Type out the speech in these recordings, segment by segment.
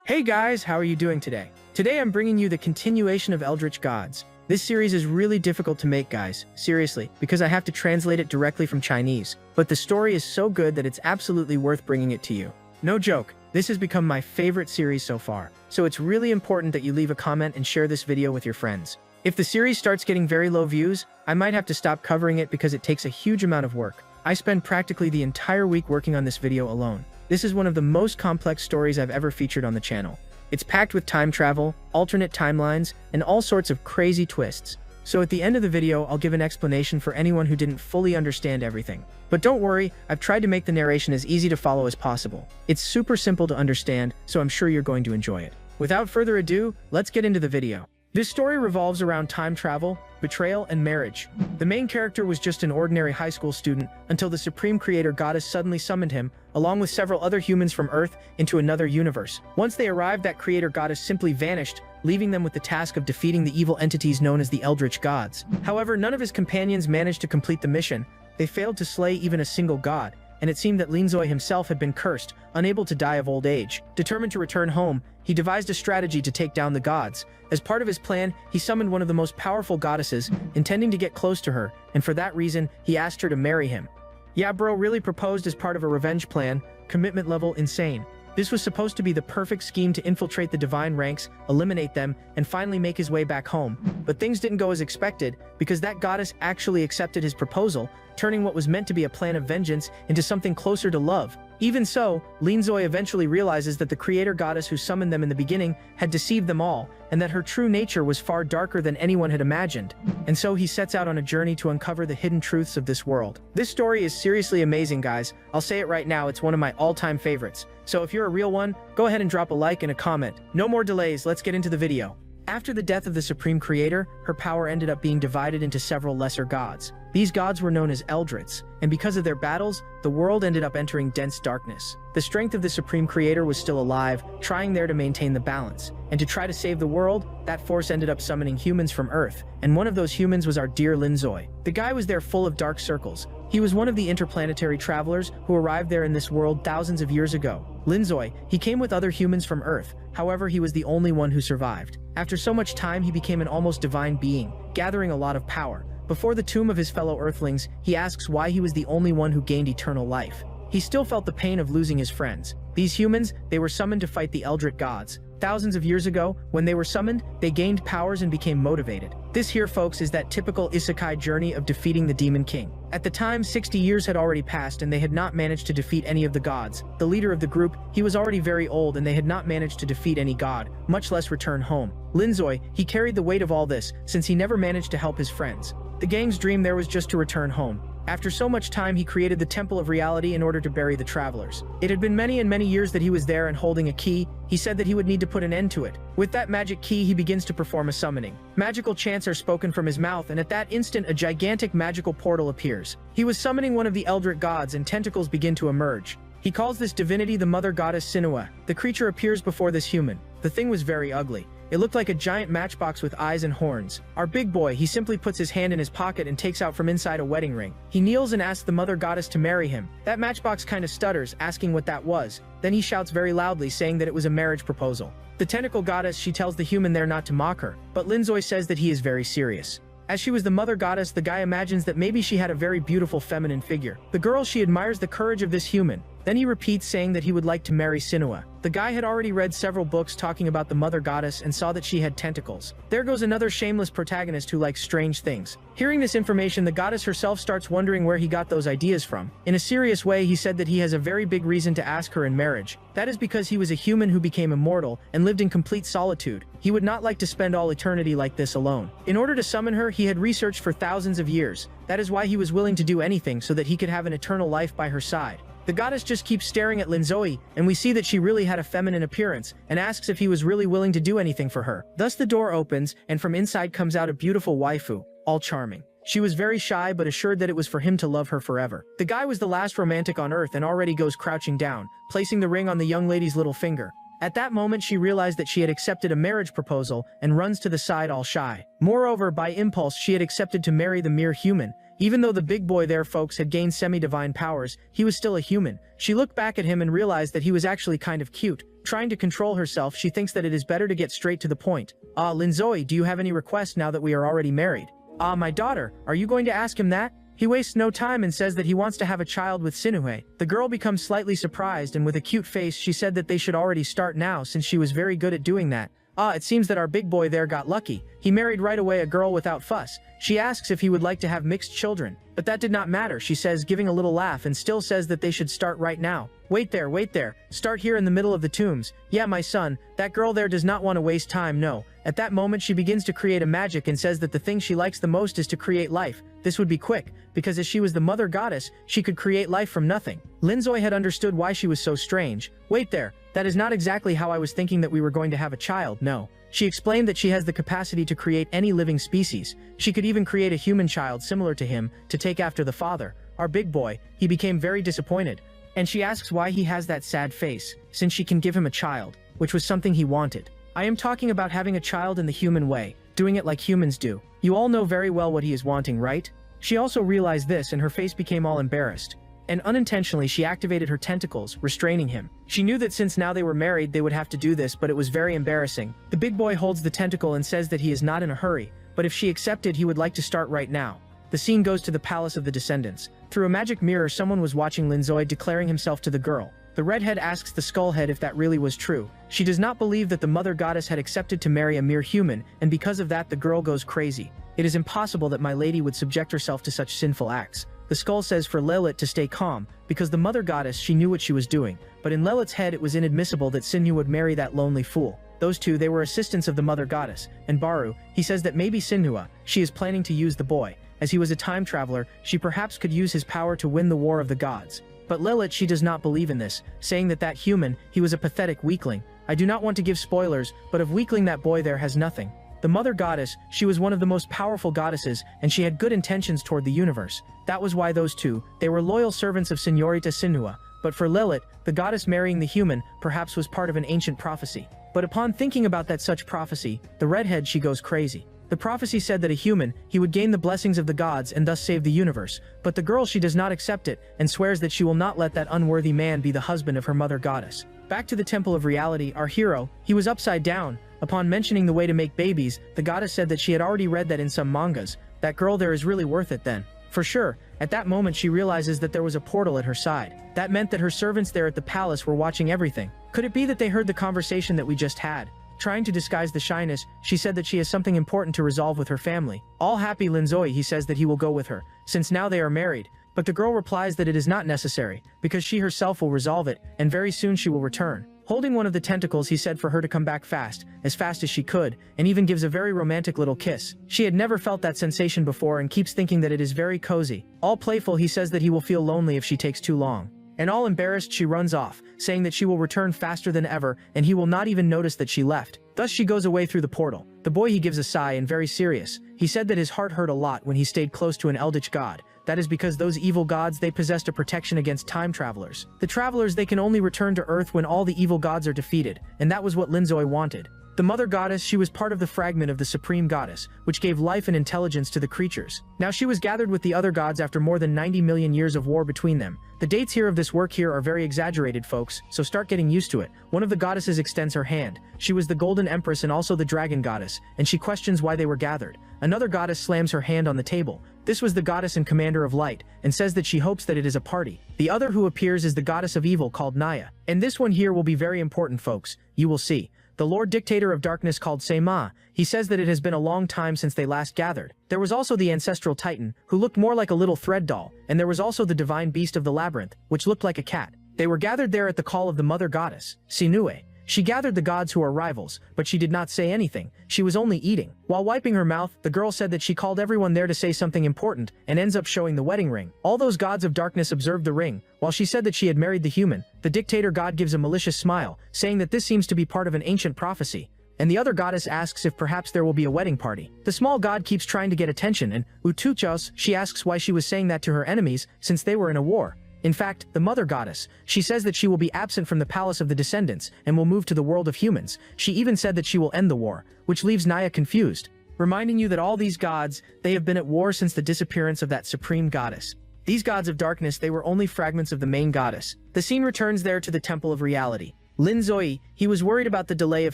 Hey guys, how are you doing today? Today I'm bringing you the continuation of Eldritch Gods. This series is really difficult to make, guys, seriously, because I have to translate it directly from Chinese, but the story is so good that it's absolutely worth bringing it to you. No joke, this has become my favorite series so far, so it's really important that you leave a comment and share this video with your friends. If the series starts getting very low views, I might have to stop covering it because it takes a huge amount of work. I spend practically the entire week working on this video alone. This is one of the most complex stories I've ever featured on the channel. It's packed with time travel, alternate timelines, and all sorts of crazy twists. So at the end of the video, I'll give an explanation for anyone who didn't fully understand everything. But don't worry, I've tried to make the narration as easy to follow as possible. It's super simple to understand, so I'm sure you're going to enjoy it. Without further ado, let's get into the video. This story revolves around time travel, betrayal, and marriage. The main character was just an ordinary high school student until the Supreme Creator Goddess suddenly summoned him, along with several other humans from Earth, into another universe. Once they arrived, that Creator Goddess simply vanished, leaving them with the task of defeating the evil entities known as the Eldritch Gods. However, none of his companions managed to complete the mission. They failed to slay even a single god, and it seemed that Linzoi himself had been cursed, unable to die of old age. Determined to return home, he devised a strategy to take down the gods. As part of his plan, he summoned one of the most powerful goddesses, intending to get close to her, and for that reason, he asked her to marry him. Yeah, bro really proposed as part of a revenge plan, commitment level insane. This was supposed to be the perfect scheme to infiltrate the divine ranks, eliminate them, and finally make his way back home. But things didn't go as expected, because that goddess actually accepted his proposal, turning what was meant to be a plan of vengeance into something closer to love. Even so, Linzoi eventually realizes that the creator goddess who summoned them in the beginning had deceived them all, and that her true nature was far darker than anyone had imagined. And so he sets out on a journey to uncover the hidden truths of this world. This story is seriously amazing, guys. I'll say it right now, it's one of my all-time favorites. So if you're a real one, go ahead and drop a like and a comment. No more delays, let's get into the video. After the death of the Supreme Creator, her power ended up being divided into several lesser gods. These gods were known as Eldritts, and because of their battles, the world ended up entering dense darkness. The strength of the Supreme Creator was still alive, trying there to maintain the balance. And to try to save the world, that force ended up summoning humans from Earth, and one of those humans was our dear Linzoi. The guy was there full of dark circles. He was one of the interplanetary travelers who arrived there in this world thousands of years ago. Linzoi, he came with other humans from Earth, however he was the only one who survived. After so much time, he became an almost divine being, gathering a lot of power. Before the tomb of his fellow Earthlings, he asks why he was the only one who gained eternal life. He still felt the pain of losing his friends. These humans, they were summoned to fight the Eldritch Gods. Thousands of years ago, when they were summoned, they gained powers and became motivated. This here, folks, is that typical isekai journey of defeating the Demon King. At the time, 60 years had already passed and they had not managed to defeat any of the gods. The leader of the group, he was already very old and they had not managed to defeat any god, much less return home. Linzoi, he carried the weight of all this, since he never managed to help his friends. The gang's dream there was just to return home. After so much time, he created the Temple of Reality in order to bury the travelers. It had been many and many years that he was there, and holding a key, he said that he would need to put an end to it. With that magic key, he begins to perform a summoning. Magical chants are spoken from his mouth, and at that instant, a gigantic magical portal appears. He was summoning one of the Eldritch gods, and tentacles begin to emerge. He calls this divinity the Mother Goddess Sinua. The creature appears before this human. The thing was very ugly. It looked like a giant matchbox with eyes and horns. Our big boy, he simply puts his hand in his pocket and takes out from inside a wedding ring. He kneels and asks the Mother Goddess to marry him. That matchbox kind of stutters, asking what that was. Then he shouts very loudly, saying that it was a marriage proposal. The tentacle goddess, she tells the human there not to mock her, but Linzoi says that he is very serious. As she was the Mother Goddess, the guy imagines that maybe she had a very beautiful feminine figure. The girl, she admires the courage of this human. Then he repeats, saying that he would like to marry Sinua. The guy had already read several books talking about the Mother Goddess and saw that she had tentacles. There goes another shameless protagonist who likes strange things. Hearing this information, the goddess herself starts wondering where he got those ideas from. In a serious way, he said that he has a very big reason to ask her in marriage. That is because he was a human who became immortal and lived in complete solitude. He would not like to spend all eternity like this alone. In order to summon her, he had researched for thousands of years. That is why he was willing to do anything so that he could have an eternal life by her side. The goddess just keeps staring at Linzoi, and we see that she really had a feminine appearance, and asks if he was really willing to do anything for her. Thus the door opens, and from inside comes out a beautiful waifu, all charming. She was very shy but assured that it was for him to love her forever. The guy was the last romantic on Earth and already goes crouching down, placing the ring on the young lady's little finger. At that moment, she realized that she had accepted a marriage proposal and runs to the side all shy. Moreover, by impulse, she had accepted to marry the mere human, Even though the big boy there, folks, had gained semi-divine powers, he was still a human. She looked back at him and realized that he was actually kind of cute. Trying to control herself, she thinks that it is better to get straight to the point. Linzoe, do you have any requests now that we are already married? My daughter, are you going to ask him that? He wastes no time and says that he wants to have a child with Sinuhe. The girl becomes slightly surprised, and with a cute face she said that they should already start now since she was very good at doing that. It seems that our big boy there got lucky. He married right away a girl without fuss. She asks if he would like to have mixed children. But that did not matter, she says, giving a little laugh, and still says that they should start right now. Wait there. Start here in the middle of the tombs. Yeah, my son, that girl there does not want to waste time, no. At that moment she begins to create a magic and says that the thing she likes the most is to create life. This would be quick, because as she was the mother goddess, she could create life from nothing. Linzoe had understood why she was so strange. Wait there, that is not exactly how I was thinking that we were going to have a child, no. She explained that she has the capacity to create any living species. She could even create a human child similar to him, to take after the father. Our big boy, he became very disappointed. And she asks why he has that sad face, since she can give him a child, which was something he wanted. I am talking about having a child in the human way, doing it like humans do. You all know very well what he is wanting, right? She also realized this and her face became all embarrassed. And unintentionally she activated her tentacles, restraining him. She knew that since now they were married they would have to do this, but it was very embarrassing. The big boy holds the tentacle and says that he is not in a hurry, but if she accepted he would like to start right now. The scene goes to the palace of the descendants. Through a magic mirror someone was watching Linzoe declaring himself to the girl. The redhead asks the skullhead if that really was true. She does not believe that the mother goddess had accepted to marry a mere human, and because of that the girl goes crazy. It is impossible that my lady would subject herself to such sinful acts. The skull says for Lelit to stay calm, because the mother goddess, she knew what she was doing, but in Lelit's head it was inadmissible that Sinhu would marry that lonely fool. Those two, they were assistants of the mother goddess, and Baru, he says that maybe Sinhua, she is planning to use the boy. As he was a time traveler, she perhaps could use his power to win the war of the gods. But Lelit, she does not believe in this, saying that that human, he was a pathetic weakling. I do not want to give spoilers, but of weakling that boy there has nothing. The mother goddess, she was one of the most powerful goddesses, and she had good intentions toward the universe. That was why those two, they were loyal servants of Señorita Sinhua. But for Lelit, the goddess marrying the human, perhaps was part of an ancient prophecy. But upon thinking about that such prophecy, the redhead, she goes crazy. The prophecy said that a human, he would gain the blessings of the gods and thus save the universe. But the girl, she does not accept it, and swears that she will not let that unworthy man be the husband of her mother goddess. Back to the temple of reality, our hero, he was upside down. Upon mentioning the way to make babies, the goddess said that she had already read that in some mangas. That girl there is really worth it then. For sure, at that moment she realizes that there was a portal at her side. That meant that her servants there at the palace were watching everything. Could it be that they heard the conversation that we just had? Trying to disguise the shyness, she said that she has something important to resolve with her family. All happy Linzoe, he says that he will go with her, since now they are married. But the girl replies that it is not necessary, because she herself will resolve it, and very soon she will return. Holding one of the tentacles, he said for her to come back fast as she could, and even gives a very romantic little kiss. She had never felt that sensation before and keeps thinking that it is very cozy. All playful, he says that he will feel lonely if she takes too long. And all embarrassed, she runs off, saying that she will return faster than ever, and he will not even notice that she left. Thus she goes away through the portal. The boy, he gives a sigh and very serious. He said that his heart hurt a lot when he stayed close to an eldritch god. That is because those evil gods, they possessed a protection against time travelers. The travelers, they can only return to Earth when all the evil gods are defeated, and that was what Linzoe wanted. The mother goddess, she was part of the fragment of the supreme goddess, which gave life and intelligence to the creatures. Now she was gathered with the other gods after more than 90 million years of war between them. The dates here of this work here are very exaggerated, folks, so start getting used to it. One of the goddesses extends her hand. She was the golden empress and also the dragon goddess, and she questions why they were gathered. Another goddess slams her hand on the table. This was the goddess and commander of light, and says that she hopes that it is a party. The other who appears is the goddess of evil called Naya. And this one here will be very important, folks. You will see. The Lord Dictator of Darkness called Sema, he says that it has been a long time since they last gathered. There was also the ancestral titan, who looked more like a little thread doll, and there was also the divine beast of the labyrinth, which looked like a cat. They were gathered there at the call of the mother goddess, Sinue. She gathered the gods who are rivals, but she did not say anything. She was only eating. While wiping her mouth, the girl said that she called everyone there to say something important, and ends up showing the wedding ring. All those gods of darkness observed the ring. While she said that she had married the human, the dictator god gives a malicious smile, saying that this seems to be part of an ancient prophecy. And the other goddess asks if perhaps there will be a wedding party. The small god keeps trying to get attention, and Utuchos, she asks why she was saying that to her enemies, since they were in a war. In fact, the mother goddess, she says that she will be absent from the palace of the descendants, and will move to the world of humans. She even said that she will end the war, which leaves Naya confused. reminding you that all these gods, they have been at war since the disappearance of that supreme goddess. These gods of darkness, they were only fragments of the main goddess. The scene returns there to the Temple of Reality. Lin Zoi, he was worried about the delay of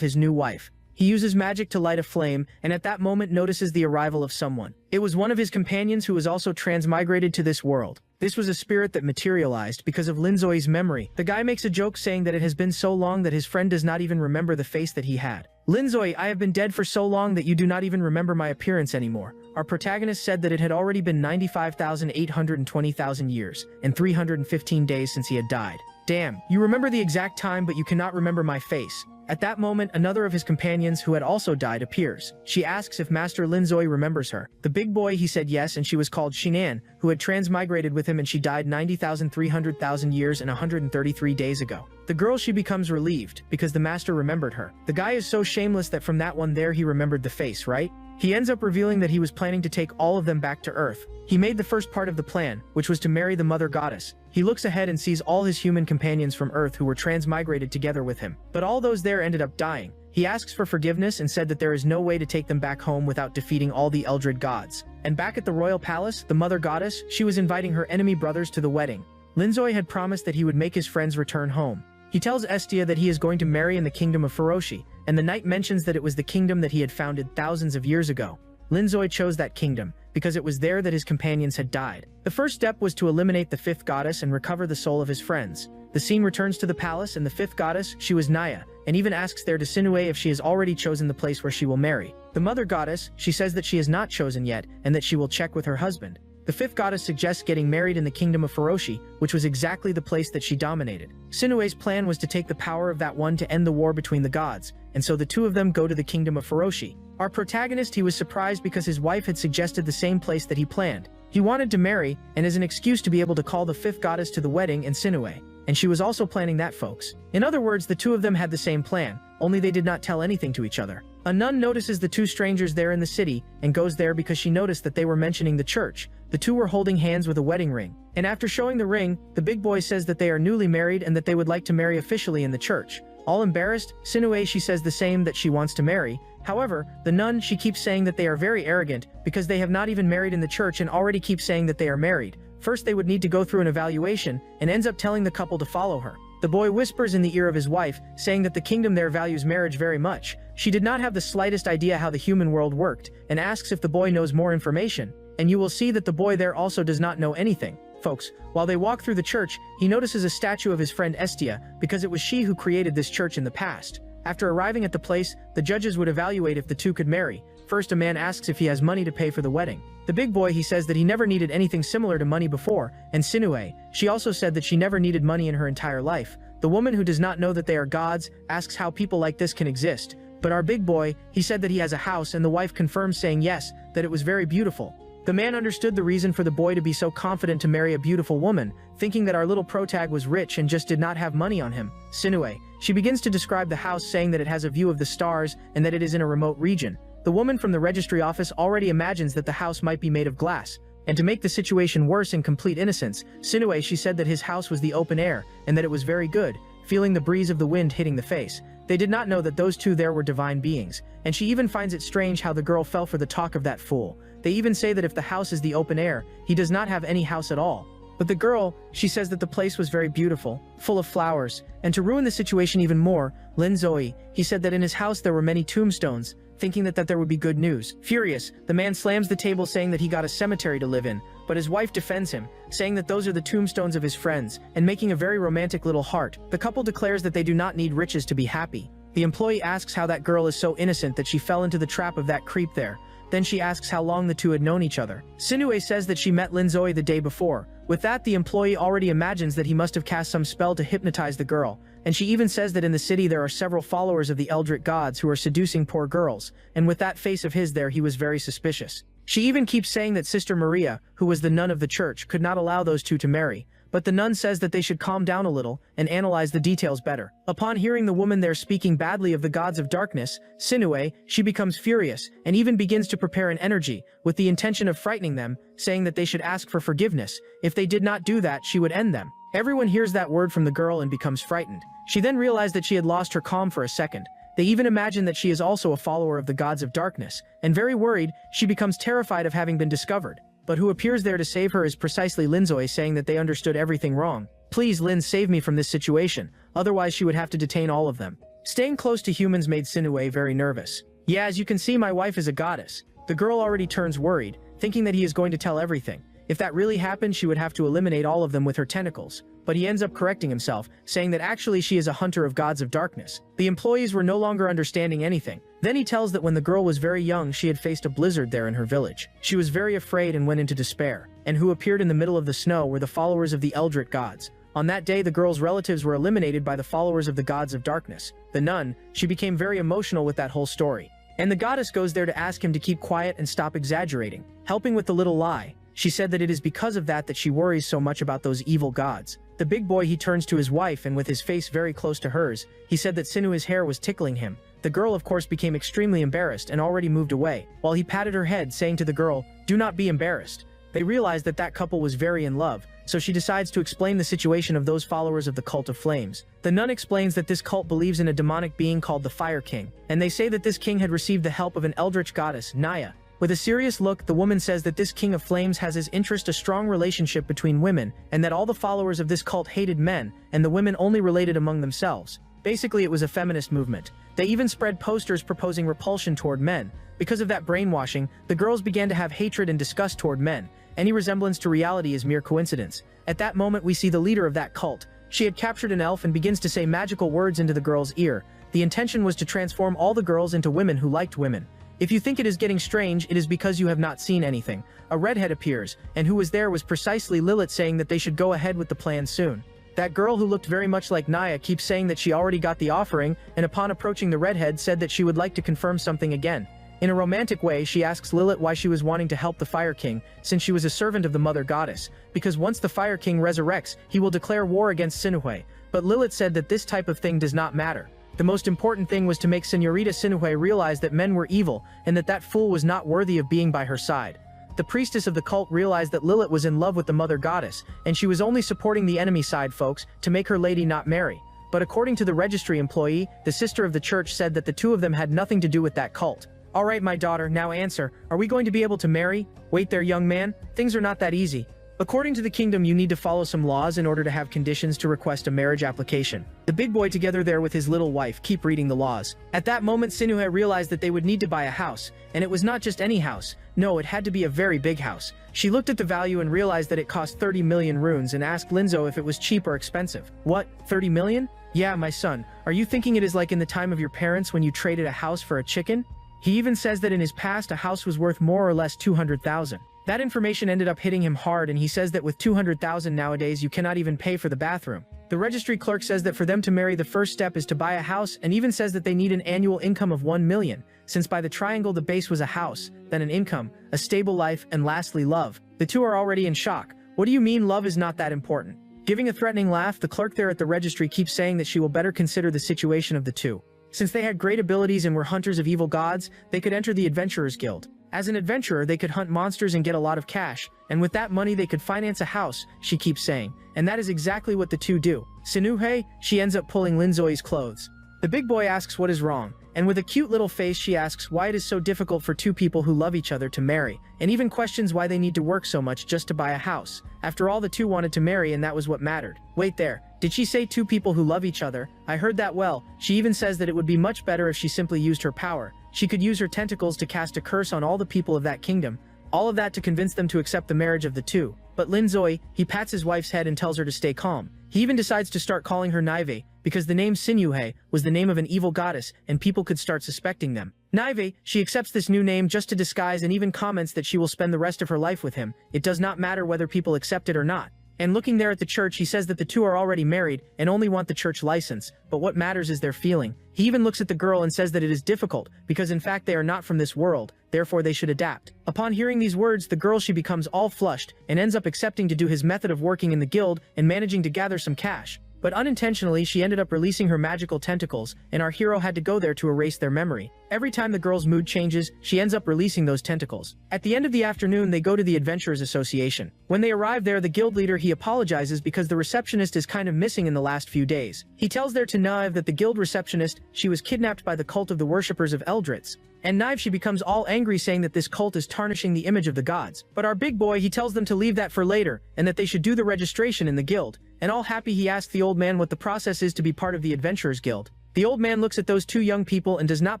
his new wife. He uses magic to light a flame, and at that moment notices the arrival of someone. It was one of his companions who was also transmigrated to this world. This was a spirit that materialized because of Lin Zoi's memory. The guy makes a joke saying that it has been so long that his friend does not even remember the face that he had. Lin Zoi, I have been dead for so long that you do not even remember my appearance anymore. Our protagonist said that it had already been 95,820,000 years and 315 days since he had died. Damn, you remember the exact time but you cannot remember my face. At that moment, another of his companions who had also died appears. She asks if Master Lin Zoi remembers her. The big boy, he said yes, and she was called Shinan, who had transmigrated with him, and she died 90,300,000 years and 133 days ago. The girl, she becomes relieved because the master remembered her. The guy is so shameless that from that one there he remembered the face, right? He ends up revealing that he was planning to take all of them back to Earth. He made the first part of the plan, which was to marry the mother goddess. He looks ahead and sees all his human companions from Earth who were transmigrated together with him. But all those there ended up dying. He asks for forgiveness and said that there is no way to take them back home without defeating all the Eldred gods. And back at the royal palace, the mother goddess, she was inviting her enemy brothers to the wedding. Lin Zoi had promised that he would make his friends return home. He tells Estia that he is going to marry in the kingdom of Furoshi, and the knight mentions that it was the kingdom that he had founded thousands of years ago. Lin Zoi chose that kingdom because it was there that his companions had died. The first step was to eliminate the fifth goddess and recover the soul of his friends. The scene returns to the palace, and the fifth goddess, she was Naya, and even asks there to Sinue if she has already chosen the place where she will marry. The mother goddess, she says that she has not chosen yet and that she will check with her husband. The fifth goddess suggests getting married in the kingdom of Furoshi, which was exactly the place that she dominated. Sinue's plan was to take the power of that one to end the war between the gods, and so the two of them go to the kingdom of Furoshi. Our protagonist, he was surprised because his wife had suggested the same place that he planned. He wanted to marry, and as an excuse to be able to call the fifth goddess to the wedding and Sinue. And she was also planning that, folks. In other words, the two of them had the same plan, only they did not tell anything to each other. A nun notices the two strangers there in the city and goes there because she noticed that they were mentioning the church. The two were holding hands with a wedding ring. And after showing the ring, the big boy says that they are newly married and that they would like to marry officially in the church. All embarrassed, Sinue, she says the same, that she wants to marry. However, the nun, she keeps saying that they are very arrogant because they have not even married in the church and already keep saying that they are married. First they would need to go through an evaluation, and ends up telling the couple to follow her. The boy whispers in the ear of his wife, saying that the kingdom there values marriage very much. She did not have the slightest idea how the human world worked, and asks if the boy knows more information. And you will see that the boy there also does not know anything. Folks, while they walk through the church, he notices a statue of his friend Estia, because it was she who created this church in the past. After arriving at the place, the judges would evaluate if the two could marry. First, a man asks if he has money to pay for the wedding. The big boy, he says that he never needed anything similar to money before, and Sinue, she also said that she never needed money in her entire life. The woman, who does not know that they are gods, asks how people like this can exist. But our big boy, he said that he has a house, and the wife confirms, saying yes, that it was very beautiful. The man understood the reason for the boy to be so confident to marry a beautiful woman, thinking that our little protag was rich and just did not have money on him. Sinue, she begins to describe the house, saying that it has a view of the stars and that it is in a remote region. The woman from the registry office already imagines that the house might be made of glass. And to make the situation worse, in complete innocence, Sinue, she said that his house was the open air and that it was very good, feeling the breeze of the wind hitting the face. They did not know that those two there were divine beings, and she even finds it strange how the girl fell for the talk of that fool. They even say that if the house is the open air, he does not have any house at all. But the girl, she says that the place was very beautiful, full of flowers, and to ruin the situation even more, Lin Zoi, he said that in his house there were many tombstones, thinking that there would be good news. Furious, the man slams the table, saying that he got a cemetery to live in, but his wife defends him, saying that those are the tombstones of his friends, and making a very romantic little heart. The couple declares that they do not need riches to be happy. The employee asks how that girl is so innocent that she fell into the trap of that creep there. Then she asks how long the two had known each other. Sinue says that she met Lin Zoi the day before. With that, the employee already imagines that he must have cast some spell to hypnotize the girl, and she even says that in the city there are several followers of the Eldritch gods who are seducing poor girls, and with that face of his there, he was very suspicious. She even keeps saying that Sister Maria, who was the nun of the church, could not allow those two to marry, but the nun says that they should calm down a little and analyze the details better. Upon hearing the woman there speaking badly of the gods of darkness, Sinue, she becomes furious and even begins to prepare an energy with the intention of frightening them, saying that they should ask for forgiveness. If they did not do that, she would end them. Everyone hears that word from the girl and becomes frightened. She then realized that she had lost her calm for a second, They even imagine that she is also a follower of the gods of darkness, and very worried, she becomes terrified of having been discovered. But who appears there to save her is precisely Linzoe, saying that they understood everything wrong. Please, Lin, save me from this situation, otherwise she would have to detain all of them. Staying close to humans made Sinue very nervous. Yeah, as you can see, my wife is a goddess. The girl already turns worried, thinking that he is going to tell everything. If that really happened, she would have to eliminate all of them with her tentacles. But he ends up correcting himself, saying that actually she is a hunter of gods of darkness. The employees were no longer understanding anything. Then he tells that when the girl was very young, she had faced a blizzard there in her village. She was very afraid and went into despair. And who appeared in the middle of the snow were the followers of the Eldritch gods. On that day, the girl's relatives were eliminated by the followers of the gods of darkness. The nun, she became very emotional with that whole story. And the goddess goes there to ask him to keep quiet and stop exaggerating, helping with the little lie. She said that it is because of that she worries so much about those evil gods. The big boy, he turns to his wife, and with his face very close to hers, he said that Sinue's hair was tickling him. The girl of course became extremely embarrassed and already moved away, while he patted her head, saying to the girl, "Do not be embarrassed." They realized that that couple was very in love, so she decides to explain the situation of those followers of the cult of flames. The nun explains that this cult believes in a demonic being called the Fire King, and they say that this king had received the help of an eldritch goddess, Naya. With a serious look, the woman says that this king of flames has as interest a strong relationship between women, and that all the followers of this cult hated men, and the women only related among themselves. Basically, it was a feminist movement. They even spread posters proposing repulsion toward men. Because of that brainwashing, the girls began to have hatred and disgust toward men. Any resemblance to reality is mere coincidence. At that moment, we see the leader of that cult. She had captured an elf and begins to say magical words into the girl's ear. The intention was to transform all the girls into women who liked women. If you think it is getting strange, it is because you have not seen anything. A redhead appears, and who was there was precisely Lilith, saying that they should go ahead with the plan soon. That girl who looked very much like Naya keeps saying that she already got the offering, and upon approaching the redhead said that she would like to confirm something again. In a romantic way, she asks Lilith why she was wanting to help the Fire King, since she was a servant of the Mother Goddess, because once the Fire King resurrects, he will declare war against Sinue. But Lilith said that this type of thing does not matter. The most important thing was to make Señorita Sinue realize that men were evil, and that that fool was not worthy of being by her side. The priestess of the cult realized that Lilith was in love with the Mother Goddess, and she was only supporting the enemy side folks to make her lady not marry. But according to the registry employee, the sister of the church said that the two of them had nothing to do with that cult. Alright, my daughter, now answer. Are we going to be able to marry? Wait there, young man. Things are not that easy. According to the kingdom, you need to follow some laws in order to have conditions to request a marriage application. The big boy, together there with his little wife, keep reading the laws. At that moment, Sinue realized that they would need to buy a house, and it was not just any house. No, it had to be a very big house. She looked at the value and realized that it cost 30 million runes and asked Linzo if it was cheap or expensive. What, 30 million? Yeah, my son. Are you thinking it is like in the time of your parents when you traded a house for a chicken? He even says that in his past a house was worth more or less 200,000. That information ended up hitting him hard, and he says that with 200,000 nowadays you cannot even pay for the bathroom. The registry clerk says that for them to marry the first step is to buy a house, and even says that they need an annual income of 1 million, since by the triangle the base was a house, then an income, a stable life, and lastly love. The two are already in shock. What do you mean love is not that important? Giving a threatening laugh, the clerk there at the registry keeps saying that she will better consider the situation of the two. Since they had great abilities and were hunters of evil gods, they could enter the Adventurers Guild. As an adventurer, they could hunt monsters and get a lot of cash, and with that money they could finance a house, she keeps saying. And that is exactly what the two do. Sinuhe, she ends up pulling Linzoe's clothes. The big boy asks what is wrong, and with a cute little face she asks why it is so difficult for two people who love each other to marry, and even questions why they need to work so much just to buy a house. After all, the two wanted to marry, and that was what mattered. Wait there, did she say two people who love each other? I heard that well. She even says that it would be much better if she simply used her power. She could use her tentacles to cast a curse on all the people of that kingdom. All of that to convince them to accept the marriage of the two. But Linzoe, he pats his wife's head and tells her to stay calm. He even decides to start calling her Naive, because the name Sinuhe was the name of an evil goddess, and people could start suspecting them. Naive, she accepts this new name just to disguise and even comments that she will spend the rest of her life with him. It does not matter whether people accept it or not. And looking there at the church, he says that the two are already married and only want the church license, but what matters is their feeling. He even looks at the girl and says that it is difficult, because in fact they are not from this world, therefore they should adapt. Upon hearing these words, the girl, she becomes all flushed and ends up accepting to do his method of working in the guild and managing to gather some cash. but unintentionally she ended up releasing her magical tentacles, and our hero had to go there to erase their memory. Every time the girl's mood changes, she ends up releasing those tentacles. At the end of the afternoon, they go to the Adventurers Association. When they arrive there, the guild leader, he apologizes because the receptionist is kind of missing in the last few days. He tells their to Nive that the guild receptionist, she was kidnapped by the cult of the worshippers of Eldritch. And Nive, she becomes all angry, saying that this cult is tarnishing the image of the gods. But our big boy, he tells them to leave that for later, and that they should do the registration in the guild. And all happy, he asks the old man what the process is to be part of the Adventurers Guild. The old man looks at those two young people and does not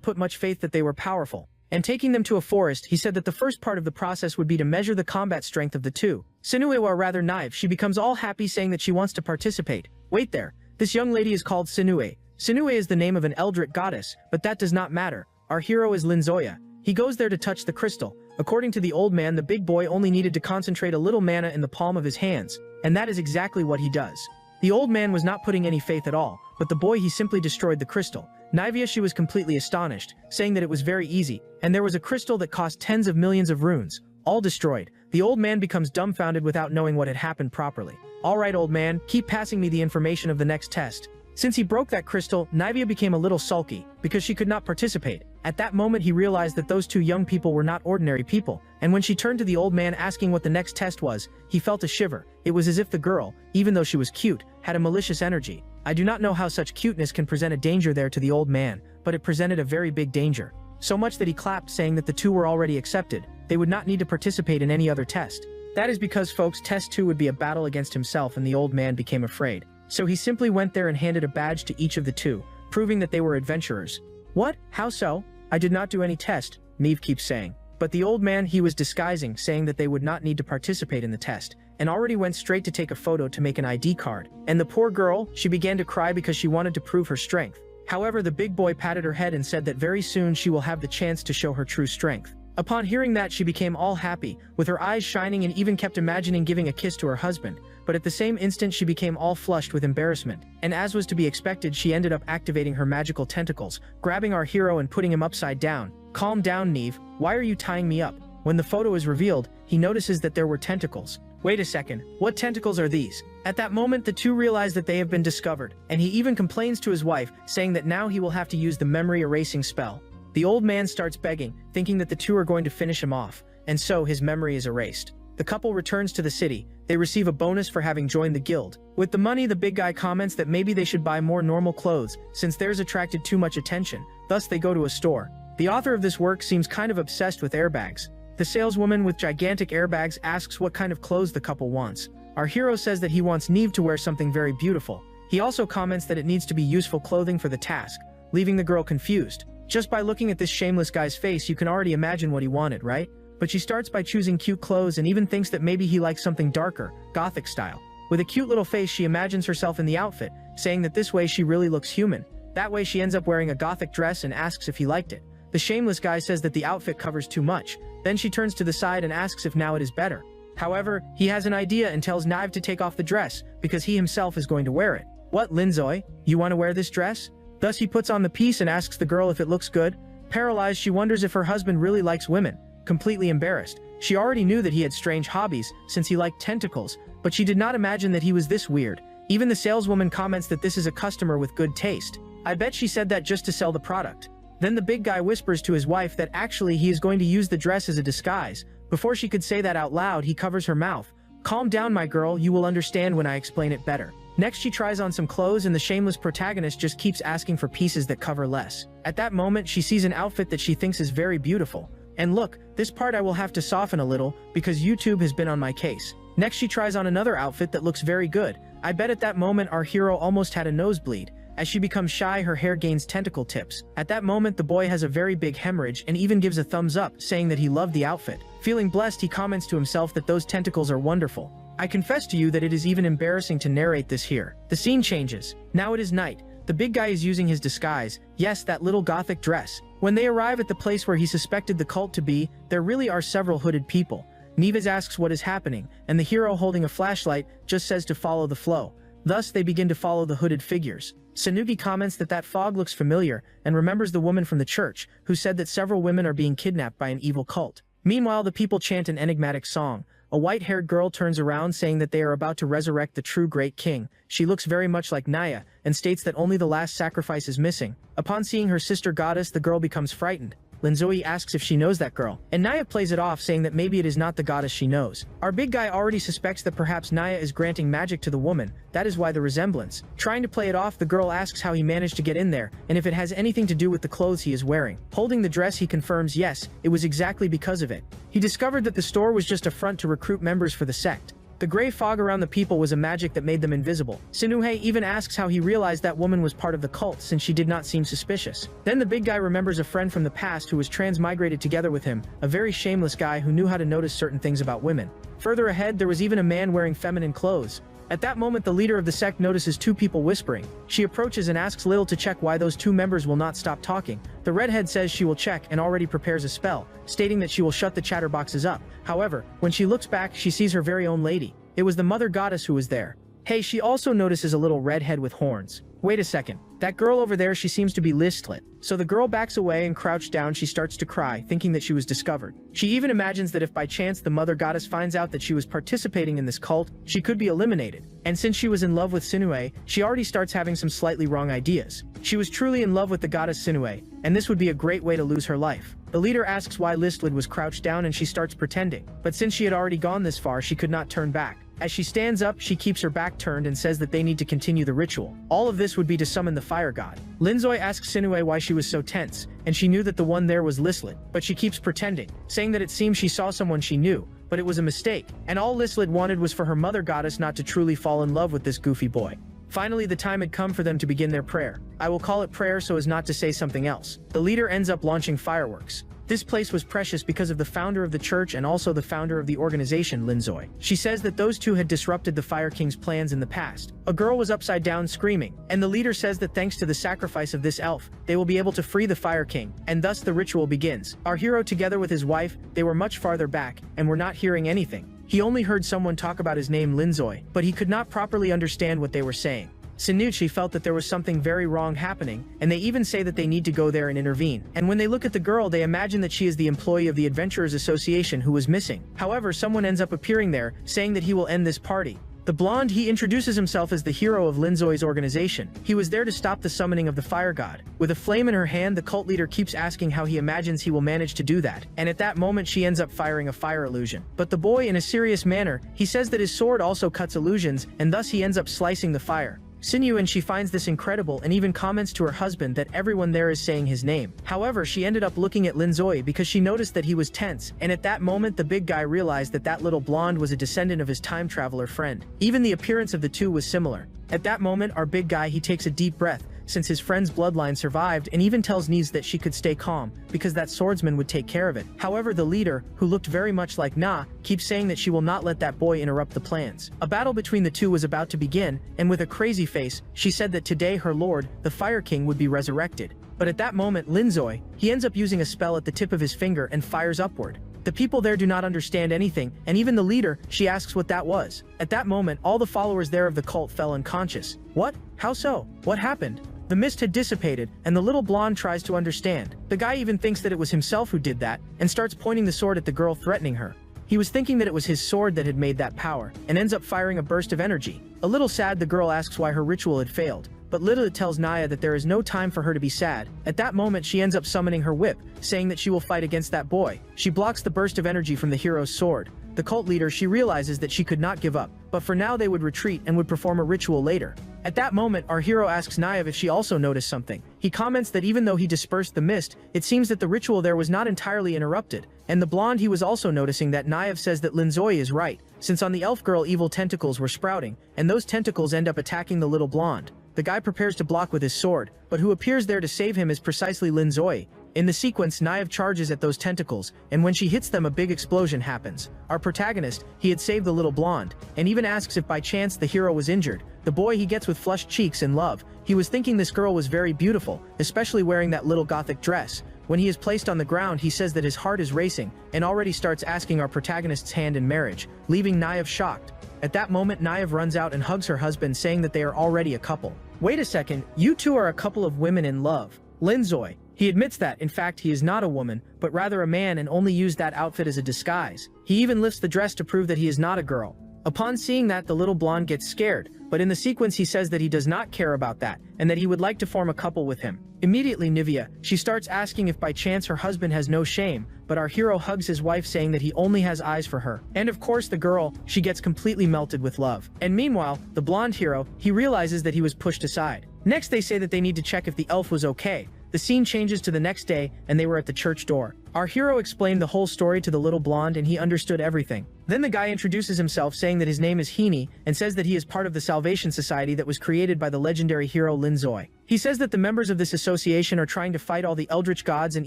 put much faith that they were powerful. And taking them to a forest, he said that the first part of the process would be to measure the combat strength of the two. Sinue, or rather Nive, she becomes all happy, saying that she wants to participate. Wait there. This young lady is called Sinue. Sinue is the name of an Eldritch goddess, but that does not matter. Our hero is Linzoya. He goes there to touch the crystal. According to the old man, the big boy only needed to concentrate a little mana in the palm of his hands, and that is exactly what he does. The old man was not putting any faith at all, but the boy, he simply destroyed the crystal. Nivea, she was completely astonished, saying that it was very easy, and there was a crystal that cost tens of millions of runes, all destroyed. The old man becomes dumbfounded without knowing what had happened properly. Alright, old man, keep passing me the information of the next test. Since he broke that crystal, Nivea became a little sulky, because she could not participate. At that moment, he realized that those two young people were not ordinary people, and when she turned to the old man asking what the next test was, he felt a shiver. It was as if the girl, even though she was cute, had a malicious energy. I do not know how such cuteness can present a danger there to the old man, but it presented a very big danger. So much that he clapped, saying that the two were already accepted. They would not need to participate in any other test. That is because, folks, test 2 would be a battle against himself, and the old man became afraid. So he simply went there and handed a badge to each of the two, proving that they were adventurers. What? How so? I did not do any test, Neve keeps saying. But the old man, he was disguising, saying that they would not need to participate in the test, and already went straight to take a photo to make an ID card. And the poor girl, she began to cry because she wanted to prove her strength. However, the big boy patted her head and said that very soon she will have the chance to show her true strength. Upon hearing that, she became all happy, with her eyes shining, and even kept imagining giving a kiss to her husband, but at the same instant she became all flushed with embarrassment, and as was to be expected, she ended up activating her magical tentacles, grabbing our hero and putting him upside down. Calm down, Neve, why are you tying me up? When the photo is revealed, he notices that there were tentacles. Wait a second, what tentacles are these? At that moment, the two realize that they have been discovered, and he even complains to his wife, saying that now he will have to use the memory erasing spell. The old man starts begging, thinking that the two are going to finish him off, and so his memory is erased. The couple returns to the city. They receive a bonus for having joined the guild. With the money, the big guy comments that maybe they should buy more normal clothes, since theirs attracted too much attention. Thus, they go to a store. The author of this work seems kind of obsessed with airbags. The saleswoman with gigantic airbags asks what kind of clothes the couple wants. Our hero says that he wants Neve to wear something very beautiful. He also comments that it needs to be useful clothing for the task, leaving the girl confused. Just by looking at this shameless guy's face, you can already imagine what he wanted, right? But she starts by choosing cute clothes and even thinks that maybe he likes something darker, gothic style. With a cute little face, she imagines herself in the outfit, saying that this way she really looks human. That way she ends up wearing a gothic dress and asks if he liked it. The shameless guy says that the outfit covers too much. Then she turns to the side and asks if now it is better. However, he has an idea and tells Nive to take off the dress, because he himself is going to wear it. What, Linzoy? You want to wear this dress? Thus he puts on the piece and asks the girl if it looks good. Paralyzed, she wonders if her husband really likes women. Completely embarrassed. She already knew that he had strange hobbies, since he liked tentacles, but she did not imagine that he was this weird. Even the saleswoman comments that this is a customer with good taste. I bet she said that just to sell the product. Then the big guy whispers to his wife that actually he is going to use the dress as a disguise. Before she could say that out loud, he covers her mouth. Calm down, my girl, you will understand when I explain it better. Next, she tries on some clothes, and the shameless protagonist just keeps asking for pieces that cover less. At that moment, she sees an outfit that she thinks is very beautiful. And look, this part I will have to soften a little, because YouTube has been on my case. Next, she tries on another outfit that looks very good. I bet at that moment our hero almost had a nosebleed. As she becomes shy, her hair gains tentacle tips. At that moment, the boy has a very big hemorrhage and even gives a thumbs up, saying that he loved the outfit. Feeling blessed, he comments to himself that those tentacles are wonderful. I confess to you that it is even embarrassing to narrate this here. The scene changes. Now it is night. The big guy is using his disguise. Yes, that little gothic dress. When they arrive at the place where he suspected the cult to be, there really are several hooded people. Neves asks what is happening, and the hero, holding a flashlight, just says to follow the flow. Thus, they begin to follow the hooded figures. Sanugi comments that that fog looks familiar, and remembers the woman from the church, who said that several women are being kidnapped by an evil cult. Meanwhile, the people chant an enigmatic song. a white-haired girl turns around saying that they are about to resurrect the true great king. She looks very much like Naya, and states that only the last sacrifice is missing. Upon seeing her sister goddess, the girl becomes frightened. Linzoe asks if she knows that girl, and Naya plays it off saying that maybe it is not the goddess she knows. Our big guy already suspects that perhaps Naya is granting magic to the woman, that is why the resemblance. Trying to play it off, the girl asks how he managed to get in there, and if it has anything to do with the clothes he is wearing. Holding the dress, he confirms yes, it was exactly because of it. He discovered that the store was just a front to recruit members for the sect. The gray fog around the people was a magic that made them invisible. Sinuhe even asks how he realized that woman was part of the cult since she did not seem suspicious. Then the big guy remembers a friend from the past who was transmigrated together with him, a very shameless guy who knew how to notice certain things about women. Further ahead, there was even a man wearing feminine clothes. At that moment, the leader of the sect notices two people whispering. She approaches and asks Lil to check why those two members will not stop talking. The redhead says she will check and already prepares a spell, stating that she will shut the chatterboxes up. However, when she looks back, she sees her very own lady. It was the mother goddess who was there. Hey, she also notices a little redhead with horns. Wait a second, that girl over there, she seems to be Listlet. So the girl backs away and crouched down. She starts to cry, thinking that she was discovered. She even imagines that if by chance the mother goddess finds out that she was participating in this cult, she could be eliminated. And since she was in love with Sinue, she already starts having some slightly wrong ideas. She was truly in love with the goddess Sinue, and this would be a great way to lose her life. The leader asks why Listled was crouched down and she starts pretending, but since she had already gone this far, she could not turn back. As she stands up, she keeps her back turned and says that they need to continue the ritual. All of this would be to summon the fire god. Linzoy asks Sinue why she was so tense, and she knew that the one there was Listled, but she keeps pretending, saying that it seems she saw someone she knew, but it was a mistake, and all Listled wanted was for her mother goddess not to truly fall in love with this goofy boy. Finally, the time had come for them to begin their prayer. I will call it prayer so as not to say something else. The leader ends up launching fireworks. This place was precious because of the founder of the church and also the founder of the organization, Linzoy. She says that those two had disrupted the Fire King's plans in the past. A girl was upside down screaming, and the leader says that thanks to the sacrifice of this elf, they will be able to free the Fire King, and thus the ritual begins. Our hero, together with his wife, they were much farther back, and were not hearing anything. He only heard someone talk about his name Linzoy, but he could not properly understand what they were saying. Sinucci felt that there was something very wrong happening, and they even say that they need to go there and intervene. And when they look at the girl, they imagine that she is the employee of the Adventurers Association who was missing. However, someone ends up appearing there, saying that he will end this party. The blonde, he introduces himself as the hero of Linzoy's organization. He was there to stop the summoning of the fire god. With a flame in her hand, the cult leader keeps asking how he imagines he will manage to do that, and at that moment she ends up firing a fire illusion. But the boy, in a serious manner, he says that his sword also cuts illusions, and thus he ends up slicing the fire. Sinew, and she finds this incredible and even comments to her husband that everyone there is saying his name. However, she ended up looking at Linzoy because she noticed that he was tense, and at that moment the big guy realized that that little blonde was a descendant of his time traveler friend. Even the appearance of the two was similar. At that moment, our big guy, he takes a deep breath, since his friend's bloodline survived, and even tells Nese that she could stay calm, because that swordsman would take care of it. However, the leader, who looked very much like Na, keeps saying that she will not let that boy interrupt the plans. A battle between the two was about to begin, and with a crazy face, she said that today her lord, the Fire King, would be resurrected. But at that moment, Linzoy, he ends up using a spell at the tip of his finger and fires upward. The people there do not understand anything, and even the leader, she asks what that was. At that moment, all the followers there of the cult fell unconscious. What? How so? What happened? The mist had dissipated, and the little blonde tries to understand. The guy even thinks that it was himself who did that, and starts pointing the sword at the girl, threatening her. He was thinking that it was his sword that had made that power, and ends up firing a burst of energy. A little sad, the girl asks why her ritual had failed, but Lilith tells Naya that there is no time for her to be sad. At that moment, she ends up summoning her whip, saying that she will fight against that boy. She blocks the burst of energy from the hero's sword. The cult leader, she realizes that she could not give up, but for now they would retreat and would perform a ritual later. At that moment, our hero asks Naive if she also noticed something. He comments that even though he dispersed the mist, it seems that the ritual there was not entirely interrupted. And the blonde, he was also noticing that Naive says that Linzoy is right, since on the elf girl evil tentacles were sprouting, and those tentacles end up attacking the little blonde. The guy prepares to block with his sword, but who appears there to save him is precisely Linzoy. In the sequence, Naive charges at those tentacles, and when she hits them, a big explosion happens. Our protagonist, he had saved the little blonde, and even asks if by chance the hero was injured. The boy, he gets with flushed cheeks in love. He was thinking this girl was very beautiful, especially wearing that little gothic dress. When he is placed on the ground, he says that his heart is racing, and already starts asking our protagonist's hand in marriage, leaving Naive shocked. At that moment, Naive runs out and hugs her husband, saying that they are already a couple. Wait a second, you two are a couple of women in love. Linzoy, He admits that, in fact, he is not a woman, but rather a man and only used that outfit as a disguise. He even lifts the dress to prove that he is not a girl. Upon seeing that, the little blonde gets scared, but in the sequence he says that he does not care about that, and that he would like to form a couple with him. Immediately Nivea, she starts asking if by chance her husband has no shame, but our hero hugs his wife saying that he only has eyes for her. And of course the girl, she gets completely melted with love. And meanwhile, the blonde hero, he realizes that he was pushed aside. Next they say that they need to check if the elf was okay. The scene changes to the next day, and they were at the church door. Our hero explained the whole story to the little blonde and he understood everything. Then the guy introduces himself saying that his name is Heaney and says that he is part of the Salvation Society that was created by the legendary hero Linzoi. He says that the members of this association are trying to fight all the eldritch gods and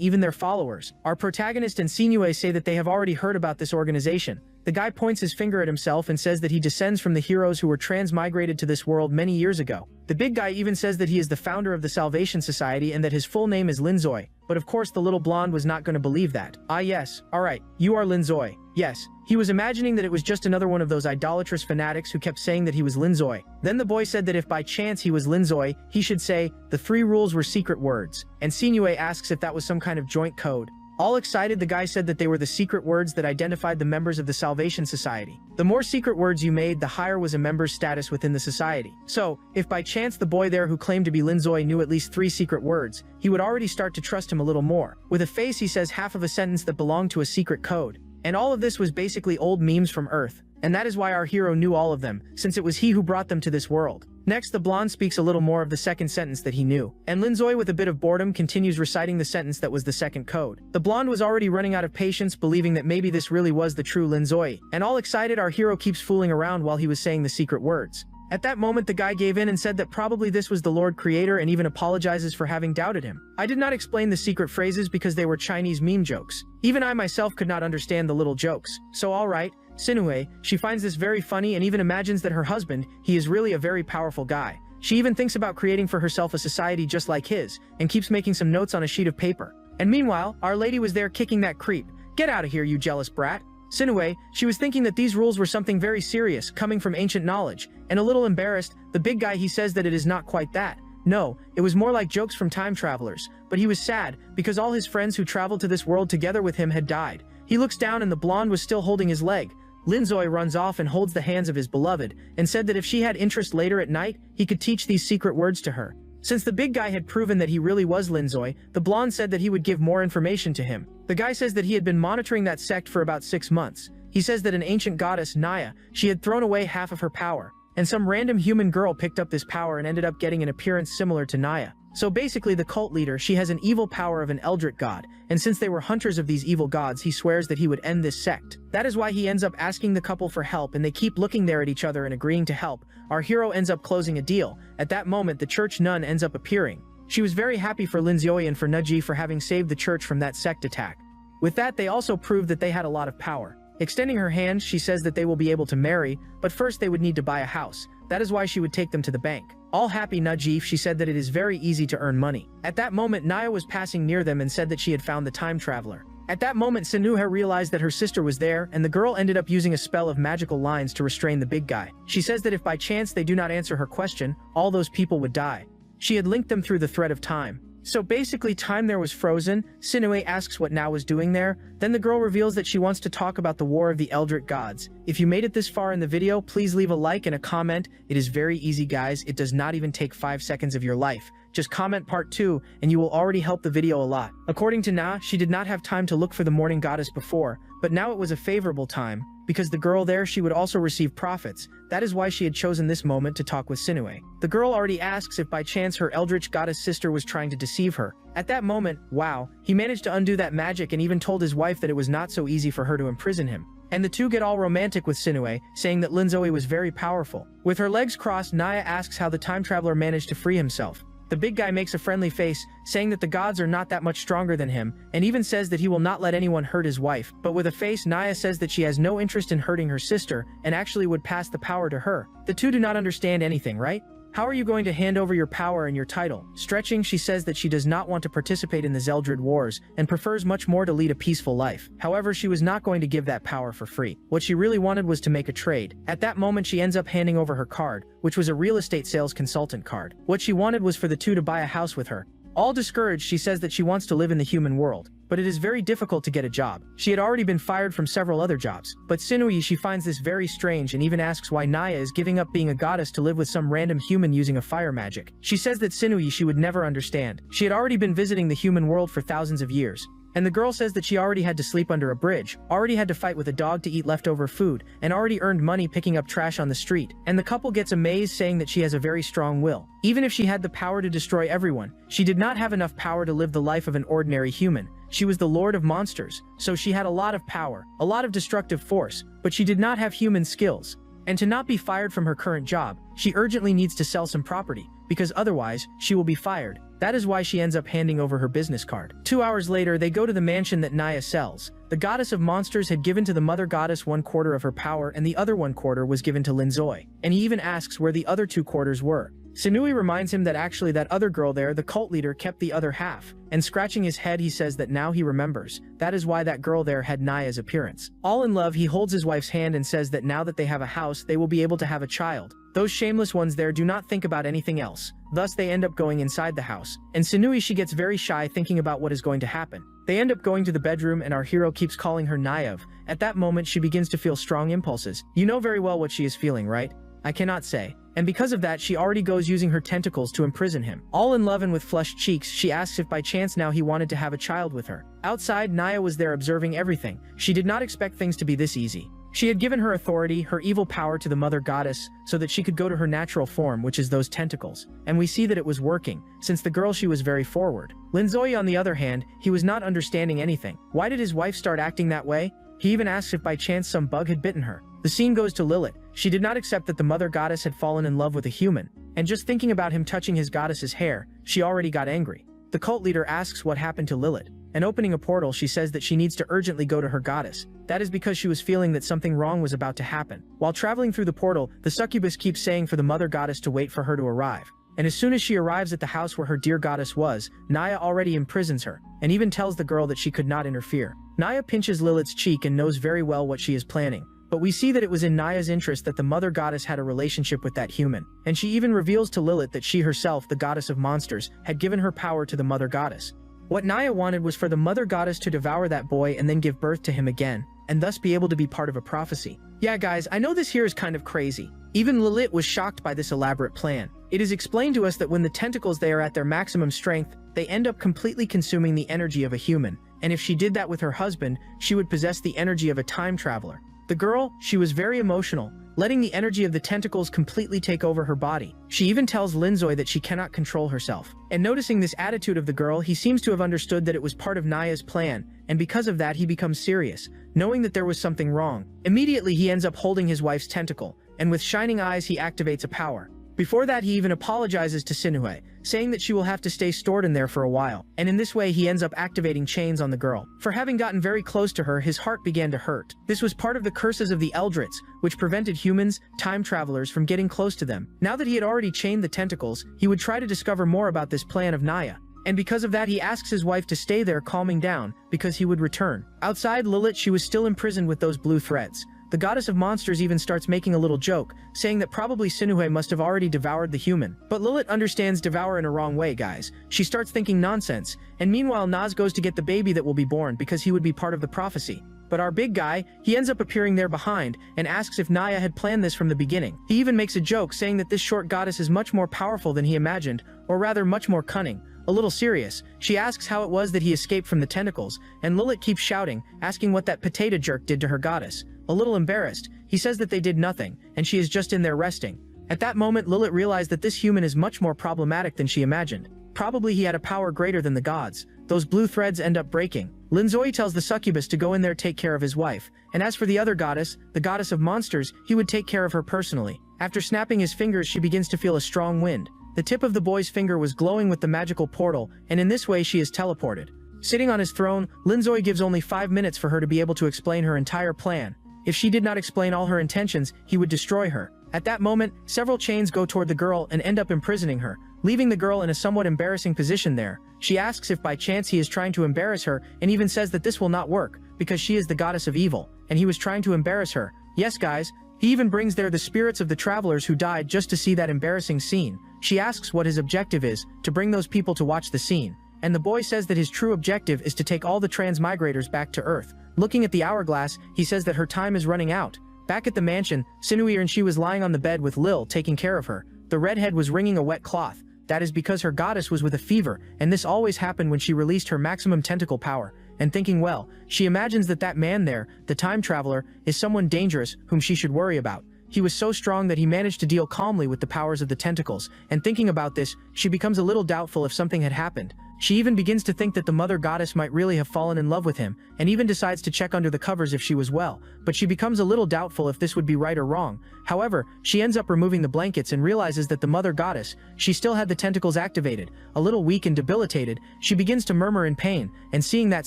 even their followers. Our protagonist and Sinue say that they have already heard about this organization. The guy points his finger at himself and says that he descends from the heroes who were transmigrated to this world many years ago. The big guy even says that he is the founder of the Salvation Society and that his full name is Linzoi. But of course the little blonde was not going to believe that. Ah yes, alright, you are Linzoi. Yes, he was imagining that it was just another one of those idolatrous fanatics who kept saying that he was Linzoi. Then the boy said that if by chance he was Linzoi, he should say, the 3 rules were secret words. And Sinue asks if that was some kind of joint code. All excited, the guy said that they were the secret words that identified the members of the Salvation Society. The more secret words you made, the higher was a member's status within the society. So, if by chance the boy there who claimed to be Linzoi knew at least 3 secret words, he would already start to trust him a little more. With a face he says half of a sentence that belonged to a secret code. And all of this was basically old memes from Earth. And that is why our hero knew all of them, since it was he who brought them to this world. Next, the blonde speaks a little more of the second sentence that he knew, and Linzoi with a bit of boredom continues reciting the sentence that was the second code. The blonde was already running out of patience, believing that maybe this really was the true Linzoi, and all excited our hero keeps fooling around while he was saying the secret words. At that moment the guy gave in and said that probably this was the Lord Creator and even apologizes for having doubted him. I did not explain the secret phrases because they were Chinese meme jokes. Even I myself could not understand the little jokes, so alright. Sinue, she finds this very funny and even imagines that her husband, he is really a very powerful guy. She even thinks about creating for herself a society just like his, and keeps making some notes on a sheet of paper. And meanwhile, our lady was there kicking that creep. Get out of here, you jealous brat. Sinue, she was thinking that these rules were something very serious, coming from ancient knowledge, and a little embarrassed, the big guy he says that it is not quite that. No, it was more like jokes from time travelers, but he was sad, because all his friends who traveled to this world together with him had died. He looks down and the blonde was still holding his leg. Linzoi runs off and holds the hands of his beloved, and said that if she had interest later at night, he could teach these secret words to her. Since the big guy had proven that he really was Linzoi, the blonde said that he would give more information to him. The guy says that he had been monitoring that sect for about 6 months. He says that an ancient goddess, Naya, she had thrown away half of her power, and some random human girl picked up this power and ended up getting an appearance similar to Naya. So basically the cult leader, she has an evil power of an eldritch god, and since they were hunters of these evil gods, he swears that he would end this sect. That is why he ends up asking the couple for help, and they keep looking there at each other and agreeing to help. Our hero ends up closing a deal. At that moment, the church nun ends up appearing. She was very happy for Linzoi and for Nuji for having saved the church from that sect attack. With that, they also proved that they had a lot of power. Extending her hand, she says that they will be able to marry, but first they would need to buy a house. That is why she would take them to the bank. All happy Najif, she said that it is very easy to earn money. At that moment, Naya was passing near them and said that she had found the time traveler. At that moment, Sinuha realized that her sister was there, and the girl ended up using a spell of magical lines to restrain the big guy. She says that if by chance they do not answer her question, all those people would die. She had linked them through the thread of time. So basically time there was frozen. Sinue asks what Na was doing there. Then the girl reveals that she wants to talk about the War of the Eldritch Gods. If you made it this far in the video, please leave a like and a comment. It is very easy, guys. It does not even take 5 seconds of your life. Just comment part 2 and you will already help the video a lot. According to Na, she did not have time to look for the morning goddess before, but now it was a favorable time, because the girl there, she would also receive profits. That is why she had chosen this moment to talk with Sinue. The girl already asks if by chance her eldritch goddess sister was trying to deceive her. At that moment, wow, he managed to undo that magic and even told his wife that it was not so easy for her to imprison him. And the two get all romantic with Sinue, saying that Linzoi was very powerful. With her legs crossed, Naya asks how the time traveler managed to free himself. The big guy makes a friendly face, saying that the gods are not that much stronger than him, and even says that he will not let anyone hurt his wife. But with a face, Naya says that she has no interest in hurting her sister, and actually would pass the power to her. The two do not understand anything, right? How are you going to hand over your power and your title? Stretching, she says that she does not want to participate in the Zeldred Wars, and prefers much more to lead a peaceful life. However, she was not going to give that power for free. What she really wanted was to make a trade. At that moment, she ends up handing over her card, which was a real estate sales consultant card. What she wanted was for the two to buy a house with her. All discouraged, she says that she wants to live in the human world, but it is very difficult to get a job. She had already been fired from several other jobs. But Sinui, she finds this very strange and even asks why Naya is giving up being a goddess to live with some random human using a fire magic. She says that Sinui she would never understand. She had already been visiting the human world for thousands of years. And the girl says that she already had to sleep under a bridge, already had to fight with a dog to eat leftover food, and already earned money picking up trash on the street. And the couple gets amazed, saying that she has a very strong will. Even if she had the power to destroy everyone, she did not have enough power to live the life of an ordinary human. She was the lord of monsters, so she had a lot of power, a lot of destructive force, but she did not have human skills. And to not be fired from her current job, she urgently needs to sell some property, because otherwise, she will be fired. That is why she ends up handing over her business card. 2 hours later, they go to the mansion that Naya sells. The goddess of monsters had given to the mother goddess 1/4 of her power, and the other 1/4 was given to Linzoi. And he even asks where the other 2/4 were. Sinui reminds him that actually that other girl there, the cult leader, kept the other half. And scratching his head, he says that now he remembers. That is why that girl there had Naya's appearance. All in love, he holds his wife's hand and says that now that they have a house, they will be able to have a child. Those shameless ones there do not think about anything else. Thus, they end up going inside the house. And Sinui, she gets very shy thinking about what is going to happen. They end up going to the bedroom and our hero keeps calling her Naive. At that moment, she begins to feel strong impulses. You know very well what she is feeling, right? I cannot say. And because of that, she already goes using her tentacles to imprison him. All in love and with flushed cheeks, she asks if by chance now he wanted to have a child with her. Outside, Naya was there observing everything. She did not expect things to be this easy. She had given her authority, her evil power to the mother goddess, so that she could go to her natural form, which is those tentacles. And we see that it was working, since the girl she was very forward. Linzoi on the other hand, he was not understanding anything. Why did his wife start acting that way? He even asks if by chance some bug had bitten her. The scene goes to Lilith. She did not accept that the mother goddess had fallen in love with a human, and just thinking about him touching his goddess's hair, she already got angry. The cult leader asks what happened to Lilith, and opening a portal, she says that she needs to urgently go to her goddess. That is because she was feeling that something wrong was about to happen. While traveling through the portal, the succubus keeps saying for the mother goddess to wait for her to arrive. And as soon as she arrives at the house where her dear goddess was, Naya already imprisons her, and even tells the girl that she could not interfere. Naya pinches Lilith's cheek and knows very well what she is planning. But we see that it was in Naya's interest that the mother goddess had a relationship with that human. And she even reveals to Lilith that she herself, the goddess of monsters, had given her power to the mother goddess. What Naya wanted was for the mother goddess to devour that boy and then give birth to him again, and thus be able to be part of a prophecy. Yeah guys, I know this here is kind of crazy. Even Lilith was shocked by this elaborate plan. It is explained to us that when the tentacles they are at their maximum strength, they end up completely consuming the energy of a human. And if she did that with her husband, she would possess the energy of a time traveler. The girl, she was very emotional, letting the energy of the tentacles completely take over her body. She even tells Linzoi that she cannot control herself. And noticing this attitude of the girl, he seems to have understood that it was part of Naya's plan, and because of that he becomes serious, knowing that there was something wrong. Immediately he ends up holding his wife's tentacle, and with shining eyes he activates a power. Before that he even apologizes to Sinue, saying that she will have to stay stored in there for a while, and in this way he ends up activating chains on the girl. For having gotten very close to her, his heart began to hurt. This was part of the curses of the Eldritz, which prevented humans, time travelers, from getting close to them. Now that he had already chained the tentacles, he would try to discover more about this plan of Naya. And because of that he asks his wife to stay there calming down, because he would return. Outside, Lilith, she was still imprisoned with those blue threads. The goddess of monsters even starts making a little joke, saying that probably Sinue must have already devoured the human. But Lilith understands devour in a wrong way, guys. She starts thinking nonsense, and meanwhile Naz goes to get the baby that will be born because he would be part of the prophecy. But our big guy, he ends up appearing there behind, and asks if Naya had planned this from the beginning. He even makes a joke saying that this short goddess is much more powerful than he imagined, or rather much more cunning. A little serious, she asks how it was that he escaped from the tentacles, and Lilith keeps shouting, asking what that potato jerk did to her goddess. A little embarrassed, he says that they did nothing, and she is just in there resting. At that moment Lilith realized that this human is much more problematic than she imagined. Probably he had a power greater than the gods. Those blue threads end up breaking. Linzoi tells the succubus to go in there take care of his wife, and as for the other goddess, the goddess of monsters, he would take care of her personally. After snapping his fingers she begins to feel a strong wind. The tip of the boy's finger was glowing with the magical portal, and in this way she is teleported. Sitting on his throne, Linzoi gives only 5 minutes for her to be able to explain her entire plan. If she did not explain all her intentions, he would destroy her. At that moment, several chains go toward the girl and end up imprisoning her, leaving the girl in a somewhat embarrassing position there. She asks if by chance he is trying to embarrass her, and even says that this will not work, because she is the goddess of evil, and he was trying to embarrass her. Yes guys, he even brings there the spirits of the travelers who died just to see that embarrassing scene. she asks what his objective is, to bring those people to watch the scene. And the boy says that his true objective is to take all the transmigrators back to Earth. Looking at the hourglass, he says that her time is running out. Back at the mansion, Sinui and she was lying on the bed with Lil taking care of her. The redhead was wringing a wet cloth. That is because her goddess was with a fever, and this always happened when she released her maximum tentacle power. And thinking well, she imagines that that man there, the time traveler, is someone dangerous whom she should worry about. He was so strong that he managed to deal calmly with the powers of the tentacles, and thinking about this, she becomes a little doubtful if something had happened. She even begins to think that the mother goddess might really have fallen in love with him, and even decides to check under the covers if she was well, but she becomes a little doubtful if this would be right or wrong. However, she ends up removing the blankets and realizes that the mother goddess, she still had the tentacles activated. A little weak and debilitated, she begins to murmur in pain, and seeing that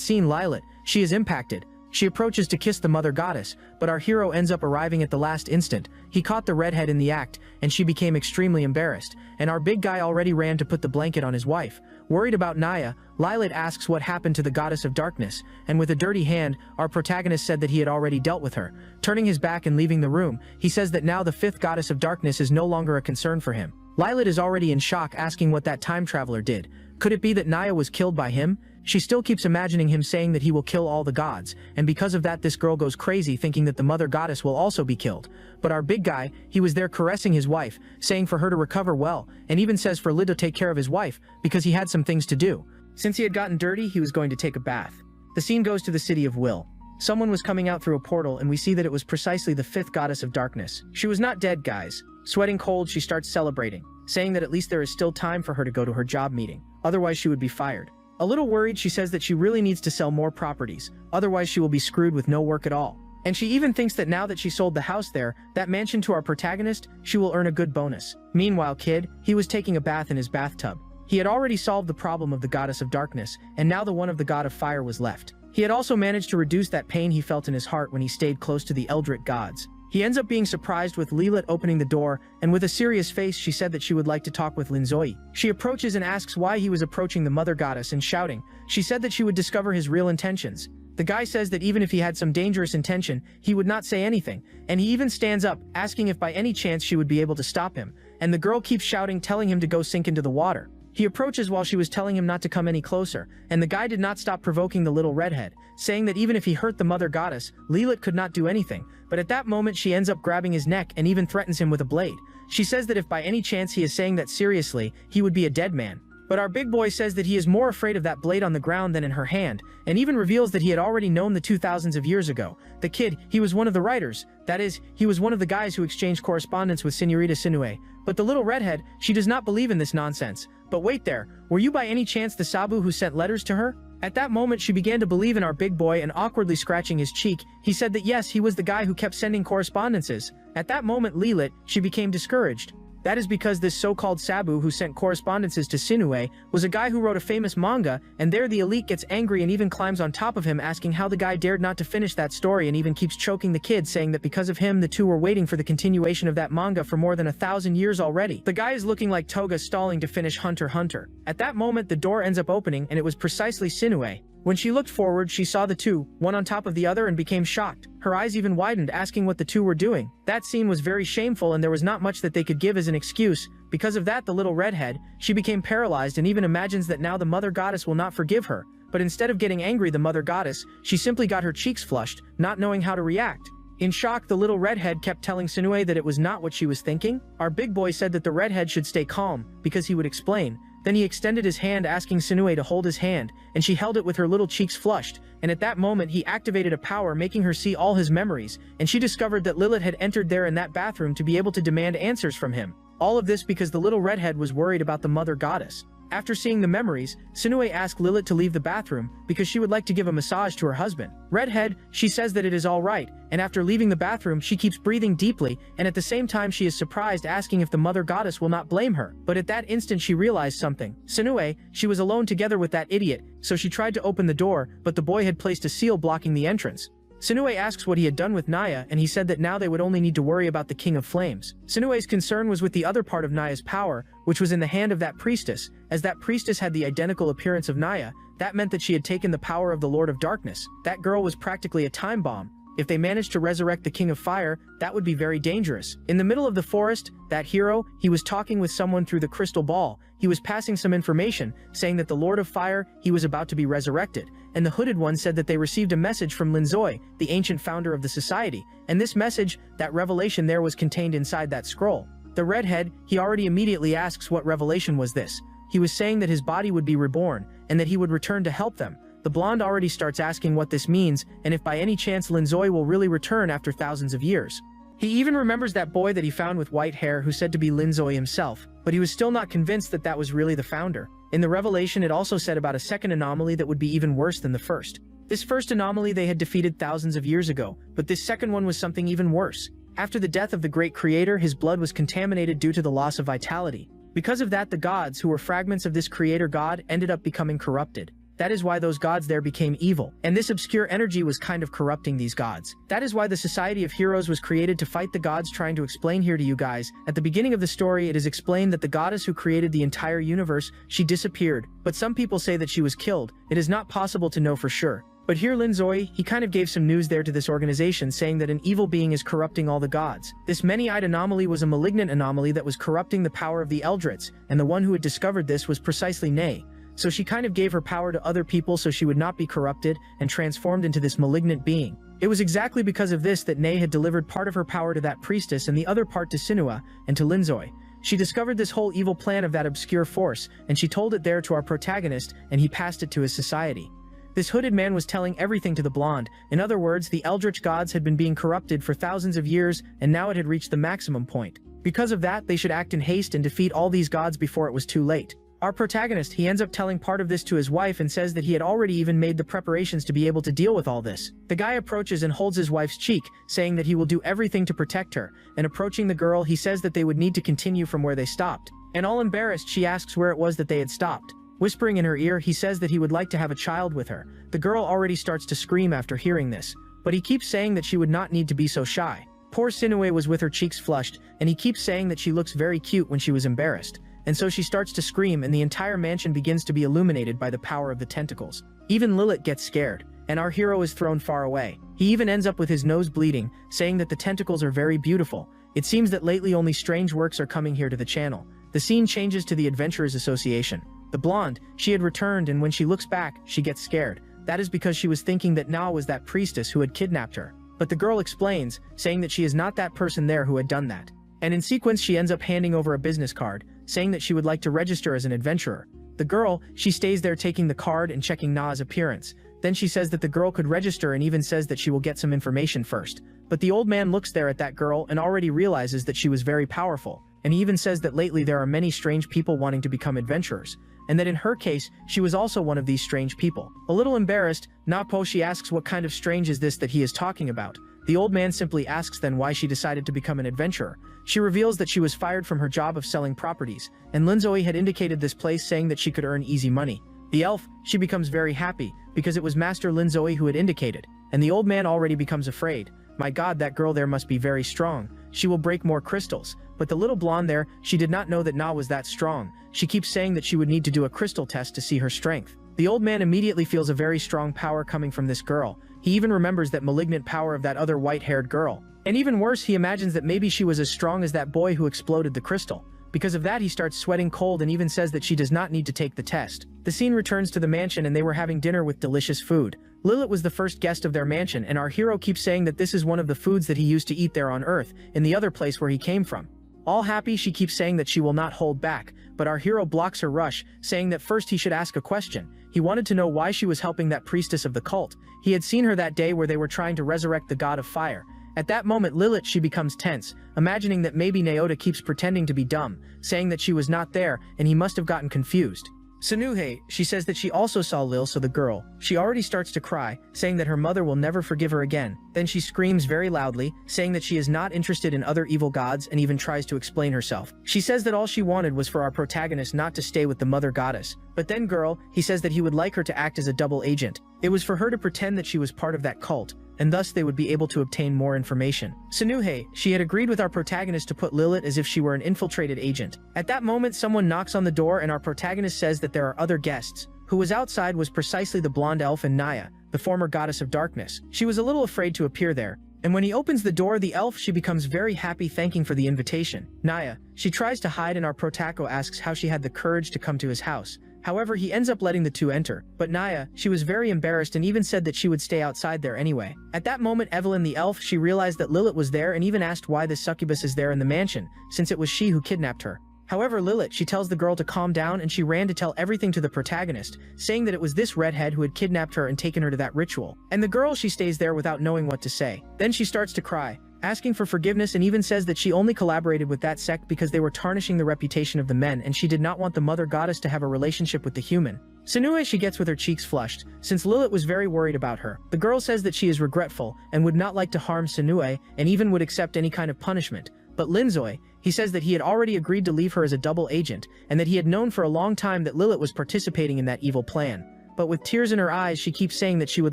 scene Lilat, she is impacted. She approaches to kiss the mother goddess, but our hero ends up arriving at the last instant. He caught the redhead in the act, and she became extremely embarrassed, and our big guy already ran to put the blanket on his wife. Worried about Naya, Lilat asks what happened to the goddess of darkness, and with a dirty hand, our protagonist said that he had already dealt with her. Turning his back and leaving the room, he says that now the fifth goddess of darkness is no longer a concern for him. Lilat is already in shock, asking what that time traveler did. Could it be that Naya was killed by him? She still keeps imagining him saying that he will kill all the gods, and because of that this girl goes crazy thinking that the mother goddess will also be killed. But our big guy, he was there caressing his wife, saying for her to recover well, and even says for Lid to take care of his wife, because he had some things to do. Since he had gotten dirty, he was going to take a bath. The scene goes to the city of Will. Someone was coming out through a portal, and we see that it was precisely the fifth goddess of darkness. She was not dead, guys. Sweating cold, she starts celebrating, saying that at least there is still time for her to go to her job meeting, otherwise she would be fired. A little worried, she says that she really needs to sell more properties, otherwise she will be screwed with no work at all. And she even thinks that now that she sold the house there, that mansion to our protagonist, she will earn a good bonus. Meanwhile, Kid, he was taking a bath in his bathtub. He had already solved the problem of the goddess of darkness, and now the one of the god of fire was left. He had also managed to reduce that pain he felt in his heart when he stayed close to the Eldritch gods. He ends up being surprised with Lilat opening the door, and with a serious face she said that she would like to talk with Linzoi. She approaches and asks why he was approaching the mother goddess and shouting. She said that she would discover his real intentions. The guy says that even if he had some dangerous intention, he would not say anything, and he even stands up, asking if by any chance she would be able to stop him, and the girl keeps shouting, telling him to go sink into the water. He approaches while she was telling him not to come any closer, and the guy did not stop provoking the little redhead, saying that even if he hurt the mother goddess, Lilat could not do anything, but at that moment she ends up grabbing his neck and even threatens him with a blade. She says that if by any chance he is saying that seriously, he would be a dead man. But our big boy says that he is more afraid of that blade on the ground than in her hand, and even reveals that he had already known the 2000s of years ago. The kid, he was one of the writers, that is, he was one of the guys who exchanged correspondence with Senorita Sinue. But the little redhead, she does not believe in this nonsense. But wait there, were you by any chance the Sabu who sent letters to her? At that moment she began to believe in our big boy, and awkwardly scratching his cheek, he said that yes, he was the guy who kept sending correspondences. At that moment Lilat, she became discouraged. That is because this so-called Sabu who sent correspondences to Sinue was a guy who wrote a famous manga, and there the elite gets angry and even climbs on top of him, asking how the guy dared not to finish that story, and even keeps choking the kid, saying that because of him the two were waiting for the continuation of that manga for more than 1,000 years already. The guy is looking like Toga stalling to finish Hunter x Hunter. At that moment the door ends up opening, and it was precisely Sinue. When she looked forward, she saw the two, one on top of the other, and became shocked. Her eyes even widened, asking what the two were doing. That scene was very shameful, and there was not much that they could give as an excuse. Because of that, the little redhead, she became paralyzed and even imagines that now the mother goddess will not forgive her. But instead of getting angry, the mother goddess, she simply got her cheeks flushed, not knowing how to react. In shock, the little redhead kept telling Sinue that it was not what she was thinking. Our big boy said that the redhead should stay calm, because he would explain. Then he extended his hand, asking Sinue to hold his hand, and she held it with her little cheeks flushed, and at that moment he activated a power making her see all his memories, and she discovered that Lilat had entered there in that bathroom to be able to demand answers from him. All of this because the little redhead was worried about the mother goddess. After seeing the memories, Sinue asked Lilat to leave the bathroom because she would like to give a massage to her husband. Redhead, she says that it is all right, and after leaving the bathroom she keeps breathing deeply, and at the same time she is surprised, asking if the mother goddess will not blame her. But at that instant she realized something. Sinue, she was alone together with that idiot, so she tried to open the door, but the boy had placed a seal blocking the entrance. Sinue asks what he had done with Naya, and he said that now they would only need to worry about the King of Flames. Sinue's concern was with the other part of Naya's power, which was in the hand of that priestess. As that priestess had the identical appearance of Naya, that meant that she had taken the power of the Lord of Darkness. That girl was practically a time bomb. If they managed to resurrect the King of Fire, that would be very dangerous. In the middle of the forest, that hero, he was talking with someone through the crystal ball. He was passing some information, saying that the Lord of Fire, he was about to be resurrected. And the hooded one said that they received a message from Linzoi, the ancient founder of the society. And this message, that revelation there was contained inside that scroll. The redhead, he already immediately asks what revelation was this. He was saying that his body would be reborn, and that he would return to help them. The blonde already starts asking what this means, and if by any chance Linzoi will really return after thousands of years. He even remembers that boy that he found with white hair who said to be Linzoi himself, but he was still not convinced that that was really the founder. In the revelation it also said about a second anomaly that would be even worse than the first. This first anomaly they had defeated thousands of years ago, but this second one was something even worse. After the death of the great creator, his blood was contaminated due to the loss of vitality. Because of that, the gods, who were fragments of this creator god, ended up becoming corrupted. That is why those gods there became evil, and this obscure energy was kind of corrupting these gods. That is why the Society of Heroes was created to fight the gods. Trying to explain here to you guys. At the beginning of the story, it is explained that the goddess who created the entire universe, she disappeared, but some people say that she was killed. It is not possible to know for sure. But here Linzoi, he kind of gave some news there to this organization saying that an evil being is corrupting all the gods. This many-eyed anomaly was a malignant anomaly that was corrupting the power of the Eldritch, and the one who had discovered this was precisely Nay. So she kind of gave her power to other people so she would not be corrupted and transformed into this malignant being. It was exactly because of this that Nay had delivered part of her power to that priestess and the other part to Sinua and to Linzoi. She discovered this whole evil plan of that obscure force, and she told it there to our protagonist, and he passed it to his society. This hooded man was telling everything to the blonde. In other words, the Eldritch gods had been being corrupted for thousands of years, and now it had reached the maximum point. Because of that, they should act in haste and defeat all these gods before it was too late. Our protagonist, he ends up telling part of this to his wife and says that he had already even made the preparations to be able to deal with all this. The guy approaches and holds his wife's cheek, saying that he will do everything to protect her, and approaching the girl, he says that they would need to continue from where they stopped. And all embarrassed, she asks where it was that they had stopped. Whispering in her ear, he says that he would like to have a child with her. The girl already starts to scream after hearing this, but he keeps saying that she would not need to be so shy. Poor Sinue was with her cheeks flushed, and he keeps saying that she looks very cute when she was embarrassed. And so she starts to scream, and the entire mansion begins to be illuminated by the power of the tentacles. Even Lilith gets scared, and our hero is thrown far away. He even ends up with his nose bleeding, saying that the tentacles are very beautiful. It seems that lately only strange works are coming here to the channel. The scene changes to the Adventurers Association. The blonde, she had returned, and when she looks back, she gets scared. That is because she was thinking that Na was that priestess who had kidnapped her. But the girl explains, saying that she is not that person there who had done that. And in sequence, she ends up handing over a business card, saying that she would like to register as an adventurer. The girl, she stays there taking the card and checking Na's appearance. Then she says that the girl could register and even says that she will get some information first. But the old man looks there at that girl and already realizes that she was very powerful. And he even says that lately there are many strange people wanting to become adventurers. And that in her case, she was also one of these strange people. A little embarrassed, Napo, she asks what kind of strange is this that he is talking about. The old man simply asks then why she decided to become an adventurer. She reveals that she was fired from her job of selling properties, and Linzoi had indicated this place saying that she could earn easy money. The elf, she becomes very happy, because it was Master Linzoi who had indicated, and the old man already becomes afraid. My god, that girl there must be very strong. She will break more crystals. But the little blonde there, she did not know that Na was that strong. She keeps saying that she would need to do a crystal test to see her strength. The old man immediately feels a very strong power coming from this girl. He even remembers that malignant power of that other white-haired girl. And even worse, he imagines that maybe she was as strong as that boy who exploded the crystal. Because of that, he starts sweating cold and even says that she does not need to take the test. The scene returns to the mansion and they were having dinner with delicious food. Lilith was the first guest of their mansion, and our hero keeps saying that this is one of the foods that he used to eat there on Earth, in the other place where he came from. All happy, she keeps saying that she will not hold back, but our hero blocks her rush, saying that first he should ask a question. He wanted to know why she was helping that priestess of the cult. He had seen her that day where they were trying to resurrect the god of fire. At that moment, Lilith, she becomes tense, imagining that maybe Naota keeps pretending to be dumb, saying that she was not there and he must have gotten confused. Sanuhe, she says that she also saw Lil, so the girl, she already starts to cry, saying that her mother will never forgive her again. Then she screams very loudly, saying that she is not interested in other evil gods and even tries to explain herself. She says that all she wanted was for our protagonist not to stay with the mother goddess. But then girl, he says that he would like her to act as a double agent. It was for her to pretend that she was part of that cult, and thus they would be able to obtain more information. Sanuhe, she had agreed with our protagonist to put Lilith as if she were an infiltrated agent. At that moment, someone knocks on the door and our protagonist says that there are other guests. Who was outside was precisely the blonde elf and Naya. the former goddess of darkness. She was a little afraid to appear there, and when he opens the door, the elf, she becomes very happy, thanking for the invitation. Naya, she tries to hide, and our protako asks how she had the courage to come to his house. However, he ends up letting the two enter, but Naya, she was very embarrassed and even said that she would stay outside there anyway. At that moment, Evelyn the elf, she realized that Lilith was there and even asked why the succubus is there in the mansion, since it was she who kidnapped her. However, Lilith, she tells the girl to calm down, and she ran to tell everything to the protagonist, saying that it was this redhead who had kidnapped her and taken her to that ritual. And the girl, she stays there without knowing what to say. Then she starts to cry, asking for forgiveness, and even says that she only collaborated with that sect because they were tarnishing the reputation of the men, and she did not want the mother goddess to have a relationship with the human. Sanue, she gets with her cheeks flushed, since Lilith was very worried about her. The girl says that she is regretful and would not like to harm Sanue, and even would accept any kind of punishment. But Linzoi, he says that he had already agreed to leave her as a double agent, and that he had known for a long time that Lilith was participating in that evil plan. But with tears in her eyes, she keeps saying that she would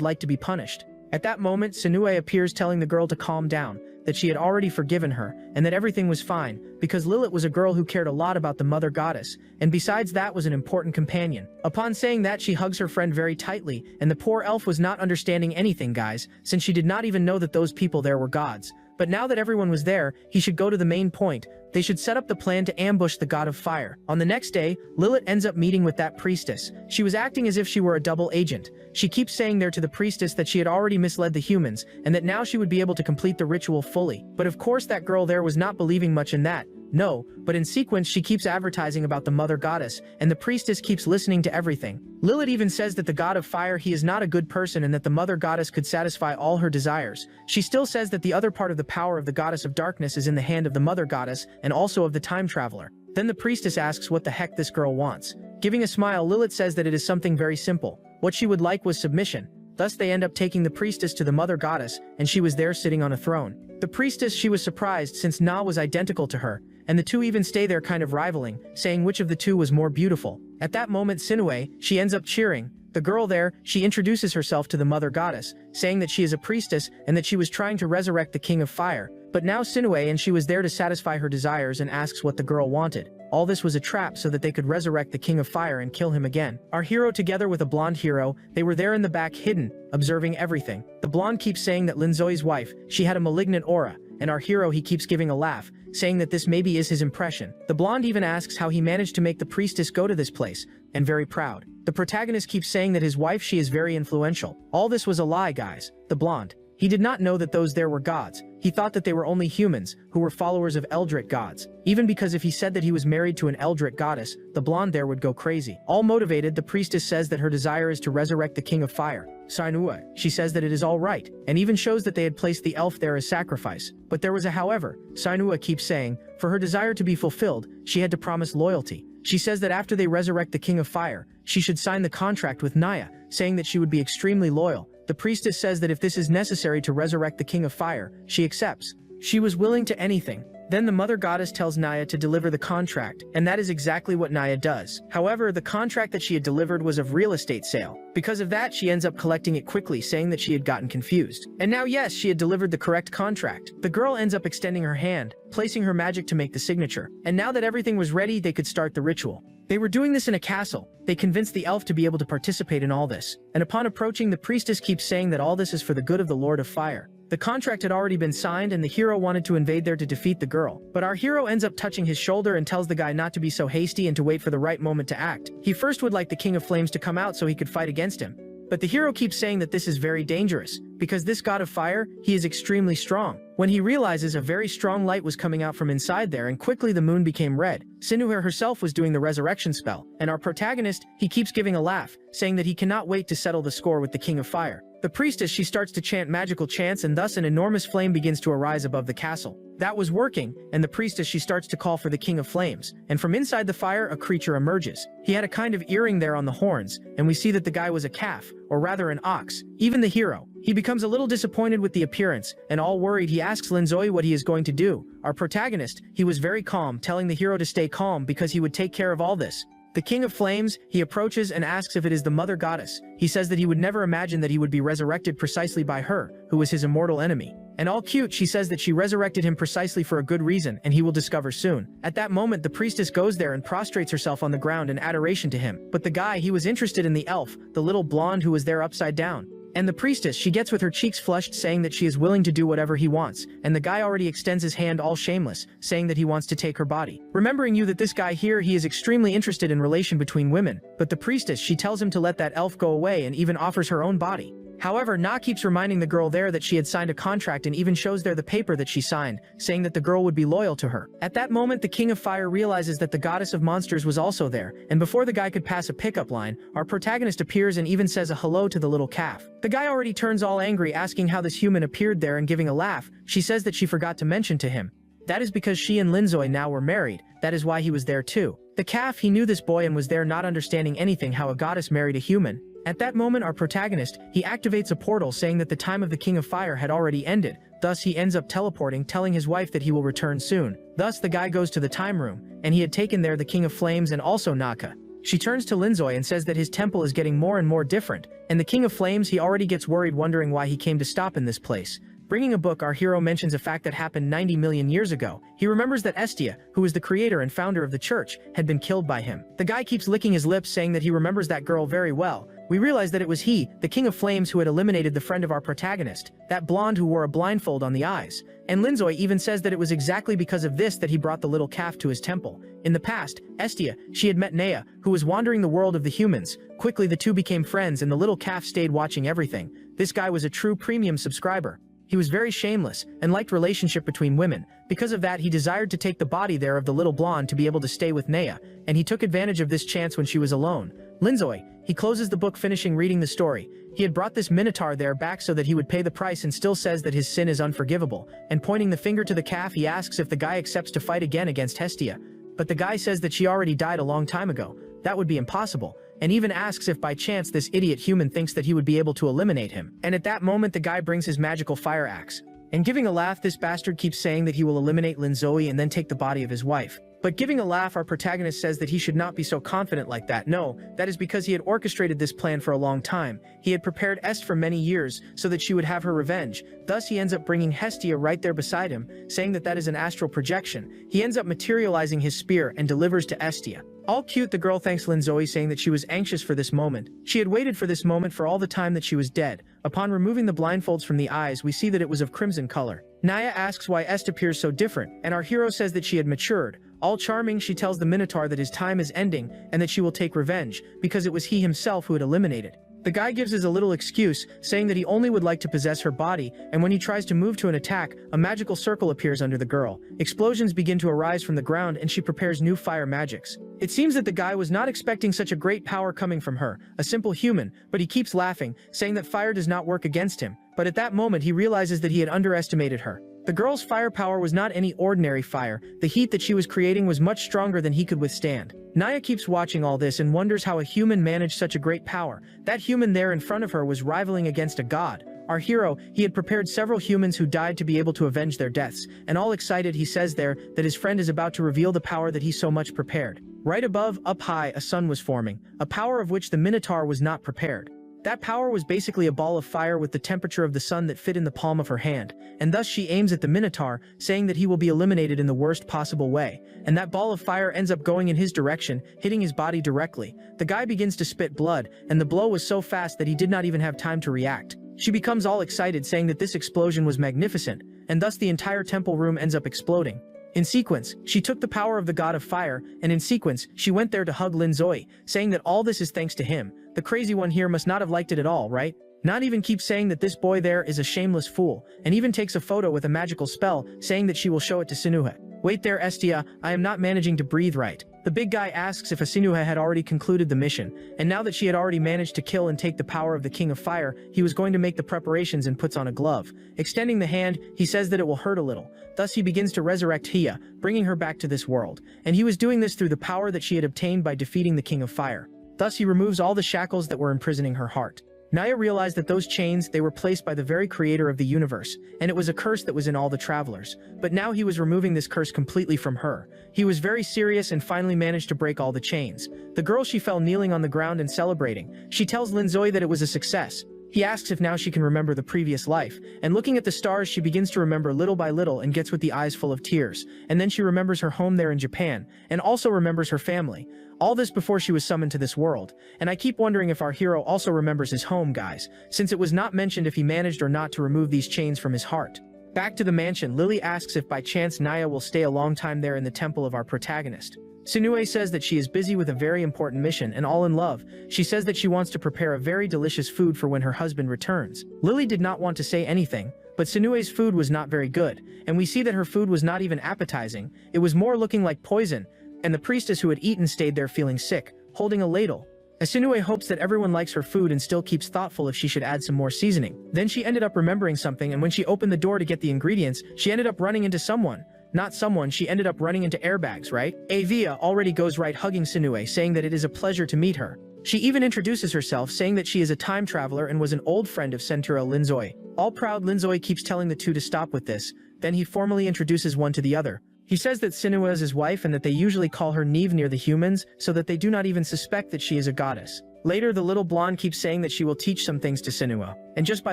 like to be punished. At that moment, Sanue appears, telling the girl to calm down, that she had already forgiven her, and that everything was fine, because Lilith was a girl who cared a lot about the mother goddess, and besides that was an important companion. Upon saying that, she hugs her friend very tightly, and the poor elf was not understanding anything, guys, since she did not even know that those people there were gods. But now that everyone was there, he should go to the main point. They should set up the plan to ambush the god of fire. On the next day, Lilith ends up meeting with that priestess. She was acting as if she were a double agent. She keeps saying there to the priestess that she had already misled the humans, and that now she would be able to complete the ritual fully. But of course that girl there was not believing much in that. No, but in sequence she keeps advertising about the mother goddess, and the priestess keeps listening to everything. Lilith even says that the god of fire, he is not a good person, and that the mother goddess could satisfy all her desires. She still says that the other part of the power of the goddess of darkness is in the hand of the mother goddess, and also of the time traveler. Then the priestess asks what the heck this girl wants. Giving a smile, Lilith says that it is something very simple. What she would like was submission. Thus they end up taking the priestess to the mother goddess, and she was there sitting on a throne. The priestess, she was surprised since Na was identical to her, and the two even stay there kind of rivaling, saying which of the two was more beautiful. At that moment, Sinue, she ends up cheering. The girl there, she introduces herself to the mother goddess, saying that she is a priestess and that she was trying to resurrect the king of fire. But now Sinue, and she was there to satisfy her desires, and asks what the girl wanted. All this was a trap so that they could resurrect the king of fire and kill him again. Our hero, together with a blonde hero, they were there in the back, hidden, observing everything. The blonde keeps saying that Linzoi's wife, she had a malignant aura, and our hero, he keeps giving a laugh, saying that this maybe is his impression. The blonde even asks how he managed to make the priestess go to this place, and very proud. The protagonist keeps saying that his wife, she is very influential. All this was a lie, guys. The blonde, he did not know that those there were gods. He thought that they were only humans, who were followers of Eldritch gods. Even because if he said that he was married to an Eldritch goddess, the blonde there would go crazy. All motivated, the priestess says that her desire is to resurrect the king of fire. Sainua, she says that it is all right, and even shows that they had placed the elf there as sacrifice. But there was a however. Sainua keeps saying, for her desire to be fulfilled, she had to promise loyalty. She says that after they resurrect the king of fire, she should sign the contract with Naya, saying that she would be extremely loyal. The priestess says that if this is necessary to resurrect the king of fire, she accepts. She was willing to anything. Then the mother goddess tells Naya to deliver the contract, and that is exactly what Naya does. However, the contract that she had delivered was of real estate sale. Because of that, she ends up collecting it quickly, saying that she had gotten confused. And now, yes, she had delivered the correct contract. The girl ends up extending her hand, placing her magic to make the signature. And now that everything was ready, they could start the ritual. They were doing this in a castle. They convinced the elf to be able to participate in all this. And upon approaching, the priestess keeps saying that all this is for the good of the Lord of Fire. The contract had already been signed, and the hero wanted to invade there to defeat the girl. But our hero ends up touching his shoulder and tells the guy not to be so hasty and to wait for the right moment to act. He first would like the King of Flames to come out so he could fight against him. But the hero keeps saying that this is very dangerous, because this god of fire, he is extremely strong. When he realizes a very strong light was coming out from inside there, and quickly the moon became red. Sinuhe herself was doing the resurrection spell, and our protagonist, he keeps giving a laugh, saying that he cannot wait to settle the score with the King of Fire. The priestess, she starts to chant magical chants, and thus an enormous flame begins to arise above the castle. That was working, and the priestess, she starts to call for the King of Flames, and from inside the fire a creature emerges. He had a kind of earring there on the horns, and we see that the guy was a calf, or rather an ox. Even the hero, he becomes a little disappointed with the appearance, and all worried he asks Linzoi what he is going to do. Our protagonist, he was very calm, telling the hero to stay calm because he would take care of all this. The King of Flames, he approaches and asks if it is the Mother Goddess. He says that he would never imagine that he would be resurrected precisely by her, who was his immortal enemy. And all cute, she says that she resurrected him precisely for a good reason, and he will discover soon. At that moment, the priestess goes there and prostrates herself on the ground in adoration to him. But the guy, he was interested in the elf, the little blonde who was there upside down. And the priestess, she gets with her cheeks flushed, saying that she is willing to do whatever he wants, and the guy already extends his hand all shameless, saying that he wants to take her body. Remembering you that this guy here, he is extremely interested in relation between women, but the priestess, she tells him to let that elf go away and even offers her own body. However, Na keeps reminding the girl there that she had signed a contract and even shows there the paper that she signed, saying that the girl would be loyal to her. At that moment, the King of Fire realizes that the Goddess of Monsters was also there, and before the guy could pass a pickup line, our protagonist appears and even says a hello to the little calf. The guy already turns all angry, asking how this human appeared there, and giving a laugh, she says that she forgot to mention to him. That is because she and Linzoy now were married, that is why he was there too. The calf, he knew this boy and was there not understanding anything how a goddess married a human. At that moment, our protagonist, he activates a portal saying that the time of the King of Fire had already ended, thus he ends up teleporting, telling his wife that he will return soon. Thus the guy goes to the time room, and he had taken there the King of Flames and also Naka. She turns to Linzoy and says that his temple is getting more and more different, and the King of Flames, he already gets worried, wondering why he came to stop in this place. Bringing a book, our hero mentions a fact that happened 90 million years ago. He remembers that Estia, who was the creator and founder of the church, had been killed by him. The guy keeps licking his lips, saying that he remembers that girl very well. We realize that it was he, the King of Flames, who had eliminated the friend of our protagonist, that blonde who wore a blindfold on the eyes. And Linzoy even says that it was exactly because of this that he brought the little calf to his temple. In the past, Estia, she had met Nea, who was wandering the world of the humans. Quickly the two became friends and the little calf stayed watching everything. This guy was a true premium subscriber. He was very shameless and liked relationship between women. Because of that, he desired to take the body there of the little blonde to be able to stay with Nea, and he took advantage of this chance when she was alone. Linzoy, he closes the book, finishing reading the story. He had brought this minotaur there back so that he would pay the price, and still says that his sin is unforgivable, and pointing the finger to the calf, he asks if the guy accepts to fight again against Hestia. But the guy says that she already died a long time ago. That would be impossible, and even asks if by chance this idiot human thinks that he would be able to eliminate him. And at that moment the guy brings his magical fire axe. And giving a laugh, this bastard keeps saying that he will eliminate Linzoy and then take the body of his wife. But giving a laugh, our protagonist says that he should not be so confident like that. No, that is because he had orchestrated this plan for a long time. He had prepared Est for many years so that she would have her revenge. Thus he ends up bringing Hestia right there beside him, saying that that is an astral projection. He ends up materializing his spear and delivers to Estia. All cute, the girl thanks Linzoy, saying that she was anxious for this moment. She had waited for this moment for all the time that she was dead. Upon removing the blindfolds from the eyes, we see that it was of crimson color. Naya asks why Est appears so different, and our hero says that she had matured. All charming, she tells the Minotaur that his time is ending and that she will take revenge, because it was he himself who had eliminated. The guy gives us a little excuse, saying that he only would like to possess her body, and when he tries to move to an attack, a magical circle appears under the girl. Explosions begin to arise from the ground and she prepares new fire magics. It seems that the guy was not expecting such a great power coming from her, a simple human, but he keeps laughing, saying that fire does not work against him. But at that moment he realizes that he had underestimated her. The girl's firepower was not any ordinary fire. The heat that she was creating was much stronger than he could withstand. Naya keeps watching all this and wonders how a human managed such a great power. That human there in front of her was rivaling against a god. Our hero, he had prepared several humans who died to be able to avenge their deaths, and all excited he says there that his friend is about to reveal the power that he so much prepared. Right above, up high, a sun was forming, a power of which the Minotaur was not prepared. That power was basically a ball of fire with the temperature of the sun that fit in the palm of her hand, and thus she aims at the Minotaur, saying that he will be eliminated in the worst possible way, and that ball of fire ends up going in his direction, hitting his body directly. The guy begins to spit blood, and the blow was so fast that he did not even have time to react. She becomes all excited, saying that this explosion was magnificent, and thus the entire temple room ends up exploding. In sequence, she took the power of the god of fire, and in sequence, she went there to hug Linzoy, saying that all this is thanks to him. The crazy one here must not have liked it at all, right? Not even keeps saying that this boy there is a shameless fool, and even takes a photo with a magical spell, saying that she will show it to Sinuhe. Wait there, Estia, I am not managing to breathe right. The big guy asks if Sinuhe had already concluded the mission, and now that she had already managed to kill and take the power of the King of Fire, he was going to make the preparations and puts on a glove. Extending the hand, he says that it will hurt a little. Thus he begins to resurrect Hia, bringing her back to this world, and he was doing this through the power that she had obtained by defeating the King of Fire. Thus he removes all the shackles that were imprisoning her heart. Naya realized that those chains, they were placed by the very creator of the universe, and it was a curse that was in all the travelers. But now he was removing this curse completely from her. He was very serious and finally managed to break all the chains. The girl, she fell kneeling on the ground and celebrating. She tells Linzoy that it was a success. He asks if now she can remember the previous life, and looking at the stars she begins to remember little by little and gets with the eyes full of tears, and then she remembers her home there in Japan, and also remembers her family. All this before she was summoned to this world, and I keep wondering if our hero also remembers his home, guys, since it was not mentioned if he managed or not to remove these chains from his heart. Back to the mansion, Lily asks if by chance Naya will stay a long time there in the temple of our protagonist. Sunue says that she is busy with a very important mission and all in love. She says that she wants to prepare a very delicious food for when her husband returns. Lily did not want to say anything, but Sunue's food was not very good, and we see that her food was not even appetizing. It was more looking like poison, and the priestess who had eaten stayed there feeling sick, holding a ladle. Sunue hopes that everyone likes her food and still keeps thoughtful if she should add some more seasoning. Then she ended up remembering something, and when she opened the door to get the ingredients, she ended up running into someone. Not someone, she ended up running into airbags, right? Avia already goes right hugging Sunue, saying that it is a pleasure to meet her. She even introduces herself, saying that she is a time traveler and was an old friend of Centura Linzoi. All proud, Linzoi keeps telling the two to stop with this, then he formally introduces one to the other. He says that Sinua is his wife and that they usually call her Neve near the humans, so that they do not even suspect that she is a goddess. Later, the little blonde keeps saying that she will teach some things to Sinua, and just by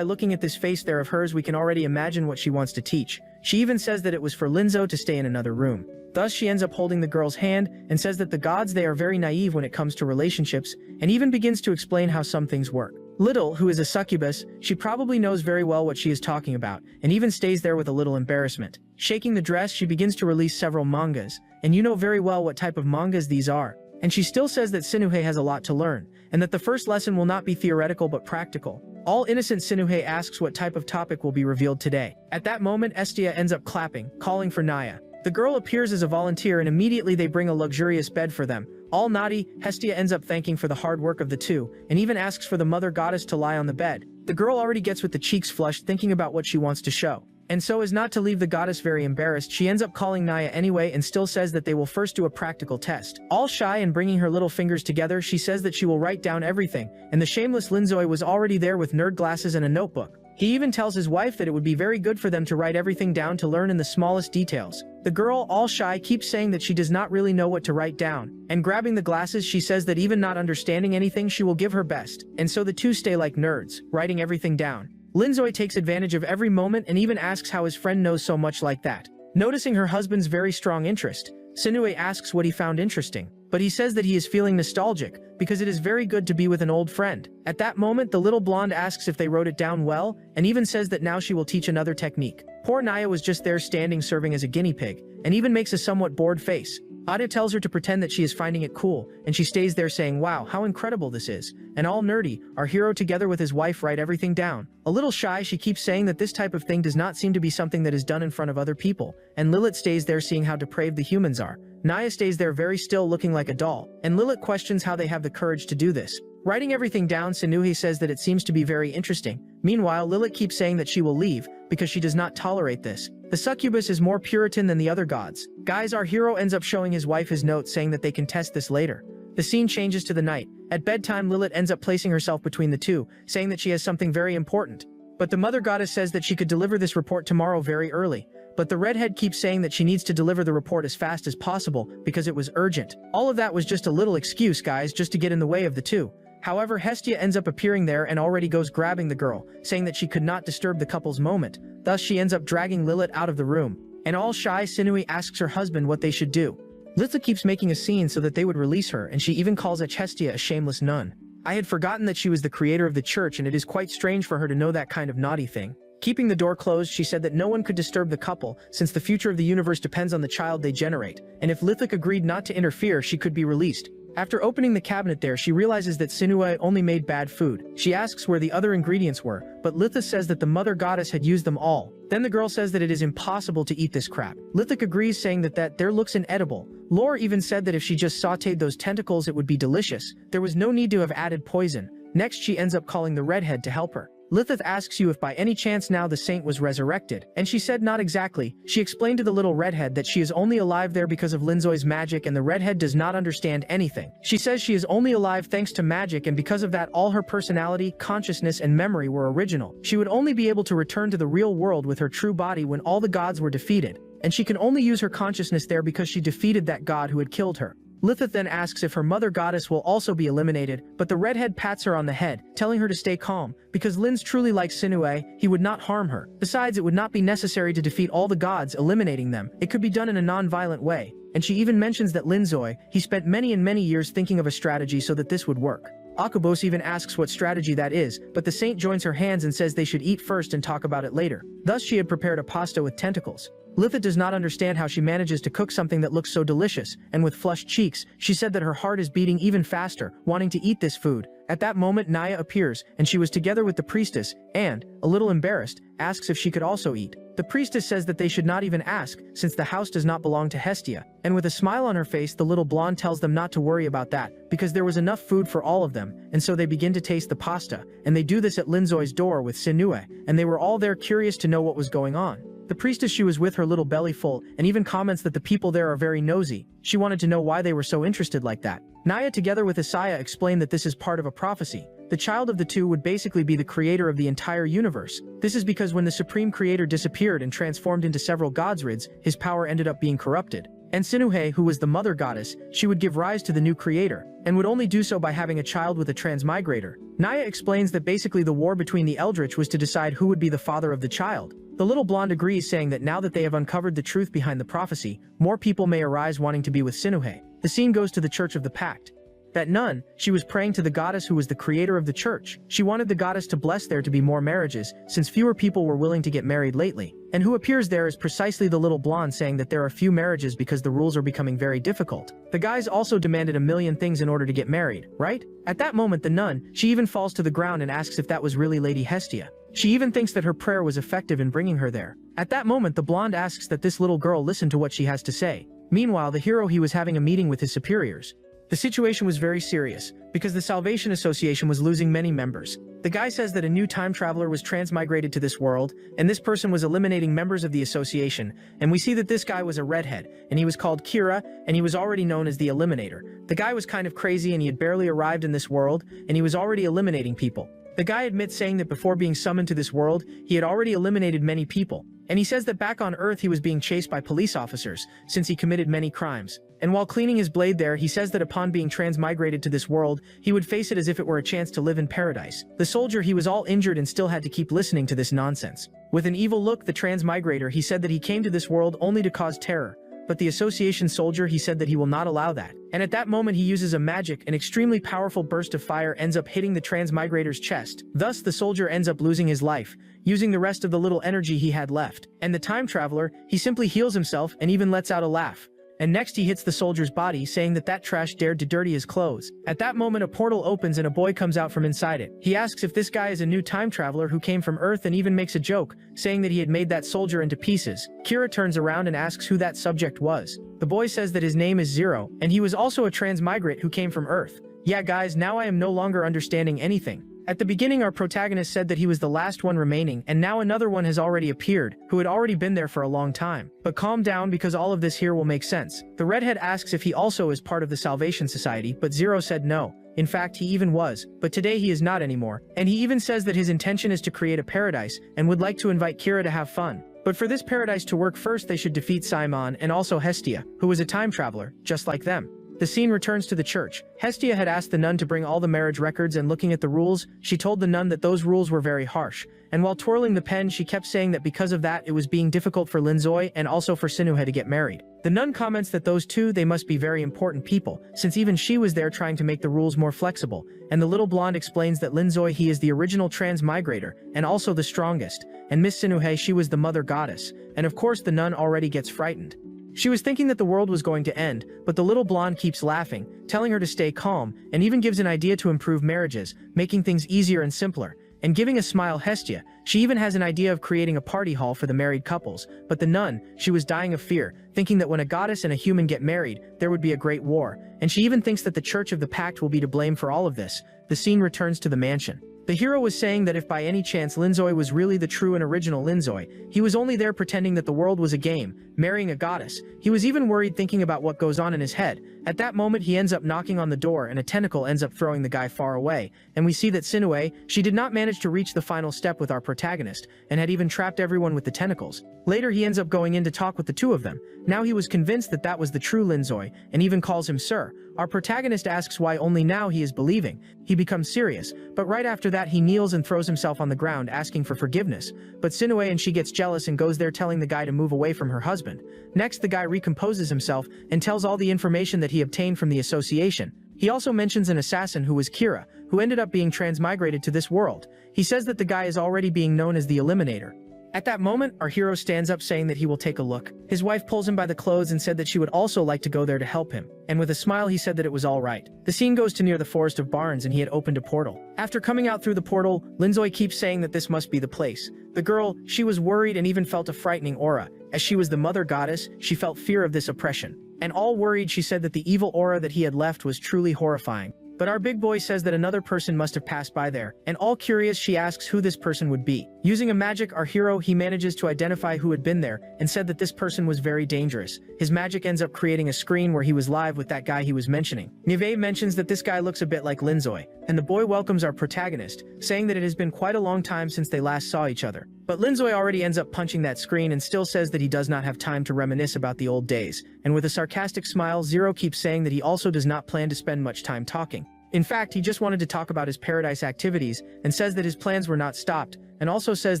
looking at this face there of hers we can already imagine what she wants to teach. She even says that it was for Linzo to stay in another room. Thus she ends up holding the girl's hand and says that the gods, they are very naive when it comes to relationships, and even begins to explain how some things work. Little, who is a succubus, she probably knows very well what she is talking about, and even stays there with a little embarrassment. Shaking the dress, she begins to release several mangas, and you know very well what type of mangas these are. And she still says that Sinuhe has a lot to learn, and that the first lesson will not be theoretical but practical. All innocent Sinuhe asks what type of topic will be revealed today. At that moment, Estia ends up clapping, calling for Naya. The girl appears as a volunteer and immediately they bring a luxurious bed for them. All naughty, Hestia ends up thanking for the hard work of the two, and even asks for the mother goddess to lie on the bed. The girl already gets with the cheeks flushed thinking about what she wants to show. And so as not to leave the goddess very embarrassed, she ends up calling Naya anyway and still says that they will first do a practical test. All shy and bringing her little fingers together, she says that she will write down everything, and the shameless Linzoi was already there with nerd glasses and a notebook. He even tells his wife that it would be very good for them to write everything down to learn in the smallest details. The girl, all shy, keeps saying that she does not really know what to write down, and grabbing the glasses she says that even not understanding anything she will give her best, and so the two stay like nerds, writing everything down. Linzoi takes advantage of every moment and even asks how his friend knows so much like that. Noticing her husband's very strong interest, Sinue asks what he found interesting, but he says that he is feeling nostalgic, because it is very good to be with an old friend. At that moment, the little blonde asks if they wrote it down well, and even says that now she will teach another technique. Poor Naya was just there standing serving as a guinea pig, and even makes a somewhat bored face. Ada tells her to pretend that she is finding it cool, and she stays there saying, wow, how incredible this is. And all nerdy, our hero together with his wife write everything down. A little shy, she keeps saying that this type of thing does not seem to be something that is done in front of other people, and Lilith stays there seeing how depraved the humans are. Naya stays there very still looking like a doll, and Lilith questions how they have the courage to do this. Writing everything down, Sinuhe says that it seems to be very interesting. Meanwhile, Lilith keeps saying that she will leave, because she does not tolerate this. The succubus is more Puritan than the other gods. Guys, our hero ends up showing his wife his note saying that they can test this later. The scene changes to the night. At bedtime, Lilith ends up placing herself between the two, saying that she has something very important. But the mother goddess says that she could deliver this report tomorrow very early. But the redhead keeps saying that she needs to deliver the report as fast as possible because it was urgent. All of that was just a little excuse, guys, just to get in the way of the two. However, Hestia ends up appearing there and already goes grabbing the girl, saying that she could not disturb the couple's moment. Thus, she ends up dragging Lilith out of the room. And all shy, Sinue asks her husband what they should do. Lilith keeps making a scene so that they would release her, and she even calls Hestia a shameless nun. I had forgotten that she was the creator of the church, and it is quite strange for her to know that kind of naughty thing. Keeping the door closed, she said that no one could disturb the couple, since the future of the universe depends on the child they generate, and if Lilith agreed not to interfere, she could be released. After opening the cabinet there, she realizes that Sinue only made bad food. She asks where the other ingredients were, but Lilith says that the mother goddess had used them all. Then the girl says that it is impossible to eat this crap. Lilith agrees, saying that there looks inedible. Lore even said that if she just sauteed those tentacles it would be delicious. There was no need to have added poison. Next, she ends up calling the redhead to help her. Lilith asks you if by any chance now the saint was resurrected, and she said not exactly. She explained to the little redhead that she is only alive there because of Linzoi's magic, and the redhead does not understand anything. She says she is only alive thanks to magic, and because of that all her personality, consciousness, and memory were original. She would only be able to return to the real world with her true body when all the gods were defeated, and she can only use her consciousness there because she defeated that god who had killed her. Lithith then asks if her mother goddess will also be eliminated, but the redhead pats her on the head, telling her to stay calm, because Linz truly likes Sinue, he would not harm her. Besides, it would not be necessary to defeat all the gods, eliminating them. It could be done in a non-violent way. And she even mentions that Linzoi, he spent many and many years thinking of a strategy so that this would work. Akubos even asks what strategy that is, but the saint joins her hands and says they should eat first and talk about it later. Thus she had prepared a pasta with tentacles. Lithith does not understand how she manages to cook something that looks so delicious, and with flushed cheeks, she said that her heart is beating even faster, wanting to eat this food. At that moment Naya appears, and she was together with the priestess, and, a little embarrassed, asks if she could also eat. The priestess says that they should not even ask, since the house does not belong to Hestia, and with a smile on her face the little blonde tells them not to worry about that, because there was enough food for all of them, and so they begin to taste the pasta, and they do this at Linzoi's door with Sinue, and they were all there curious to know what was going on. The priestess, she was with her little belly full, and even comments that the people there are very nosy. She wanted to know why they were so interested like that. Naya together with Isaiah explained that this is part of a prophecy. The child of the two would basically be the creator of the entire universe. This is because when the supreme creator disappeared and transformed into several godsrids, his power ended up being corrupted. And Sinuhe, who was the mother goddess, she would give rise to the new creator, and would only do so by having a child with a transmigrator. Naya explains that basically the war between the Eldritch was to decide who would be the father of the child. The little blonde agrees, saying that now that they have uncovered the truth behind the prophecy, more people may arise wanting to be with Sinuhe. The scene goes to the Church of the Pact. That nun, she was praying to the goddess who was the creator of the church. She wanted the goddess to bless there to be more marriages, since fewer people were willing to get married lately. And who appears there is precisely the little blonde, saying that there are few marriages because the rules are becoming very difficult. The guys also demanded a million things in order to get married, right? At that moment the nun, she even falls to the ground and asks if that was really Lady Hestia. She even thinks that her prayer was effective in bringing her there. At that moment the blonde asks that this little girl listen to what she has to say. Meanwhile the hero, he was having a meeting with his superiors. The situation was very serious, because the Salvation Association was losing many members. The guy says that a new time traveler was transmigrated to this world, and this person was eliminating members of the association, and we see that this guy was a redhead, and he was called Kira, and he was already known as the Eliminator. The guy was kind of crazy and he had barely arrived in this world, and he was already eliminating people. The guy admits, saying that before being summoned to this world, he had already eliminated many people. And he says that back on Earth he was being chased by police officers, since he committed many crimes. And while cleaning his blade there, he says that upon being transmigrated to this world, he would face it as if it were a chance to live in paradise. The soldier, he was all injured and still had to keep listening to this nonsense. With an evil look, the transmigrator, he said that he came to this world only to cause terror. But the association soldier, he said that he will not allow that. And at that moment he uses a magic, an extremely powerful burst of fire ends up hitting the transmigrator's chest. Thus the soldier ends up losing his life, using the rest of the little energy he had left. And the time traveler, he simply heals himself and even lets out a laugh. And next he hits the soldier's body, saying that that trash dared to dirty his clothes. At that moment a portal opens and a boy comes out from inside it. He asks if this guy is a new time traveler who came from Earth, and even makes a joke, saying that he had made that soldier into pieces. Kira turns around and asks who that subject was. The boy says that his name is Zero, and he was also a transmigrate who came from Earth. Yeah guys, now I am no longer understanding anything. At the beginning our protagonist said that he was the last one remaining, and now another one has already appeared, who had already been there for a long time. But calm down, because all of this here will make sense. The redhead asks if he also is part of the Salvation Society, but Zero said no. In fact, he even was, but today he is not anymore. And he even says that his intention is to create a paradise, and would like to invite Kira to have fun. But for this paradise to work, first they should defeat Simon and also Hestia, who was a time traveler, just like them. The scene returns to the church. Hestia had asked the nun to bring all the marriage records, and looking at the rules, she told the nun that those rules were very harsh. And while twirling the pen, she kept saying that because of that it was being difficult for Linzoi and also for Sinuhe to get married. The nun comments that those two, they must be very important people, since even she was there trying to make the rules more flexible. And the little blonde explains that Linzoi, he is the original transmigrator, and also the strongest, and Miss Sinuhe, she was the mother goddess. And of course the nun already gets frightened. She was thinking that the world was going to end, but the little blonde keeps laughing, telling her to stay calm, and even gives an idea to improve marriages, making things easier and simpler. And giving a smile Hestia, she even has an idea of creating a party hall for the married couples, but the nun, she was dying of fear, thinking that when a goddess and a human get married, there would be a great war, and she even thinks that the Church of the Pact will be to blame for all of this. The scene returns to the mansion. The hero was saying that if by any chance Linzoi was really the true and original Linzoi, he was only there pretending that the world was a game, marrying a goddess. He was even worried thinking about what goes on in his head. At that moment he ends up knocking on the door and a tentacle ends up throwing the guy far away, and we see that Sinue, she did not manage to reach the final step with our protagonist, and had even trapped everyone with the tentacles. Later he ends up going in to talk with the two of them. Now he was convinced that that was the true Linzoi, and even calls him sir. Our protagonist asks why only now he is believing. He becomes serious, but right after that he kneels and throws himself on the ground asking for forgiveness. But Sinue and she gets jealous and goes there telling the guy to move away from her husband. Next the guy recomposes himself and tells all the information that he obtained from the association. He also mentions an assassin who was Kira, who ended up being transmigrated to this world. He says that the guy is already being known as the Eliminator. At that moment, our hero stands up saying that he will take a look. His wife pulls him by the clothes and said that she would also like to go there to help him. And with a smile he said that it was all right. The scene goes to near the Forest of Barns and he had opened a portal. After coming out through the portal, Linzoi keeps saying that this must be the place. The girl, she was worried and even felt a frightening aura. As she was the mother goddess, she felt fear of this oppression. And all worried she said that the evil aura that he had left was truly horrifying. But our big boy says that another person must have passed by there, and all curious she asks who this person would be. Using a magic, our hero, he manages to identify who had been there, and said that this person was very dangerous. His magic ends up creating a screen where he was live with that guy he was mentioning. Nive mentions that this guy looks a bit like Linzoi, and the boy welcomes our protagonist, saying that it has been quite a long time since they last saw each other. But Linzoi already ends up punching that screen and still says that he does not have time to reminisce about the old days, and with a sarcastic smile, Zero keeps saying that he also does not plan to spend much time talking. In fact, he just wanted to talk about his paradise activities, and says that his plans were not stopped, and also says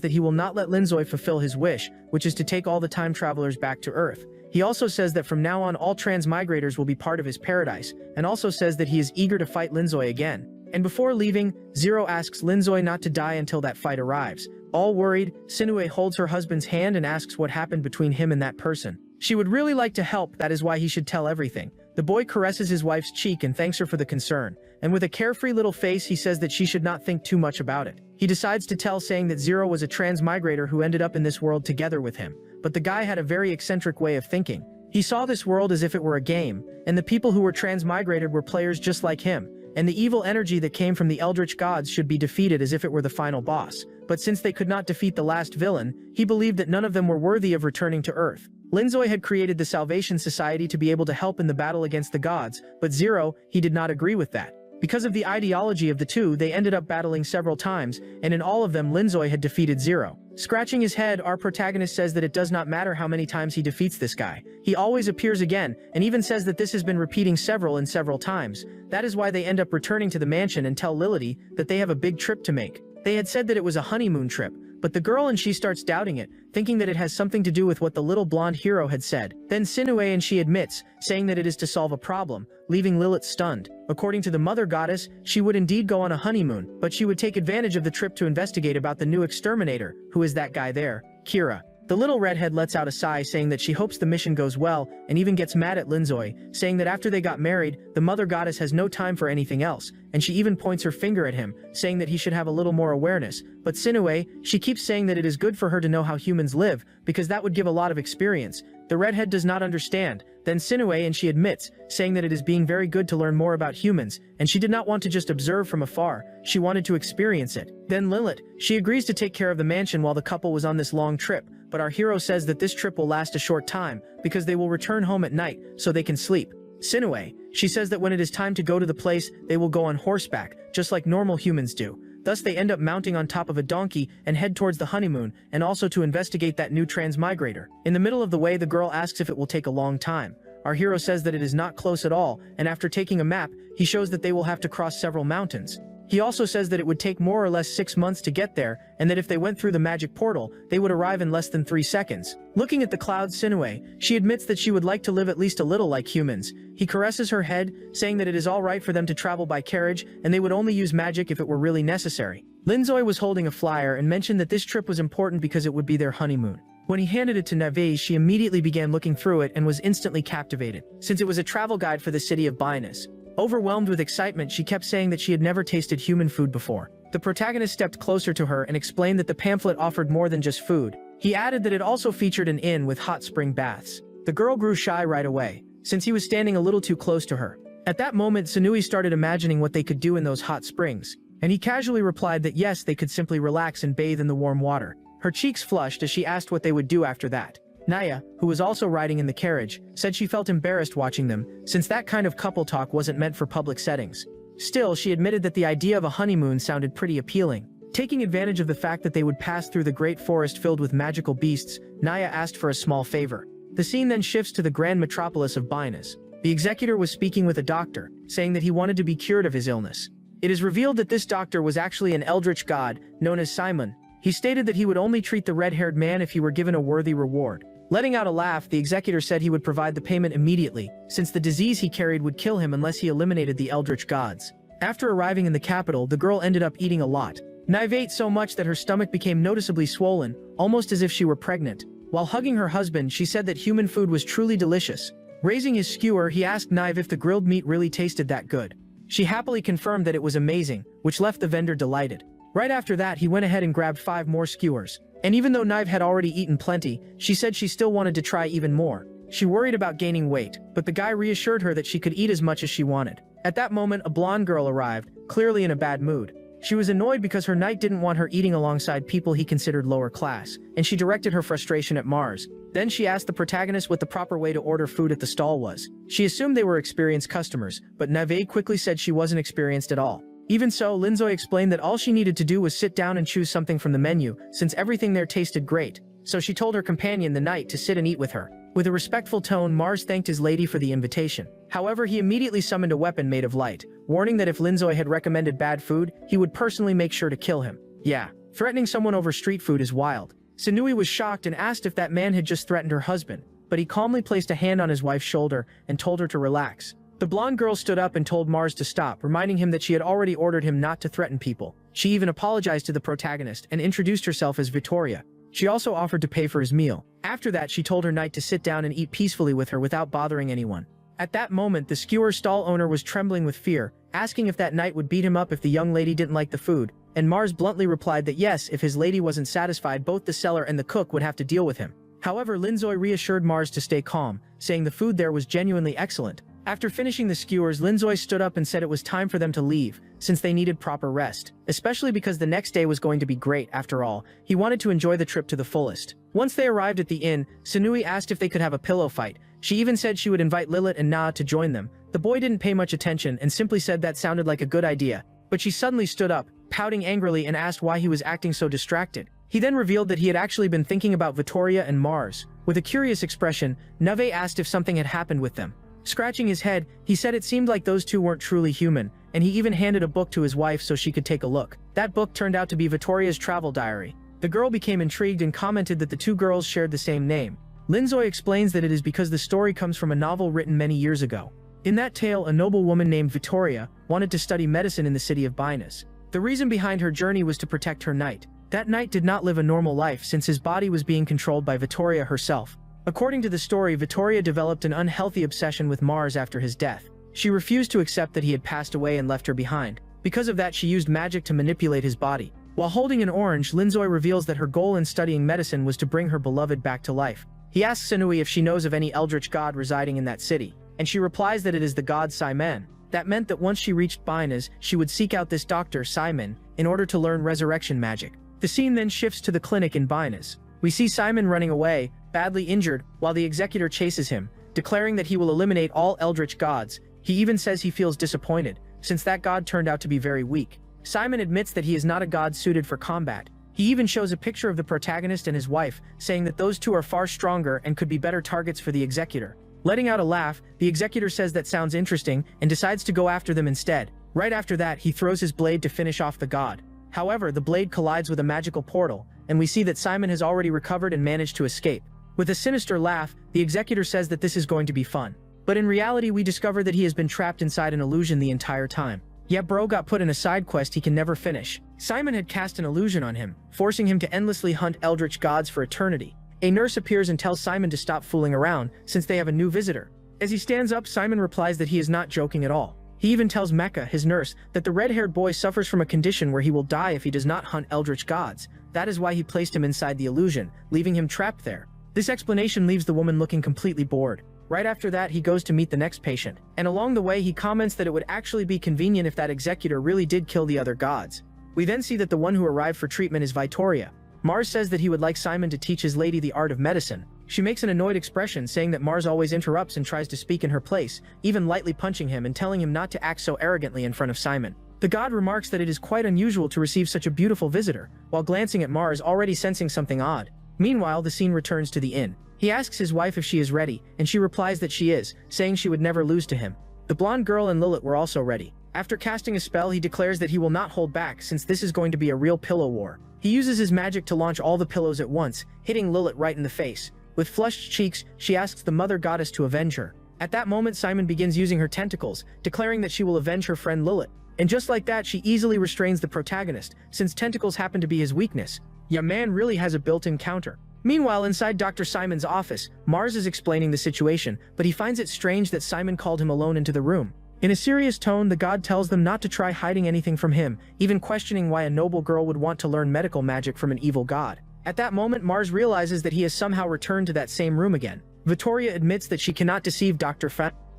that he will not let Linzoi fulfill his wish, which is to take all the time travelers back to Earth. He also says that from now on all transmigrators will be part of his paradise, and also says that he is eager to fight Linzoi again. And before leaving, Zero asks Linzoi not to die until that fight arrives. All worried, Sinue holds her husband's hand and asks what happened between him and that person. She would really like to help, that is why he should tell everything. The boy caresses his wife's cheek and thanks her for the concern, and with a carefree little face he says that she should not think too much about it. He decides to tell, saying that Zero was a transmigrator who ended up in this world together with him, but the guy had a very eccentric way of thinking. He saw this world as if it were a game, and the people who were transmigrated were players just like him, and the evil energy that came from the eldritch gods should be defeated as if it were the final boss. But since they could not defeat the last villain, he believed that none of them were worthy of returning to Earth. Linzoi had created the Salvation Society to be able to help in the battle against the gods, but Zero, he did not agree with that. Because of the ideology of the two, they ended up battling several times, and in all of them Linzoi had defeated Zero. Scratching his head, our protagonist says that it does not matter how many times he defeats this guy. He always appears again, and even says that this has been repeating several times. That is why they end up returning to the mansion and tell Lility that they have a big trip to make. They had said that it was a honeymoon trip, but the girl and she starts doubting it, thinking that it has something to do with what the little blonde hero had said. Then Sinue and she admits, saying that it is to solve a problem, leaving Lilith stunned. According to the mother goddess, she would indeed go on a honeymoon, but she would take advantage of the trip to investigate about the new exterminator. Who is that guy there? Kira. The little redhead lets out a sigh, saying that she hopes the mission goes well, and even gets mad at Linzoi, saying that after they got married, the mother goddess has no time for anything else, and she even points her finger at him, saying that he should have a little more awareness. But Sinue, she keeps saying that it is good for her to know how humans live, because that would give a lot of experience. The redhead does not understand. Then Sinue and she admits, saying that it is being very good to learn more about humans, and she did not want to just observe from afar, she wanted to experience it. Then Lilith, she agrees to take care of the mansion while the couple was on this long trip, but our hero says that this trip will last a short time, because they will return home at night, so they can sleep. Sinue, she says that when it is time to go to the place, they will go on horseback, just like normal humans do. Thus they end up mounting on top of a donkey and head towards the honeymoon, and also to investigate that new transmigrator. In the middle of the way, the girl asks if it will take a long time. Our hero says that it is not close at all, and after taking a map, he shows that they will have to cross several mountains. He also says that it would take more or less 6 months to get there, and that if they went through the magic portal, they would arrive in less than 3 seconds. Looking at the clouds, Sinue, she admits that she would like to live at least a little like humans. He caresses her head, saying that it is all right for them to travel by carriage, and they would only use magic if it were really necessary. Linzoi was holding a flyer and mentioned that this trip was important because it would be their honeymoon. When he handed it to Neve, she immediately began looking through it and was instantly captivated, since it was a travel guide for the city of Binus. Overwhelmed with excitement, she kept saying that she had never tasted human food before. The protagonist stepped closer to her and explained that the pamphlet offered more than just food. He added that it also featured an inn with hot spring baths. The girl grew shy right away, since he was standing a little too close to her. At that moment, Sanui started imagining what they could do in those hot springs. And he casually replied that yes, they could simply relax and bathe in the warm water. Her cheeks flushed as she asked what they would do after that. Naya, who was also riding in the carriage, said she felt embarrassed watching them, since that kind of couple talk wasn't meant for public settings. Still, she admitted that the idea of a honeymoon sounded pretty appealing. Taking advantage of the fact that they would pass through the great forest filled with magical beasts, Naya asked for a small favor. The scene then shifts to the grand metropolis of Binas. The executor was speaking with a doctor, saying that he wanted to be cured of his illness. It is revealed that this doctor was actually an eldritch god, known as Simon. He stated that he would only treat the red-haired man if he were given a worthy reward. Letting out a laugh, the executor said he would provide the payment immediately, since the disease he carried would kill him unless he eliminated the eldritch gods. After arriving in the capital, the girl ended up eating a lot. Nive ate so much that her stomach became noticeably swollen, almost as if she were pregnant. While hugging her husband, she said that human food was truly delicious. Raising his skewer, he asked Nive if the grilled meat really tasted that good. She happily confirmed that it was amazing, which left the vendor delighted. Right after that, he went ahead and grabbed 5 more skewers. And even though Nive had already eaten plenty, she said she still wanted to try even more. She worried about gaining weight, but the guy reassured her that she could eat as much as she wanted. At that moment, a blonde girl arrived, clearly in a bad mood. She was annoyed because her knight didn't want her eating alongside people he considered lower class, and she directed her frustration at Mars. Then she asked the protagonist what the proper way to order food at the stall was. She assumed they were experienced customers, but Nive quickly said she wasn't experienced at all. Even so, Linzoy explained that all she needed to do was sit down and choose something from the menu, since everything there tasted great. So she told her companion, the knight, to sit and eat with her. With a respectful tone, Mars thanked his lady for the invitation. However, he immediately summoned a weapon made of light, warning that if Linzoy had recommended bad food, he would personally make sure to kill him. Yeah, threatening someone over street food is wild. Sunui was shocked and asked if that man had just threatened her husband, but he calmly placed a hand on his wife's shoulder and told her to relax. The blonde girl stood up and told Mars to stop, reminding him that she had already ordered him not to threaten people. She even apologized to the protagonist and introduced herself as Vittoria. She also offered to pay for his meal. After that, she told her knight to sit down and eat peacefully with her without bothering anyone. At that moment, the skewer stall owner was trembling with fear, asking if that knight would beat him up if the young lady didn't like the food, and Mars bluntly replied that yes, if his lady wasn't satisfied, both the seller and the cook would have to deal with him. However, Linzoy reassured Mars to stay calm, saying the food there was genuinely excellent. After finishing the skewers, Linzoy stood up and said it was time for them to leave, since they needed proper rest, especially because the next day was going to be great. After all, he wanted to enjoy the trip to the fullest. Once they arrived at the inn, Sunui asked if they could have a pillow fight. She even said she would invite Lilith and Na to join them. The boy didn't pay much attention and simply said that sounded like a good idea, but she suddenly stood up, pouting angrily, and asked why he was acting so distracted. He then revealed that he had actually been thinking about Vittoria and Mars. With a curious expression, Nave asked if something had happened with them. Scratching his head, he said it seemed like those two weren't truly human, and he even handed a book to his wife so she could take a look. That book turned out to be Vittoria's travel diary. The girl became intrigued and commented that the two girls shared the same name. Linzoy explains that it is because the story comes from a novel written many years ago. In that tale, a noble woman named Vittoria wanted to study medicine in the city of Binas. The reason behind her journey was to protect her knight. That knight did not live a normal life since his body was being controlled by Vittoria herself. According to the story, Vittoria developed an unhealthy obsession with Mars after his death. She refused to accept that he had passed away and left her behind. Because of that, she used magic to manipulate his body. While holding an orange, Linzoy reveals that her goal in studying medicine was to bring her beloved back to life. He asks Sunui if she knows of any eldritch god residing in that city, and she replies that it is the god Simon. That meant that once she reached Binas, she would seek out this doctor, Simon, in order to learn resurrection magic. The scene then shifts to the clinic in Binas. We see Simon running away, badly injured, while the executor chases him, declaring that he will eliminate all eldritch gods. He even says he feels disappointed, since that god turned out to be very weak. Simon admits that he is not a god suited for combat. He even shows a picture of the protagonist and his wife, saying that those two are far stronger and could be better targets for the executor. Letting out a laugh, the executor says that sounds interesting and decides to go after them instead. Right after that, he throws his blade to finish off the god. However, the blade collides with a magical portal, and we see that Simon has already recovered and managed to escape. With a sinister laugh, the executor says that this is going to be fun. But in reality, we discover that he has been trapped inside an illusion the entire time. Yeah, bro got put in a side quest he can never finish. Simon had cast an illusion on him, forcing him to endlessly hunt eldritch gods for eternity. A nurse appears and tells Simon to stop fooling around, since they have a new visitor. As he stands up, Simon replies that he is not joking at all. He even tells Mecca, his nurse, that the red-haired boy suffers from a condition where he will die if he does not hunt eldritch gods. That is why he placed him inside the illusion, leaving him trapped there. This explanation leaves the woman looking completely bored. Right after that, he goes to meet the next patient, and along the way he comments that it would actually be convenient if that executor really did kill the other gods. We then see that the one who arrived for treatment is Vittoria. Mars says that he would like Simon to teach his lady the art of medicine. She makes an annoyed expression, saying that Mars always interrupts and tries to speak in her place, even lightly punching him and telling him not to act so arrogantly in front of Simon. The god remarks that it is quite unusual to receive such a beautiful visitor, while glancing at Mars, already sensing something odd. Meanwhile, the scene returns to the inn. He asks his wife if she is ready, and she replies that she is, saying she would never lose to him. The blonde girl and Lilith were also ready. After casting a spell, he declares that he will not hold back, since this is going to be a real pillow war. He uses his magic to launch all the pillows at once, hitting Lilith right in the face. With flushed cheeks, she asks the mother goddess to avenge her. At that moment, Simon begins using her tentacles, declaring that she will avenge her friend Lilith. And just like that, she easily restrains the protagonist, since tentacles happen to be his weakness. Yeah, man really has a built-in counter. Meanwhile, inside Dr. Simon's office, Mars is explaining the situation, but he finds it strange that Simon called him alone into the room. In a serious tone, the god tells them not to try hiding anything from him, even questioning why a noble girl would want to learn medical magic from an evil god. At that moment, Mars realizes that he has somehow returned to that same room again. Vittoria admits that she cannot deceive Dr.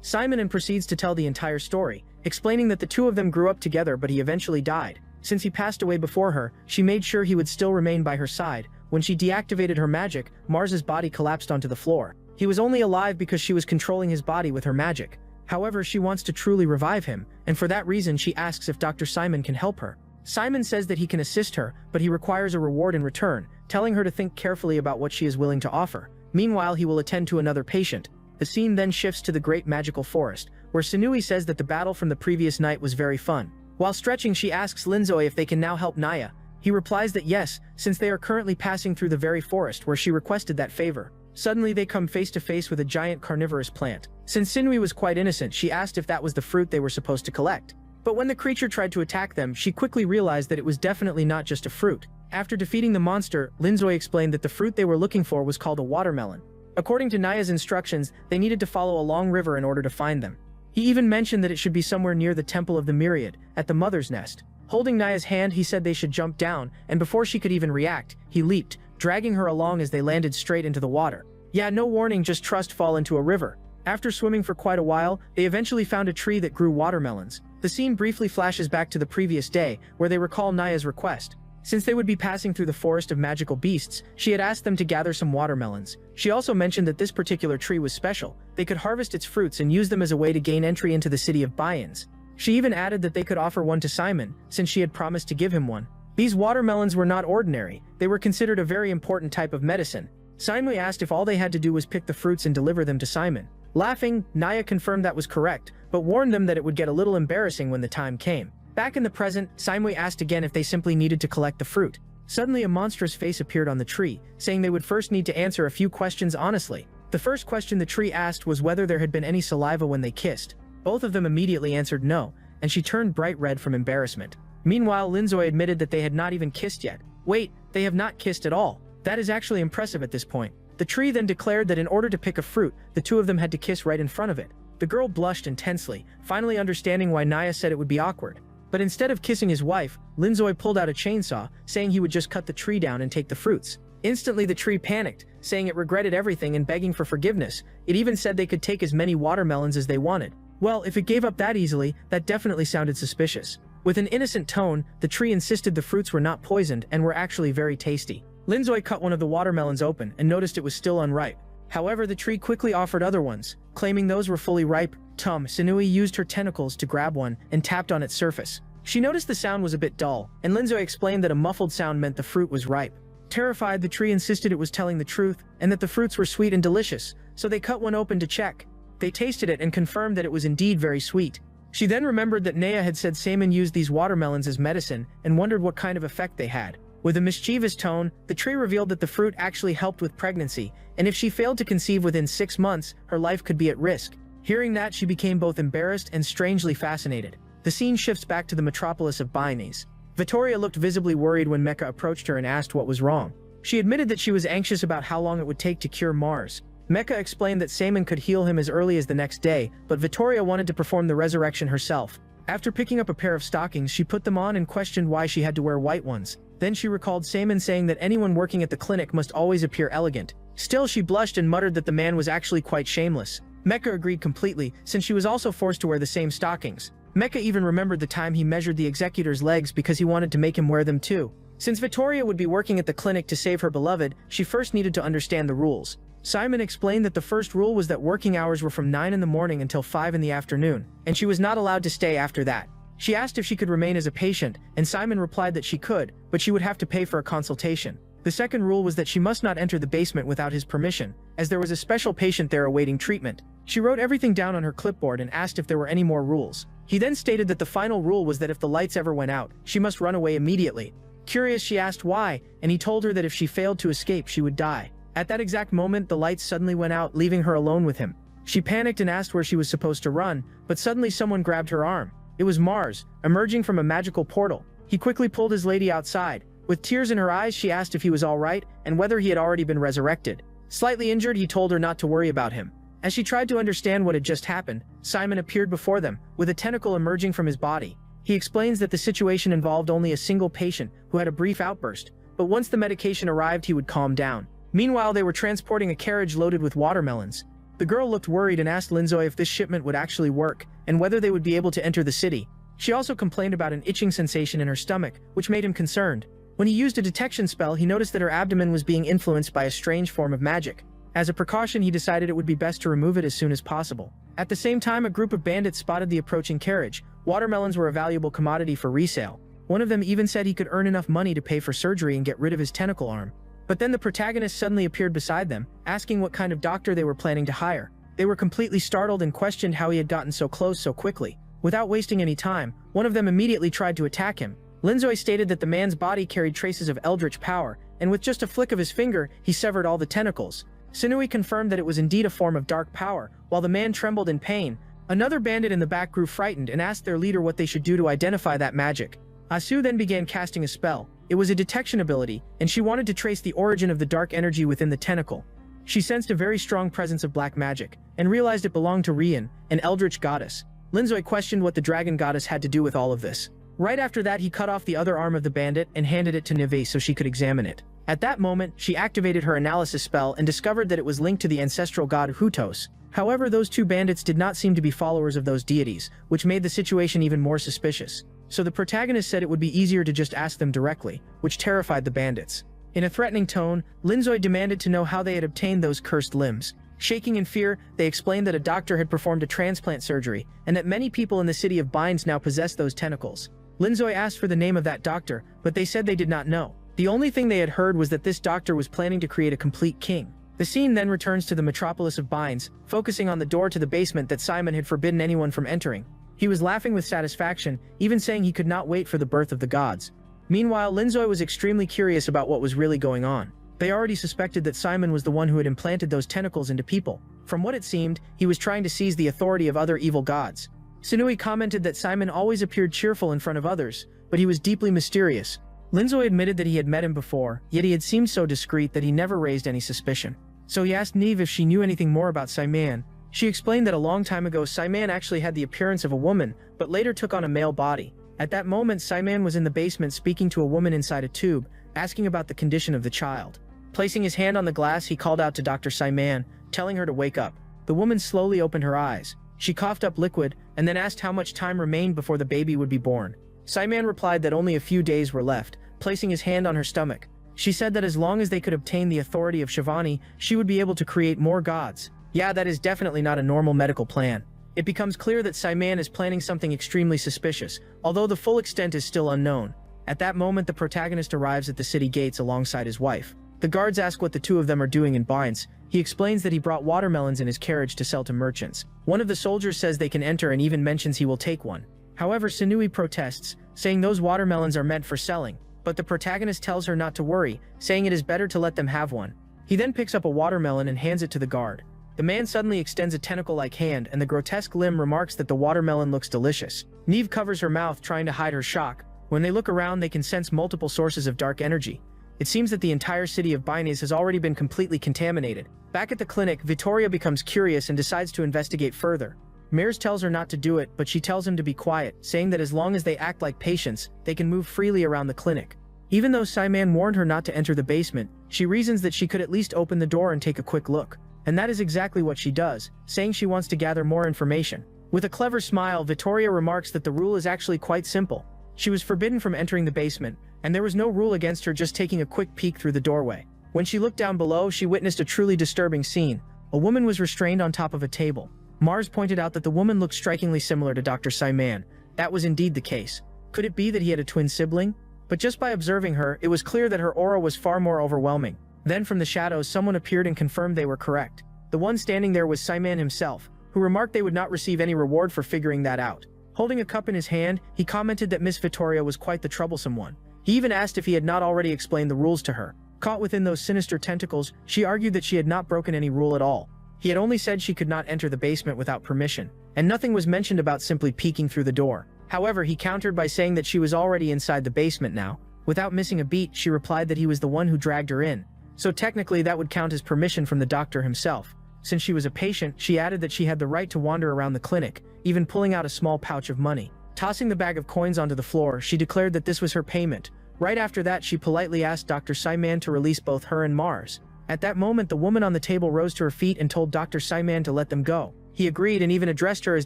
Simon and proceeds to tell the entire story, explaining that the two of them grew up together but he eventually died. Since he passed away before her, she made sure he would still remain by her side. When she deactivated her magic, Mars's body collapsed onto the floor. He was only alive because she was controlling his body with her magic. However, she wants to truly revive him, and for that reason she asks if Dr. Simon can help her. Simon says that he can assist her, but he requires a reward in return, telling her to think carefully about what she is willing to offer. Meanwhile, he will attend to another patient. The scene then shifts to the great magical forest, where Sunui says that the battle from the previous night was very fun. While stretching, she asks Linzoy if they can now help Naya. He replies that yes, since they are currently passing through the very forest where she requested that favor. Suddenly they come face to face with a giant carnivorous plant. Since Sinui was quite innocent, she asked if that was the fruit they were supposed to collect. But when the creature tried to attack them, she quickly realized that it was definitely not just a fruit. After defeating the monster, Linzoy explained that the fruit they were looking for was called a watermelon. According to Naya's instructions, they needed to follow a long river in order to find them. He even mentioned that it should be somewhere near the Temple of the Myriad, at the Mother's Nest. Holding Naya's hand, he said they should jump down, and before she could even react, he leaped, dragging her along as they landed straight into the water. Yeah, no warning, just trust fall into a river. After swimming for quite a while, they eventually found a tree that grew watermelons. The scene briefly flashes back to the previous day, where they recall Naya's request. Since they would be passing through the forest of magical beasts, she had asked them to gather some watermelons. She also mentioned that this particular tree was special. They could harvest its fruits and use them as a way to gain entry into the city of Bayans. She even added that they could offer one to Simon, since she had promised to give him one. These watermelons were not ordinary. They were considered a very important type of medicine. Simon asked if all they had to do was pick the fruits and deliver them to Simon. Laughing, Naya confirmed that was correct, but warned them that it would get a little embarrassing when the time came. Back in the present, Simon asked again if they simply needed to collect the fruit. Suddenly a monstrous face appeared on the tree, saying they would first need to answer a few questions honestly. The first question the tree asked was whether there had been any saliva when they kissed. Both of them immediately answered no, and she turned bright red from embarrassment. Meanwhile, Linzoy admitted that they had not even kissed yet. Wait, they have not kissed at all. That is actually impressive at this point. The tree then declared that in order to pick a fruit, the two of them had to kiss right in front of it. The girl blushed intensely, finally understanding why Naya said it would be awkward. But instead of kissing his wife, Linzoy pulled out a chainsaw, saying he would just cut the tree down and take the fruits. Instantly the tree panicked, saying it regretted everything and begging for forgiveness. It even said they could take as many watermelons as they wanted. Well, if it gave up that easily, that definitely sounded suspicious. With an innocent tone, the tree insisted the fruits were not poisoned and were actually very tasty. Linzoy cut one of the watermelons open and noticed it was still unripe. However, the tree quickly offered other ones, claiming those were fully ripe. Sinui used her tentacles to grab one and tapped on its surface. She noticed the sound was a bit dull, and Linzoy explained that a muffled sound meant the fruit was ripe. Terrified, the tree insisted it was telling the truth and that the fruits were sweet and delicious, so they cut one open to check. They tasted it and confirmed that it was indeed very sweet. She then remembered that Naya had said Saman used these watermelons as medicine and wondered what kind of effect they had. With a mischievous tone, the tree revealed that the fruit actually helped with pregnancy, and if she failed to conceive within 6 months, her life could be at risk. Hearing that, she became both embarrassed and strangely fascinated. The scene shifts back to the metropolis of Baynes. Vittoria looked visibly worried when Mecha approached her and asked what was wrong. She admitted that she was anxious about how long it would take to cure Mars. Mecha explained that Saman could heal him as early as the next day, but Vittoria wanted to perform the resurrection herself. After picking up a pair of stockings, she put them on and questioned why she had to wear white ones. Then she recalled Saman saying that anyone working at the clinic must always appear elegant. Still, she blushed and muttered that the man was actually quite shameless. Mecha agreed completely, since she was also forced to wear the same stockings. Mecha even remembered the time he measured the executor's legs because he wanted to make him wear them too. Since Vittoria would be working at the clinic to save her beloved, she first needed to understand the rules. Simon explained that the first rule was that working hours were from 9 in the morning until 5 in the afternoon, and she was not allowed to stay after that. She asked if she could remain as a patient, and Simon replied that she could, but she would have to pay for a consultation. The second rule was that she must not enter the basement without his permission, as there was a special patient there awaiting treatment. She wrote everything down on her clipboard and asked if there were any more rules. He then stated that the final rule was that if the lights ever went out, she must run away immediately. Curious, she asked why, and he told her that if she failed to escape, she would die. At that exact moment, the lights suddenly went out, leaving her alone with him. She panicked and asked where she was supposed to run, but suddenly someone grabbed her arm. It was Mars, emerging from a magical portal. He quickly pulled his lady outside. With tears in her eyes, she asked if he was all right and whether he had already been resurrected. Slightly injured, he told her not to worry about him. As she tried to understand what had just happened, Simon appeared before them, with a tentacle emerging from his body. He explains that the situation involved only a single patient who had a brief outburst, but once the medication arrived, he would calm down. Meanwhile, they were transporting a carriage loaded with watermelons. The girl looked worried and asked Linzoy if this shipment would actually work, and whether they would be able to enter the city. She also complained about an itching sensation in her stomach, which made him concerned. When he used a detection spell, he noticed that her abdomen was being influenced by a strange form of magic. As a precaution, he decided it would be best to remove it as soon as possible. At the same time, a group of bandits spotted the approaching carriage. Watermelons were a valuable commodity for resale. One of them even said he could earn enough money to pay for surgery and get rid of his tentacle arm. But then the protagonist suddenly appeared beside them, asking what kind of doctor they were planning to hire. They were completely startled and questioned how he had gotten so close so quickly. Without wasting any time, one of them immediately tried to attack him. Linzoy stated that the man's body carried traces of eldritch power, and with just a flick of his finger, he severed all the tentacles. Sinui confirmed that it was indeed a form of dark power, while the man trembled in pain. Another bandit in the back grew frightened and asked their leader what they should do to identify that magic. Asu then began casting a spell. It was a detection ability, and she wanted to trace the origin of the dark energy within the tentacle. She sensed a very strong presence of black magic, and realized it belonged to Rian, an eldritch goddess. Linzoy questioned what the dragon goddess had to do with all of this. Right after that, he cut off the other arm of the bandit and handed it to Nive so she could examine it. At that moment, she activated her analysis spell and discovered that it was linked to the ancestral god Hutos. However, those two bandits did not seem to be followers of those deities, which made the situation even more suspicious. So the protagonist said it would be easier to just ask them directly, which terrified the bandits. In a threatening tone, Linzoy demanded to know how they had obtained those cursed limbs. Shaking in fear, they explained that a doctor had performed a transplant surgery, and that many people in the city of Binds now possess those tentacles. Linzoy asked for the name of that doctor, but they said they did not know. The only thing they had heard was that this doctor was planning to create a complete king. The scene then returns to the metropolis of Binds, focusing on the door to the basement that Simon had forbidden anyone from entering. He was laughing with satisfaction, even saying he could not wait for the birth of the gods. Meanwhile, Linzoy was extremely curious about what was really going on. They already suspected that Simon was the one who had implanted those tentacles into people. From what it seemed, he was trying to seize the authority of other evil gods. Sinui commented that Simon always appeared cheerful in front of others, but he was deeply mysterious. Linzoy admitted that he had met him before, yet he had seemed so discreet that he never raised any suspicion. So he asked Neve if she knew anything more about Simon. She explained that a long time ago Simon actually had the appearance of a woman, but later took on a male body. At that moment, Simon was in the basement speaking to a woman inside a tube, asking about the condition of the child. Placing his hand on the glass, he called out to Dr. Simon, telling her to wake up. The woman slowly opened her eyes. She coughed up liquid, and then asked how much time remained before the baby would be born. Simon replied that only a few days were left, placing his hand on her stomach. She said that as long as they could obtain the authority of Shivani, she would be able to create more gods. Yeah, that is definitely not a normal medical plan. It becomes clear that Simon is planning something extremely suspicious, although the full extent is still unknown. At that moment, the protagonist arrives at the city gates alongside his wife. The guards ask what the two of them are doing in Binds. He explains that he brought watermelons in his carriage to sell to merchants. One of the soldiers says they can enter and even mentions he will take one. However, Sinui protests, saying those watermelons are meant for selling, but the protagonist tells her not to worry, saying it is better to let them have one. He then picks up a watermelon and hands it to the guard. The man suddenly extends a tentacle-like hand, and the grotesque limb remarks that the watermelon looks delicious. Neve covers her mouth, trying to hide her shock. When they look around, they can sense multiple sources of dark energy. It seems that the entire city of Binds has already been completely contaminated. Back at the clinic, Vittoria becomes curious and decides to investigate further. Mears tells her not to do it, but she tells him to be quiet, saying that as long as they act like patients, they can move freely around the clinic. Even though Simon warned her not to enter the basement, she reasons that she could at least open the door and take a quick look. and that is exactly what she does, saying she wants to gather more information. With a clever smile, Vittoria remarks that the rule is actually quite simple. She was forbidden from entering the basement, and there was no rule against her just taking a quick peek through the doorway. When she looked down below, she witnessed a truly disturbing scene. A woman was restrained on top of a table. Mars pointed out that the woman looked strikingly similar to Dr. Simon. That was indeed the case. Could it be that he had a twin sibling? But just by observing her, it was clear that her aura was far more overwhelming. Then from the shadows, someone appeared and confirmed they were correct. The one standing there was Simon himself, who remarked they would not receive any reward for figuring that out. Holding a cup in his hand, he commented that Miss Vittoria was quite the troublesome one. He even asked if he had not already explained the rules to her. Caught within those sinister tentacles, she argued that she had not broken any rule at all. He had only said she could not enter the basement without permission, and nothing was mentioned about simply peeking through the door. However, he countered by saying that she was already inside the basement now. Without missing a beat, she replied that he was the one who dragged her in. So technically that would count as permission from the doctor himself. Since she was a patient, she added that she had the right to wander around the clinic, even pulling out a small pouch of money. Tossing the bag of coins onto the floor, she declared that this was her payment. Right after that, she politely asked Dr. Simon to release both her and Mars. At that moment, the woman on the table rose to her feet and told Dr. Simon to let them go. He agreed and even addressed her as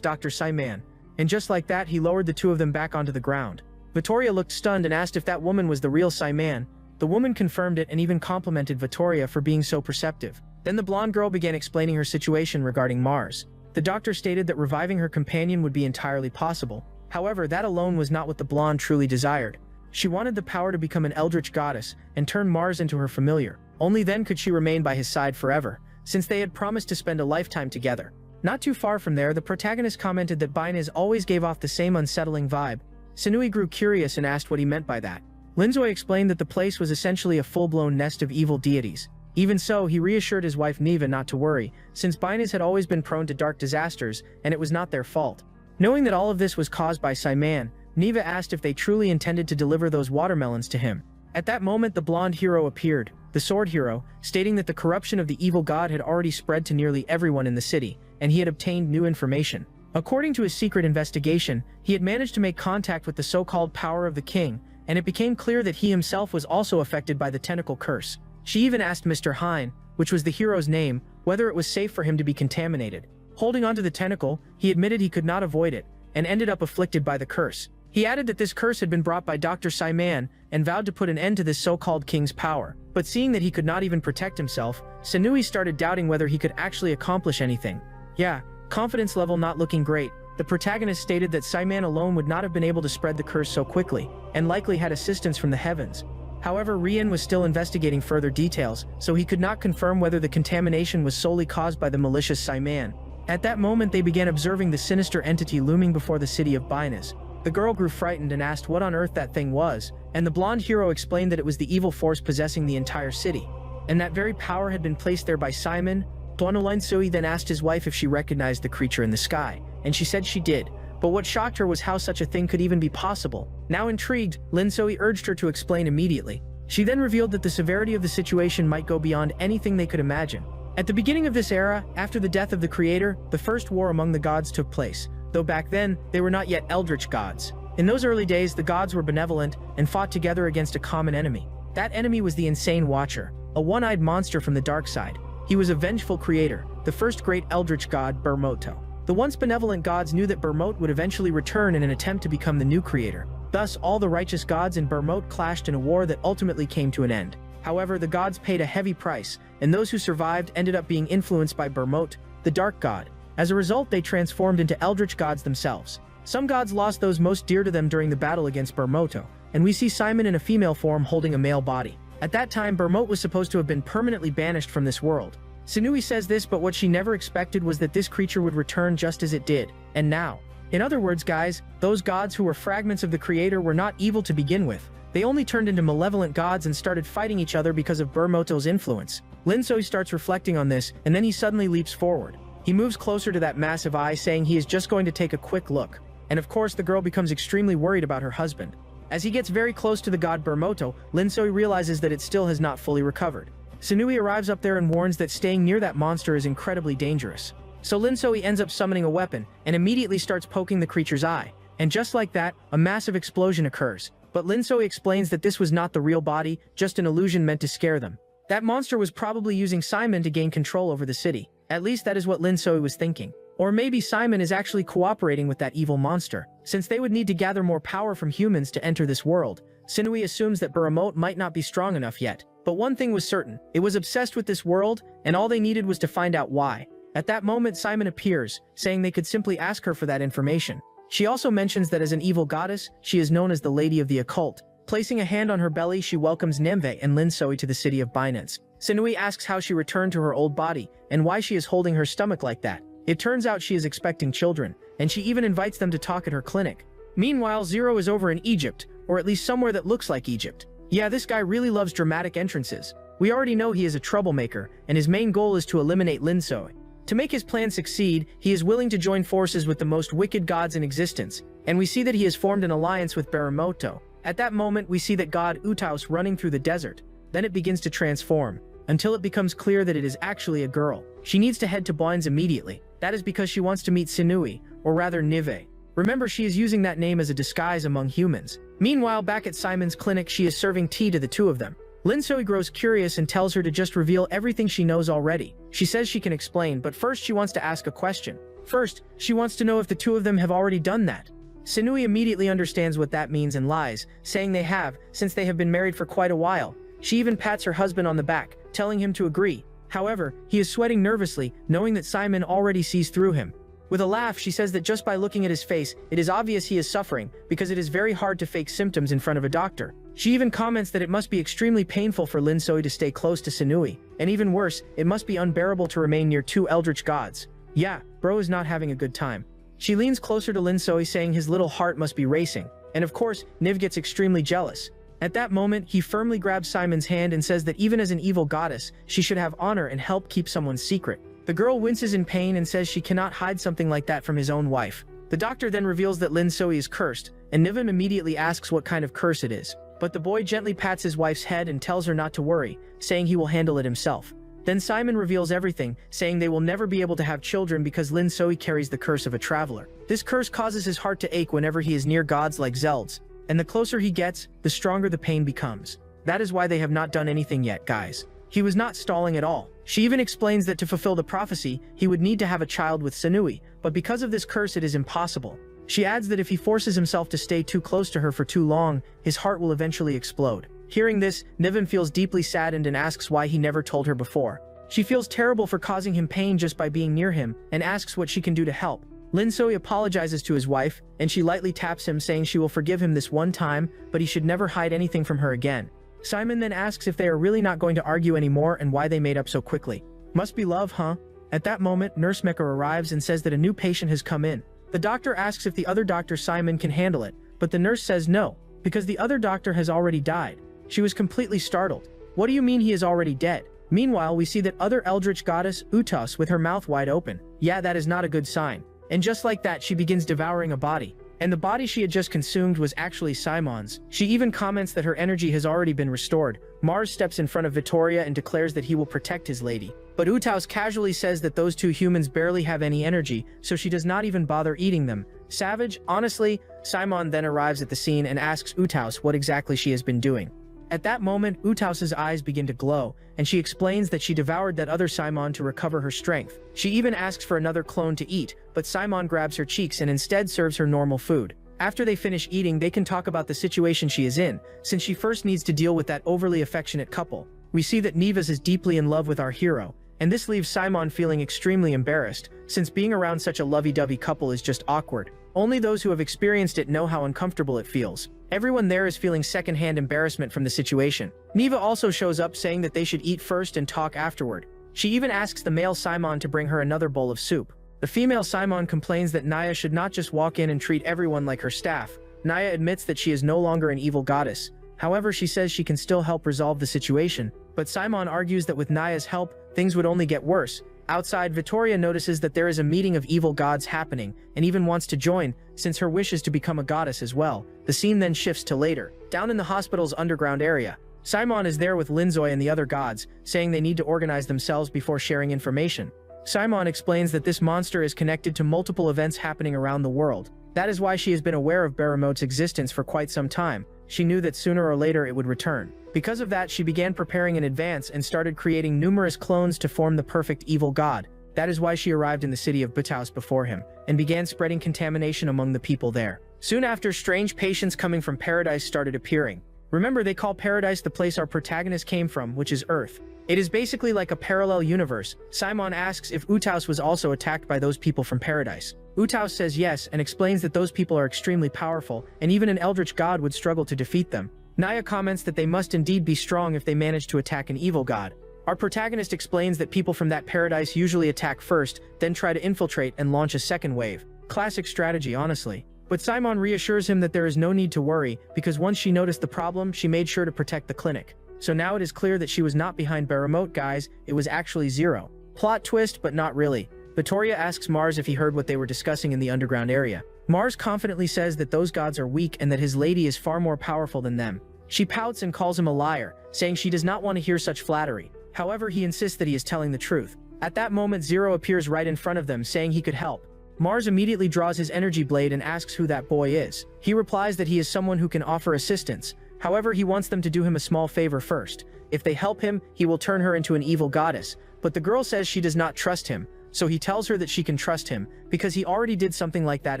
Dr. Simon. And just like that, he lowered the two of them back onto the ground. Vittoria looked stunned and asked if that woman was the real Simon. The woman confirmed it and even complimented Vittoria for being so perceptive. Then the blonde girl began explaining her situation regarding Mars. The doctor stated that reviving her companion would be entirely possible. However, that alone was not what the blonde truly desired. She wanted the power to become an eldritch goddess and turn Mars into her familiar. Only then could she remain by his side forever, since they had promised to spend a lifetime together. Not too far from there, the protagonist commented that Binez always gave off the same unsettling vibe. Sanui grew curious and asked what he meant by that. Linzoi explained that the place was essentially a full-blown nest of evil deities. Even so, he reassured his wife Neva not to worry, since Binez had always been prone to dark disasters, and it was not their fault. Knowing that all of this was caused by Simon, Neva asked if they truly intended to deliver those watermelons to him. At that moment, the blonde hero appeared, the sword hero, stating that the corruption of the evil god had already spread to nearly everyone in the city, and he had obtained new information. According to his secret investigation, he had managed to make contact with the so-called power of the king, and it became clear that he himself was also affected by the tentacle curse. She even asked Mr. Hein, which was the hero's name, whether it was safe for him to be contaminated. Holding onto the tentacle, he admitted he could not avoid it, and ended up afflicted by the curse. He added that this curse had been brought by Dr. Simon, and vowed to put an end to this so-called king's power. But seeing that he could not even protect himself, Sanui started doubting whether he could actually accomplish anything. Yeah, confidence level not looking great. The protagonist stated that Simon alone would not have been able to spread the curse so quickly, and likely had assistance from the heavens. However, Rian was still investigating further details, so he could not confirm whether the contamination was solely caused by the malicious Simon. At that moment, they began observing the sinister entity looming before the city of Binez. The girl grew frightened and asked what on earth that thing was, and the blonde hero explained that it was the evil force possessing the entire city, and that very power had been placed there by Simon. Linsui then asked his wife if she recognized the creature in the sky, and she said she did, but what shocked her was how such a thing could even be possible. Now intrigued, Linsui urged her to explain immediately. She then revealed that the severity of the situation might go beyond anything they could imagine. At the beginning of this era, after the death of the creator, the first war among the gods took place, though back then, they were not yet eldritch gods. In those early days, the gods were benevolent and fought together against a common enemy. That enemy was the Insane Watcher, a one-eyed monster from the dark side. He was a vengeful creator, the first great eldritch god, Bermoto. The once benevolent gods knew that Bermote would eventually return in an attempt to become the new creator. Thus, all the righteous gods and Bermote clashed in a war that ultimately came to an end. However, the gods paid a heavy price, and those who survived ended up being influenced by Bermote, the dark god. As a result, they transformed into eldritch gods themselves. Some gods lost those most dear to them during the battle against Bermoto, and we see Simon in a female form holding a male body. At that time, Bermote was supposed to have been permanently banished from this world. Sanui says this, but what she never expected was that this creature would return just as it did, and now. In other words, guys, those gods who were fragments of the creator were not evil to begin with. They only turned into malevolent gods and started fighting each other because of Bermoto's influence. Linsoi starts reflecting on this, and then he suddenly leaps forward. He moves closer to that massive eye, saying he is just going to take a quick look. And of course, the girl becomes extremely worried about her husband. As he gets very close to the god Bermoto, Linsoi realizes that it still has not fully recovered. Sanui arrives up there and warns that staying near that monster is incredibly dangerous. So Linsoi ends up summoning a weapon, and immediately starts poking the creature's eye. And just like that, a massive explosion occurs. But Linsoi explains that this was not the real body, just an illusion meant to scare them. That monster was probably using Simon to gain control over the city. At least that is what Lin Soi was thinking. Or maybe Simon is actually cooperating with that evil monster, since they would need to gather more power from humans to enter this world. Sinui assumes that Baramote might not be strong enough yet. But one thing was certain, it was obsessed with this world, and all they needed was to find out why. At that moment Simon appears, saying they could simply ask her for that information. She also mentions that as an evil goddess, she is known as the Lady of the Occult. Placing a hand on her belly, she welcomes Nemve and Lin Soi to the city of Binance. Sinui asks how she returned to her old body, and why she is holding her stomach like that. It turns out she is expecting children, and she even invites them to talk at her clinic. Meanwhile, Zero is over in Egypt, or at least somewhere that looks like Egypt. Yeah, this guy really loves dramatic entrances. We already know he is a troublemaker, and his main goal is to eliminate Lin Soi. To make his plan succeed, he is willing to join forces with the most wicked gods in existence, and we see that he has formed an alliance with Baramoto. At that moment, we see that god Utaos running through the desert. Then it begins to transform, until it becomes clear that it is actually a girl. She needs to head to Boines immediately. That is because she wants to meet Sinui, or rather Nive. Remember, she is using that name as a disguise among humans. Meanwhile, back at Simon's clinic, she is serving tea to the two of them. Lin Soi grows curious and tells her to just reveal everything she knows already. She says she can explain, but first she wants to ask a question. First, she wants to know if the two of them have already done that. Sinui immediately understands what that means and lies, saying they have, since they have been married for quite a while. She even pats her husband on the back, telling him to agree. However, he is sweating nervously, knowing that Simon already sees through him. With a laugh, she says that just by looking at his face, it is obvious he is suffering, because it is very hard to fake symptoms in front of a doctor. She even comments that it must be extremely painful for Lin Soi to stay close to Sinui, and even worse, it must be unbearable to remain near two eldritch gods. Yeah, bro is not having a good time. She leans closer to Lin Soi, saying his little heart must be racing, and of course, Niv gets extremely jealous. At that moment, he firmly grabs Simon's hand and says that even as an evil goddess, she should have honor and help keep someone's secret. The girl winces in pain and says she cannot hide something like that from his own wife. The doctor then reveals that Lin Soi is cursed, and Niven immediately asks what kind of curse it is. But the boy gently pats his wife's head and tells her not to worry, saying he will handle it himself. Then Simon reveals everything, saying they will never be able to have children because Lin Soi carries the curse of a traveler. This curse causes his heart to ache whenever he is near gods like Zelds, and the closer he gets, the stronger the pain becomes. That is why they have not done anything yet, guys. He was not stalling at all. She even explains that to fulfill the prophecy, he would need to have a child with Sinui, but because of this curse it is impossible. She adds that if he forces himself to stay too close to her for too long, his heart will eventually explode. Hearing this, Niven feels deeply saddened and asks why he never told her before. She feels terrible for causing him pain just by being near him, and asks what she can do to help. Lin Soi apologizes to his wife, and she lightly taps him, saying she will forgive him this one time, but he should never hide anything from her again. Simon then asks if they are really not going to argue anymore and why they made up so quickly. Must be love, huh? At that moment, Nurse Mecha arrives and says that a new patient has come in. The doctor asks if the other doctor Simon can handle it, but the nurse says no, because the other doctor has already died. She was completely startled. What do you mean he is already dead? Meanwhile, we see that other eldritch goddess, Utas, with her mouth wide open. Yeah, that is not a good sign. And just like that, she begins devouring a body. And the body she had just consumed was actually Simon's. She even comments that her energy has already been restored. Mars steps in front of Vittoria and declares that he will protect his lady. But Utaos casually says that those two humans barely have any energy, so she does not even bother eating them. Savage, honestly. Simon then arrives at the scene and asks Utaos what exactly she has been doing. At that moment, Utaos's eyes begin to glow, and she explains that she devoured that other Simon to recover her strength. She even asks for another clone to eat, but Simon grabs her cheeks and instead serves her normal food. After they finish eating, they can talk about the situation she is in, since she first needs to deal with that overly affectionate couple. We see that Neves is deeply in love with our hero, and this leaves Simon feeling extremely embarrassed, since being around such a lovey-dovey couple is just awkward. Only those who have experienced it know how uncomfortable it feels. Everyone there is feeling second-hand embarrassment from the situation. Neva also shows up, saying that they should eat first and talk afterward. She even asks the male Simon to bring her another bowl of soup. The female Simon complains that Naya should not just walk in and treat everyone like her staff. Naya admits that she is no longer an evil goddess. However, she says she can still help resolve the situation, but Simon argues that with Naya's help, things would only get worse. Outside, Vittoria notices that there is a meeting of evil gods happening, and even wants to join, since her wish is to become a goddess as well. The scene then shifts to later, down in the hospital's underground area. Simon is there with Lin Soi and the other gods, saying they need to organize themselves before sharing information. Simon explains that this monster is connected to multiple events happening around the world. That is why she has been aware of Baramote's existence for quite some time. She knew that sooner or later it would return. Because of that, she began preparing in advance and started creating numerous clones to form the perfect evil god. That is why she arrived in the city of Butaus before him, and began spreading contamination among the people there. Soon after, strange patients coming from paradise started appearing. Remember, they call paradise the place our protagonist came from, which is Earth. It is basically like a parallel universe. Simon asks if Utaus was also attacked by those people from paradise. Utaus says yes, and explains that those people are extremely powerful, and even an eldritch god would struggle to defeat them. Naya comments that they must indeed be strong if they manage to attack an evil god. Our protagonist explains that people from that paradise usually attack first, then try to infiltrate and launch a second wave. Classic strategy, honestly. But Simon reassures him that there is no need to worry, because once she noticed the problem, she made sure to protect the clinic. So now it is clear that she was not behind Baramote, guys, it was actually Zero. Plot twist, but not really. Vittoria asks Mars if he heard what they were discussing in the underground area. Mars confidently says that those gods are weak and that his lady is far more powerful than them. She pouts and calls him a liar, saying she does not want to hear such flattery. However, he insists that he is telling the truth. At that moment, Zero appears right in front of them, saying he could help. Mars immediately draws his energy blade and asks who that boy is. He replies that he is someone who can offer assistance. However, he wants them to do him a small favor first. If they help him, he will turn her into an evil goddess. But the girl says she does not trust him, so he tells her that she can trust him, because he already did something like that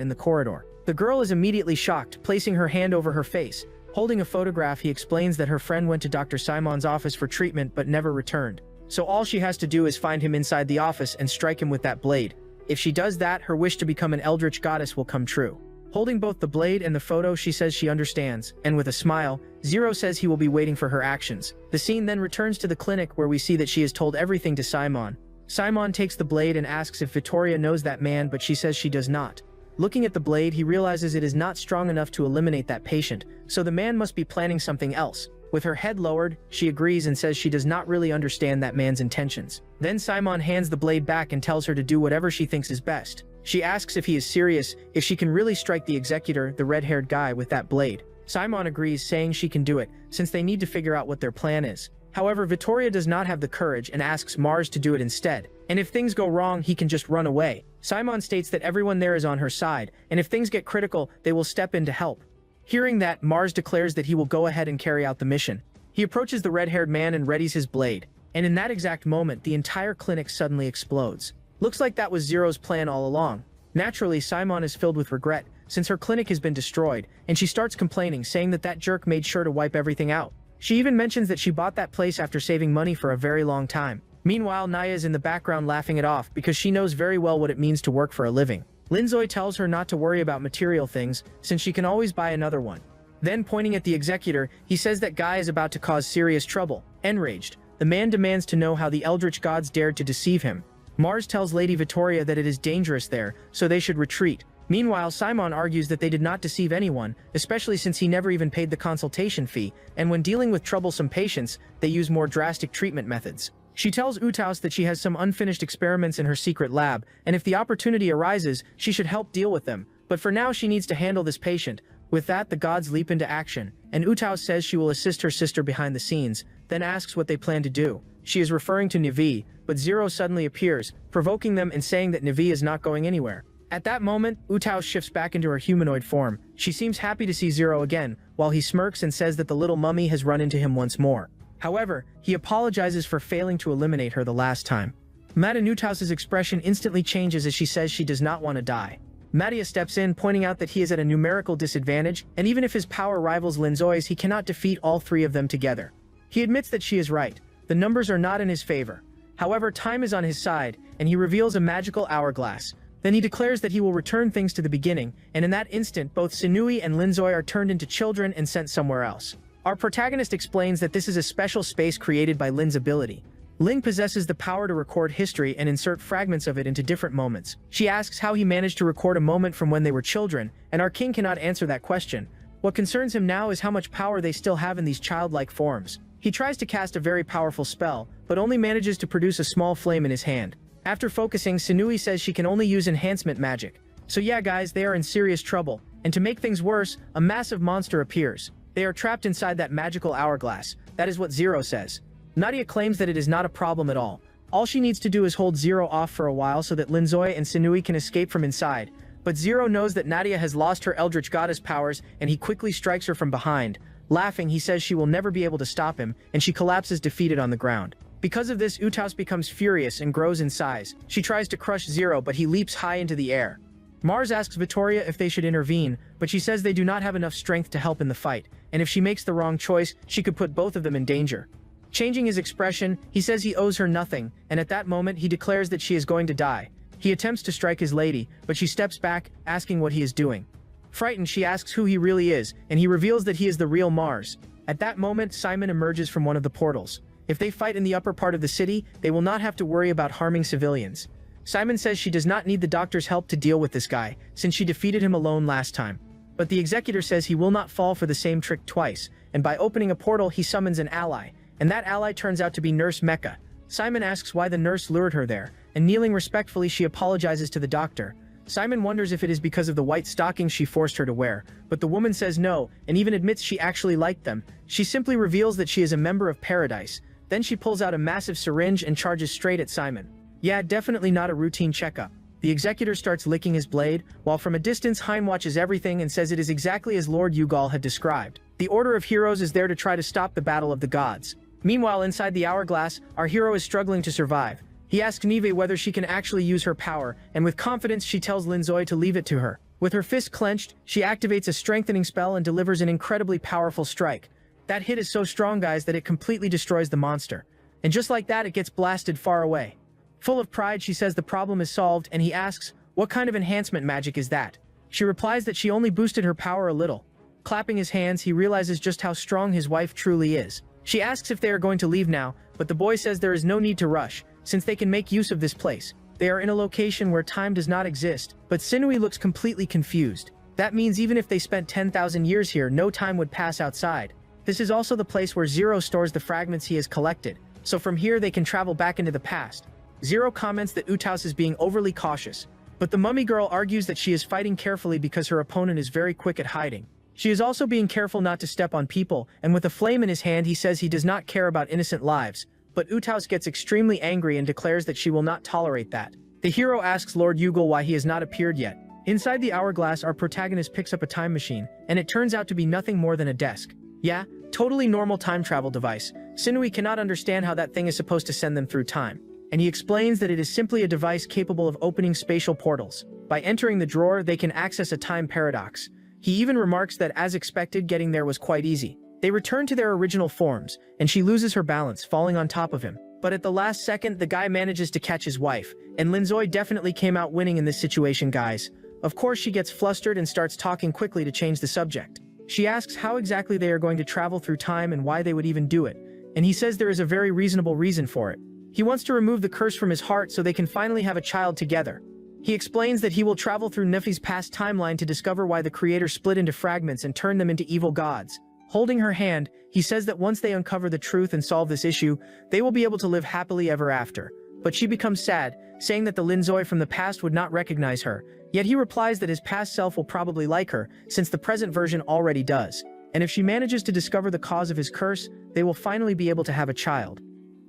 in the corridor. The girl is immediately shocked, placing her hand over her face. Holding a photograph, he explains that her friend went to Dr. Simon's office for treatment but never returned. So all she has to do is find him inside the office and strike him with that blade. If she does that, her wish to become an eldritch goddess will come true. Holding both the blade and the photo, she says she understands, and with a smile, Zero says he will be waiting for her actions. The scene then returns to the clinic where we see that she has told everything to Simon. Simon takes the blade and asks if Vittoria knows that man, but she says she does not. Looking at the blade, he realizes it is not strong enough to eliminate that patient, so the man must be planning something else. With her head lowered, she agrees and says she does not really understand that man's intentions. Then Simon hands the blade back and tells her to do whatever she thinks is best. She asks if he is serious, if she can really strike the executor, the red-haired guy, with that blade. Simon agrees, saying she can do it, since they need to figure out what their plan is. However, Vittoria does not have the courage and asks Mars to do it instead, and if things go wrong, he can just run away. Simon states that everyone there is on her side, and if things get critical, they will step in to help. Hearing that, Mars declares that he will go ahead and carry out the mission. He approaches the red-haired man and readies his blade, and in that exact moment, the entire clinic suddenly explodes. Looks like that was Zero's plan all along. Naturally, Simon is filled with regret, since her clinic has been destroyed, and she starts complaining, saying that that jerk made sure to wipe everything out. She even mentions that she bought that place after saving money for a very long time. Meanwhile, Naya is in the background laughing it off because she knows very well what it means to work for a living. Linzoy tells her not to worry about material things, since she can always buy another one. Then, pointing at the executor, he says that Guy is about to cause serious trouble. Enraged, the man demands to know how the eldritch gods dared to deceive him. Mars tells Lady Vittoria that it is dangerous there, so they should retreat. Meanwhile, Simon argues that they did not deceive anyone, especially since he never even paid the consultation fee, and when dealing with troublesome patients, they use more drastic treatment methods. She tells Utaus that she has some unfinished experiments in her secret lab, and if the opportunity arises, she should help deal with them, but for now she needs to handle this patient. With that, the gods leap into action, and Utaus says she will assist her sister behind the scenes, then asks what they plan to do. She is referring to Navi, but Zero suddenly appears, provoking them and saying that Navi is not going anywhere. At that moment, Utaus shifts back into her humanoid form. She seems happy to see Zero again, while he smirks and says that the little mummy has run into him once more. However, he apologizes for failing to eliminate her the last time. Madame Utaus's expression instantly changes as she says she does not want to die. Mattia steps in, pointing out that he is at a numerical disadvantage, and even if his power rivals Linzoy's, he cannot defeat all three of them together. He admits that she is right. The numbers are not in his favor. However, time is on his side, and he reveals a magical hourglass. Then he declares that he will return things to the beginning, and in that instant, both Sinui and Linzoy are turned into children and sent somewhere else. Our protagonist explains that this is a special space created by Lin's ability. Ling possesses the power to record history and insert fragments of it into different moments. She asks how he managed to record a moment from when they were children, and our king cannot answer that question. What concerns him now is how much power they still have in these childlike forms. He tries to cast a very powerful spell, but only manages to produce a small flame in his hand. After focusing, Sinui says she can only use enhancement magic. So yeah guys, they are in serious trouble, and to make things worse, a massive monster appears. They are trapped inside that magical hourglass. That is what Zero says. Nadia claims that it is not a problem at all. All she needs to do is hold Zero off for a while so that Linzoy and Sinui can escape from inside. But Zero knows that Nadia has lost her Eldritch Goddess powers, and he quickly strikes her from behind. Laughing, he says she will never be able to stop him, and she collapses defeated on the ground. Because of this, Utaos becomes furious and grows in size. She tries to crush Zero, but he leaps high into the air. Mars asks Vittoria if they should intervene, but she says they do not have enough strength to help in the fight, and if she makes the wrong choice, she could put both of them in danger. Changing his expression, he says he owes her nothing, and at that moment he declares that she is going to die. He attempts to strike his lady, but she steps back, asking what he is doing. Frightened, she asks who he really is, and he reveals that he is the real Mars. At that moment, Simon emerges from one of the portals. If they fight in the upper part of the city, they will not have to worry about harming civilians. Simon says she does not need the doctor's help to deal with this guy, since she defeated him alone last time. But the executor says he will not fall for the same trick twice, and by opening a portal he summons an ally, and that ally turns out to be Nurse Mecha. Simon asks why the nurse lured her there, and kneeling respectfully she apologizes to the doctor. Simon wonders if it is because of the white stockings she forced her to wear, but the woman says no, and even admits she actually liked them. She simply reveals that she is a member of Paradise. Then she pulls out a massive syringe and charges straight at Simon. Yeah, definitely not a routine checkup. The executor starts licking his blade, while from a distance Hein watches everything and says it is exactly as Lord Yugal had described. The Order of Heroes is there to try to stop the Battle of the Gods. Meanwhile, inside the hourglass, our hero is struggling to survive. He asks Nive whether she can actually use her power, and with confidence she tells Linzoi to leave it to her. With her fist clenched, she activates a strengthening spell and delivers an incredibly powerful strike. That hit is so strong, guys, that it completely destroys the monster. And just like that, it gets blasted far away. Full of pride, she says the problem is solved, and he asks, what kind of enhancement magic is that? She replies that she only boosted her power a little. Clapping his hands, he realizes just how strong his wife truly is. She asks if they are going to leave now, but the boy says there is no need to rush, since they can make use of this place. They are in a location where time does not exist, but Sinui looks completely confused. That means even if they spent 10,000 years here, no time would pass outside. This is also the place where Zero stores the fragments he has collected, so from here they can travel back into the past. Zero comments that Utaos is being overly cautious, but the mummy girl argues that she is fighting carefully because her opponent is very quick at hiding. She is also being careful not to step on people, and with a flame in his hand he says he does not care about innocent lives, but Utaos gets extremely angry and declares that she will not tolerate that. The hero asks Lord Yugal why he has not appeared yet. Inside the hourglass, our protagonist picks up a time machine, and it turns out to be nothing more than a desk. Yeah, totally normal time travel device. Sinui cannot understand how that thing is supposed to send them through time, and he explains that it is simply a device capable of opening spatial portals. By entering the drawer, they can access a time paradox. He even remarks that, as expected, getting there was quite easy. They return to their original forms, and she loses her balance, falling on top of him. But at the last second, the guy manages to catch his wife, and Linzoi definitely came out winning in this situation, guys. Of course, she gets flustered and starts talking quickly to change the subject. She asks how exactly they are going to travel through time and why they would even do it, and he says there is a very reasonable reason for it. He wants to remove the curse from his heart so they can finally have a child together. He explains that he will travel through Nefi's past timeline to discover why the creator split into fragments and turned them into evil gods. Holding her hand, he says that once they uncover the truth and solve this issue, they will be able to live happily ever after. But she becomes sad, saying that the Linzoi from the past would not recognize her, yet he replies that his past self will probably like her, since the present version already does. And if she manages to discover the cause of his curse, they will finally be able to have a child.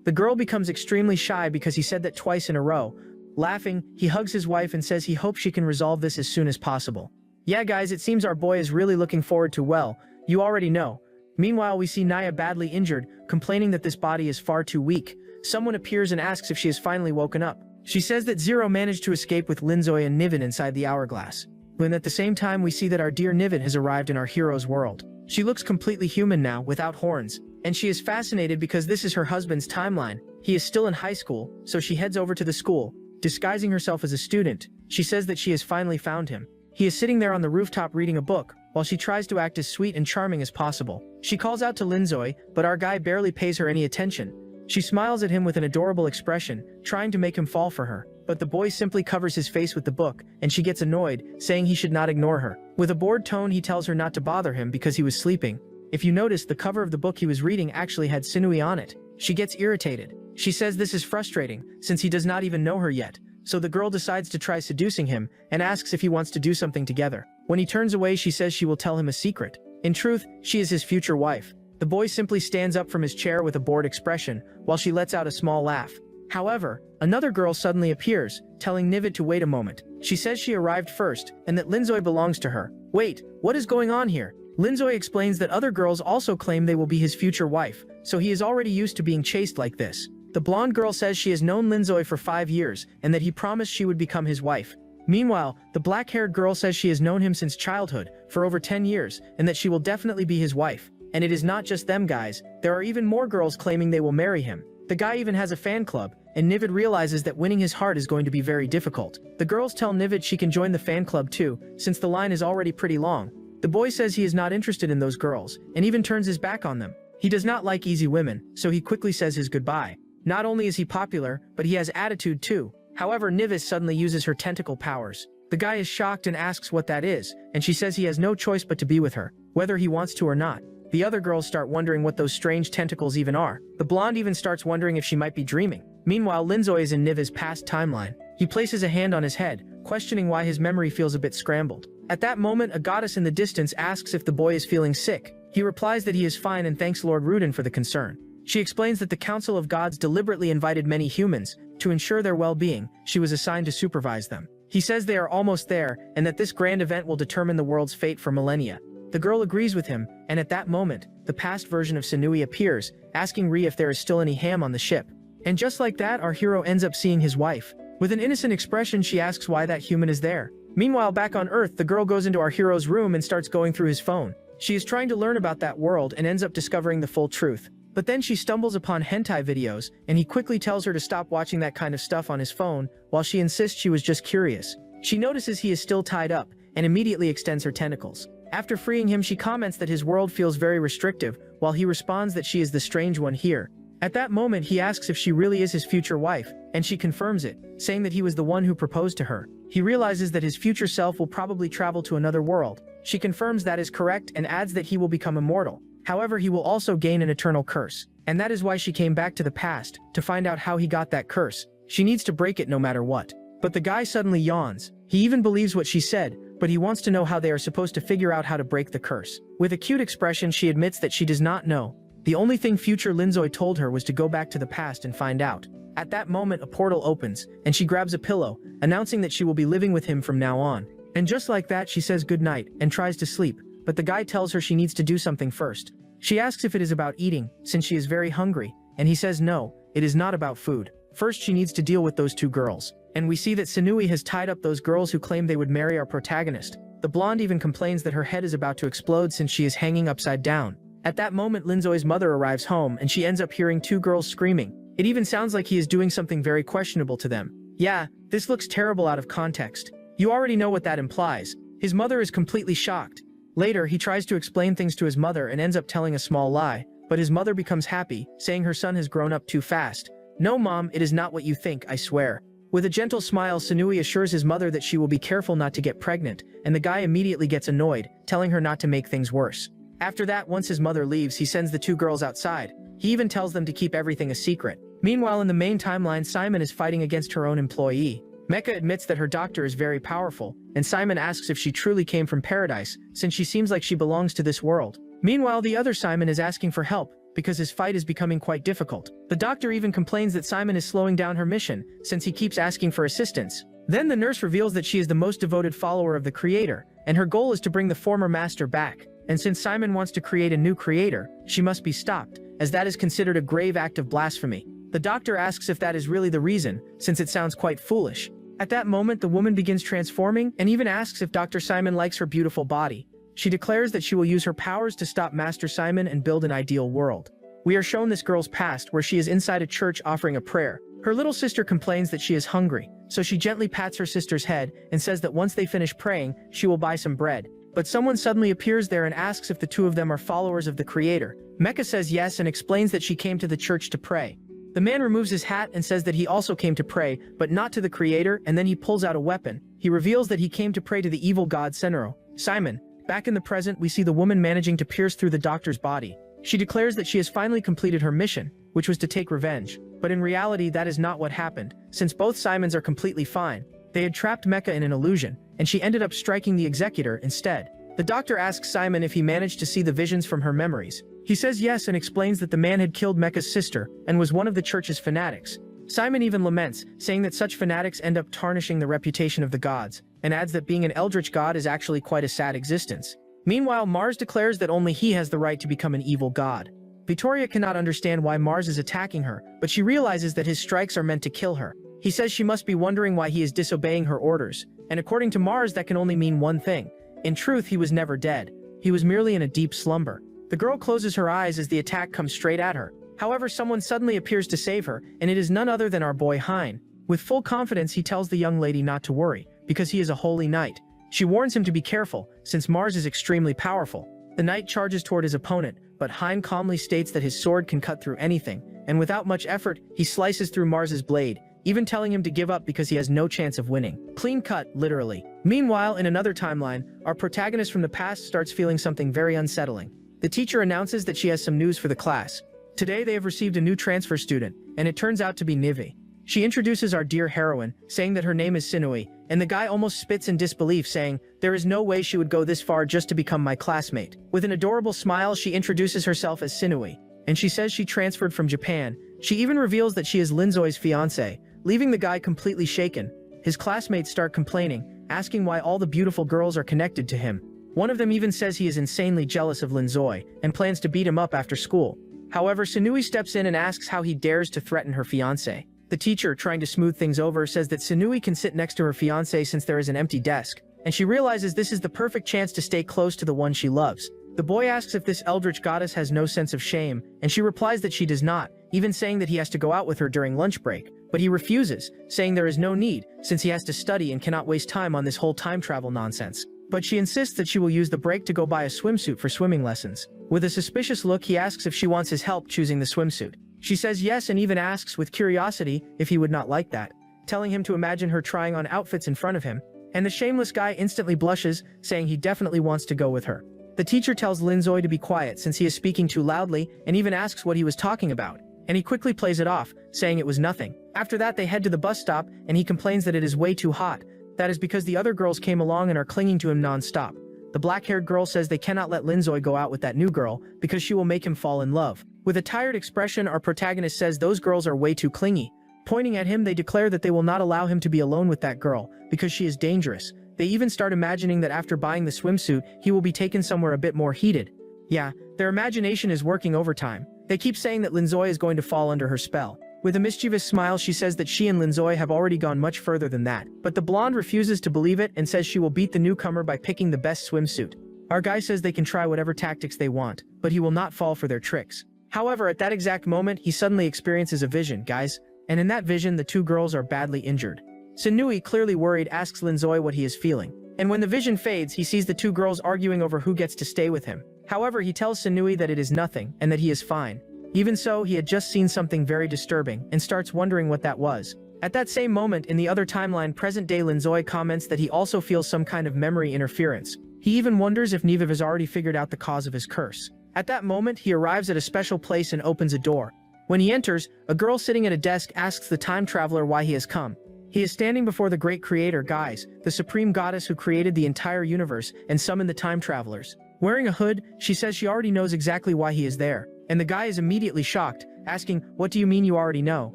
The girl becomes extremely shy because he said that twice in a row. Laughing, he hugs his wife and says he hopes she can resolve this as soon as possible. Yeah guys, it seems our boy is really looking forward to, well, you already know. Meanwhile, we see Naya badly injured, complaining that this body is far too weak. Someone appears and asks if she has finally woken up. She says that Zero managed to escape with Linzoi and Niven inside the hourglass. When at the same time we see that our dear Niven has arrived in our hero's world. She looks completely human now, without horns, and she is fascinated because this is her husband's timeline. He is still in high school, so she heads over to the school. Disguising herself as a student, she says that she has finally found him. He is sitting there on the rooftop reading a book, while she tries to act as sweet and charming as possible. She calls out to Linzoi, but our guy barely pays her any attention. She smiles at him with an adorable expression, trying to make him fall for her. But the boy simply covers his face with the book, and she gets annoyed, saying he should not ignore her. With a bored tone, he tells her not to bother him because he was sleeping. If you notice, the cover of the book he was reading actually had Sinui on it. She gets irritated. She says this is frustrating, since he does not even know her yet. So the girl decides to try seducing him, and asks if he wants to do something together. When he turns away, she says she will tell him a secret. In truth, she is his future wife. The boy simply stands up from his chair with a bored expression, while she lets out a small laugh. However, another girl suddenly appears, telling Nivid to wait a moment. She says she arrived first, and that Linzoi belongs to her. Wait, what is going on here? Linzoi explains that other girls also claim they will be his future wife, so he is already used to being chased like this. The blonde girl says she has known Linzoi for 5 years and that he promised she would become his wife. Meanwhile, the black-haired girl says she has known him since childhood, for over 10 years, and that she will definitely be his wife. And it is not just them guys, there are even more girls claiming they will marry him. The guy even has a fan club, and Nivid realizes that winning his heart is going to be very difficult. The girls tell Nivid she can join the fan club too, since the line is already pretty long. The boy says he is not interested in those girls, and even turns his back on them. He does not like easy women, so he quickly says his goodbye. Not only is he popular, but he has attitude too. However, Nivis suddenly uses her tentacle powers. The guy is shocked and asks what that is, and she says he has no choice but to be with her, whether he wants to or not. The other girls start wondering what those strange tentacles even are. The blonde even starts wondering if she might be dreaming. Meanwhile, Linzoi is in Niva's past timeline. He places a hand on his head, questioning why his memory feels a bit scrambled. At that moment, a goddess in the distance asks if the boy is feeling sick. He replies that he is fine and thanks Lord Rudin for the concern. She explains that the Council of Gods deliberately invited many humans. To ensure their well-being, she was assigned to supervise them. He says they are almost there, and that this grand event will determine the world's fate for millennia. The girl agrees with him, and at that moment, the past version of Sanui appears, asking Ri if there is still any ham on the ship. And just like that, our hero ends up seeing his wife. With an innocent expression, she asks why that human is there. Meanwhile, back on Earth, the girl goes into our hero's room and starts going through his phone. She is trying to learn about that world and ends up discovering the full truth. But then she stumbles upon hentai videos, and he quickly tells her to stop watching that kind of stuff on his phone, while she insists she was just curious. She notices he is still tied up, and immediately extends her tentacles. After freeing him, she comments that his world feels very restrictive, while he responds that she is the strange one here. At that moment, he asks if she really is his future wife, and she confirms it, saying that he was the one who proposed to her. He realizes that his future self will probably travel to another world. She confirms that is correct and adds that he will become immortal. However, he will also gain an eternal curse. And that is why she came back to the past, to find out how he got that curse. She needs to break it no matter what. But the guy suddenly yawns. He even believes what she said, but he wants to know how they are supposed to figure out how to break the curse. With a cute expression, she admits that she does not know. The only thing future Linzoi told her was to go back to the past and find out. At that moment, a portal opens, and she grabs a pillow, announcing that she will be living with him from now on. And just like that, she says goodnight and tries to sleep, but the guy tells her she needs to do something first. She asks if it is about eating, since she is very hungry, and he says no, it is not about food. First, she needs to deal with those two girls. And we see that Sanui has tied up those girls who claim they would marry our protagonist. The blonde even complains that her head is about to explode since she is hanging upside down. At that moment, Linzoi's mother arrives home and she ends up hearing two girls screaming. It even sounds like he is doing something very questionable to them. Yeah, this looks terrible out of context. You already know what that implies. His mother is completely shocked. Later, he tries to explain things to his mother and ends up telling a small lie, but his mother becomes happy, saying her son has grown up too fast. No mom, it is not what you think, I swear. With a gentle smile, Sanui assures his mother that she will be careful not to get pregnant, and the guy immediately gets annoyed, telling her not to make things worse. After that, once his mother leaves, he sends the two girls outside. He even tells them to keep everything a secret. Meanwhile, in the main timeline, Simon is fighting against her own employee. Mecha admits that her doctor is very powerful, and Simon asks if she truly came from paradise, since she seems like she belongs to this world. Meanwhile, the other Simon is asking for help, because his fight is becoming quite difficult. The doctor even complains that Simon is slowing down her mission, since he keeps asking for assistance. Then the nurse reveals that she is the most devoted follower of the creator, and her goal is to bring the former master back. And since Simon wants to create a new creator, she must be stopped, as that is considered a grave act of blasphemy. The doctor asks if that is really the reason, since it sounds quite foolish. At that moment, the woman begins transforming, and even asks if Dr. Simon likes her beautiful body. She declares that she will use her powers to stop Master Simon and build an ideal world. We are shown this girl's past, where she is inside a church offering a prayer. Her little sister complains that she is hungry, so she gently pats her sister's head and says that once they finish praying, she will buy some bread. But someone suddenly appears there and asks if the two of them are followers of the creator. Mecha says yes and explains that she came to the church to pray. The man removes his hat and says that he also came to pray, but not to the creator, and then he pulls out a weapon. He reveals that he came to pray to the evil god Senro. Simon. Back in the present, we see the woman managing to pierce through the doctor's body. She declares that she has finally completed her mission, which was to take revenge. But in reality, that is not what happened, since both Simons are completely fine. They had trapped Mecha in an illusion, and she ended up striking the executor instead. The doctor asks Simon if he managed to see the visions from her memories. He says yes and explains that the man had killed Mecha's sister and was one of the church's fanatics. Simon even laments, saying that such fanatics end up tarnishing the reputation of the gods, and adds that being an eldritch god is actually quite a sad existence. Meanwhile, Mars declares that only he has the right to become an evil god. Victoria cannot understand why Mars is attacking her, but she realizes that his strikes are meant to kill her. He says she must be wondering why he is disobeying her orders, and according to Mars that can only mean one thing. In truth, he was never dead. He was merely in a deep slumber. The girl closes her eyes as the attack comes straight at her. However, someone suddenly appears to save her, and it is none other than our boy Hein. With full confidence, he tells the young lady not to worry, because he is a holy knight. She warns him to be careful, since Mars is extremely powerful. The knight charges toward his opponent, but Hein calmly states that his sword can cut through anything, and without much effort, he slices through Mars's blade, even telling him to give up because he has no chance of winning. Clean cut, literally. Meanwhile, in another timeline, our protagonist from the past starts feeling something very unsettling. The teacher announces that she has some news for the class. Today they have received a new transfer student, and it turns out to be Nivi. She introduces our dear heroine, saying that her name is Sinui, and the guy almost spits in disbelief, saying, "There is no way she would go this far just to become my classmate." With an adorable smile, she introduces herself as Sinui, and she says she transferred from Japan. She even reveals that she is Linzoi's fiancé, leaving the guy completely shaken. His classmates start complaining, asking why all the beautiful girls are connected to him. One of them even says he is insanely jealous of Linzoi, and plans to beat him up after school. However, Sinui steps in and asks how he dares to threaten her fiancé. The teacher, trying to smooth things over, says that Sinui can sit next to her fiancé since there is an empty desk, and she realizes this is the perfect chance to stay close to the one she loves. The boy asks if this eldritch goddess has no sense of shame, and she replies that she does not, even saying that he has to go out with her during lunch break, but he refuses, saying there is no need, since he has to study and cannot waste time on this whole time travel nonsense. But she insists that she will use the break to go buy a swimsuit for swimming lessons. With a suspicious look, he asks if she wants his help choosing the swimsuit. She says yes and even asks with curiosity if he would not like that, telling him to imagine her trying on outfits in front of him, and the shameless guy instantly blushes, saying he definitely wants to go with her. The teacher tells Linzoi to be quiet since he is speaking too loudly, and even asks what he was talking about, and he quickly plays it off, saying it was nothing. After that, they head to the bus stop, and he complains that it is way too hot. That is because the other girls came along and are clinging to him non-stop. The black-haired girl says they cannot let Linzoi go out with that new girl because she will make him fall in love. With a tired expression, our protagonist says those girls are way too clingy. Pointing at him, they declare that they will not allow him to be alone with that girl because she is dangerous. They even start imagining that after buying the swimsuit, he will be taken somewhere a bit more heated. Yeah, their imagination is working overtime. They keep saying that Linzoi is going to fall under her spell. With a mischievous smile, she says that she and Linzoi have already gone much further than that, but the blonde refuses to believe it and says she will beat the newcomer by picking the best swimsuit. Our guy says they can try whatever tactics they want, but he will not fall for their tricks. However, at that exact moment, he suddenly experiences a vision, guys, and in that vision, the two girls are badly injured. Sinui, clearly worried, asks Linzoi what he is feeling, and when the vision fades, he sees the two girls arguing over who gets to stay with him. However, he tells Sinui that it is nothing and that he is fine. Even so, he had just seen something very disturbing and starts wondering what that was. At that same moment, in the other timeline, present-day Linzoi comments that he also feels some kind of memory interference. He even wonders if Niviv has already figured out the cause of his curse. At that moment, he arrives at a special place and opens a door. When he enters, a girl sitting at a desk asks the time traveler why he has come. He is standing before the great creator, guys, the supreme goddess who created the entire universe and summoned the time travelers. Wearing a hood, she says she already knows exactly why he is there. And the guy is immediately shocked, asking, "What do you mean you already know?"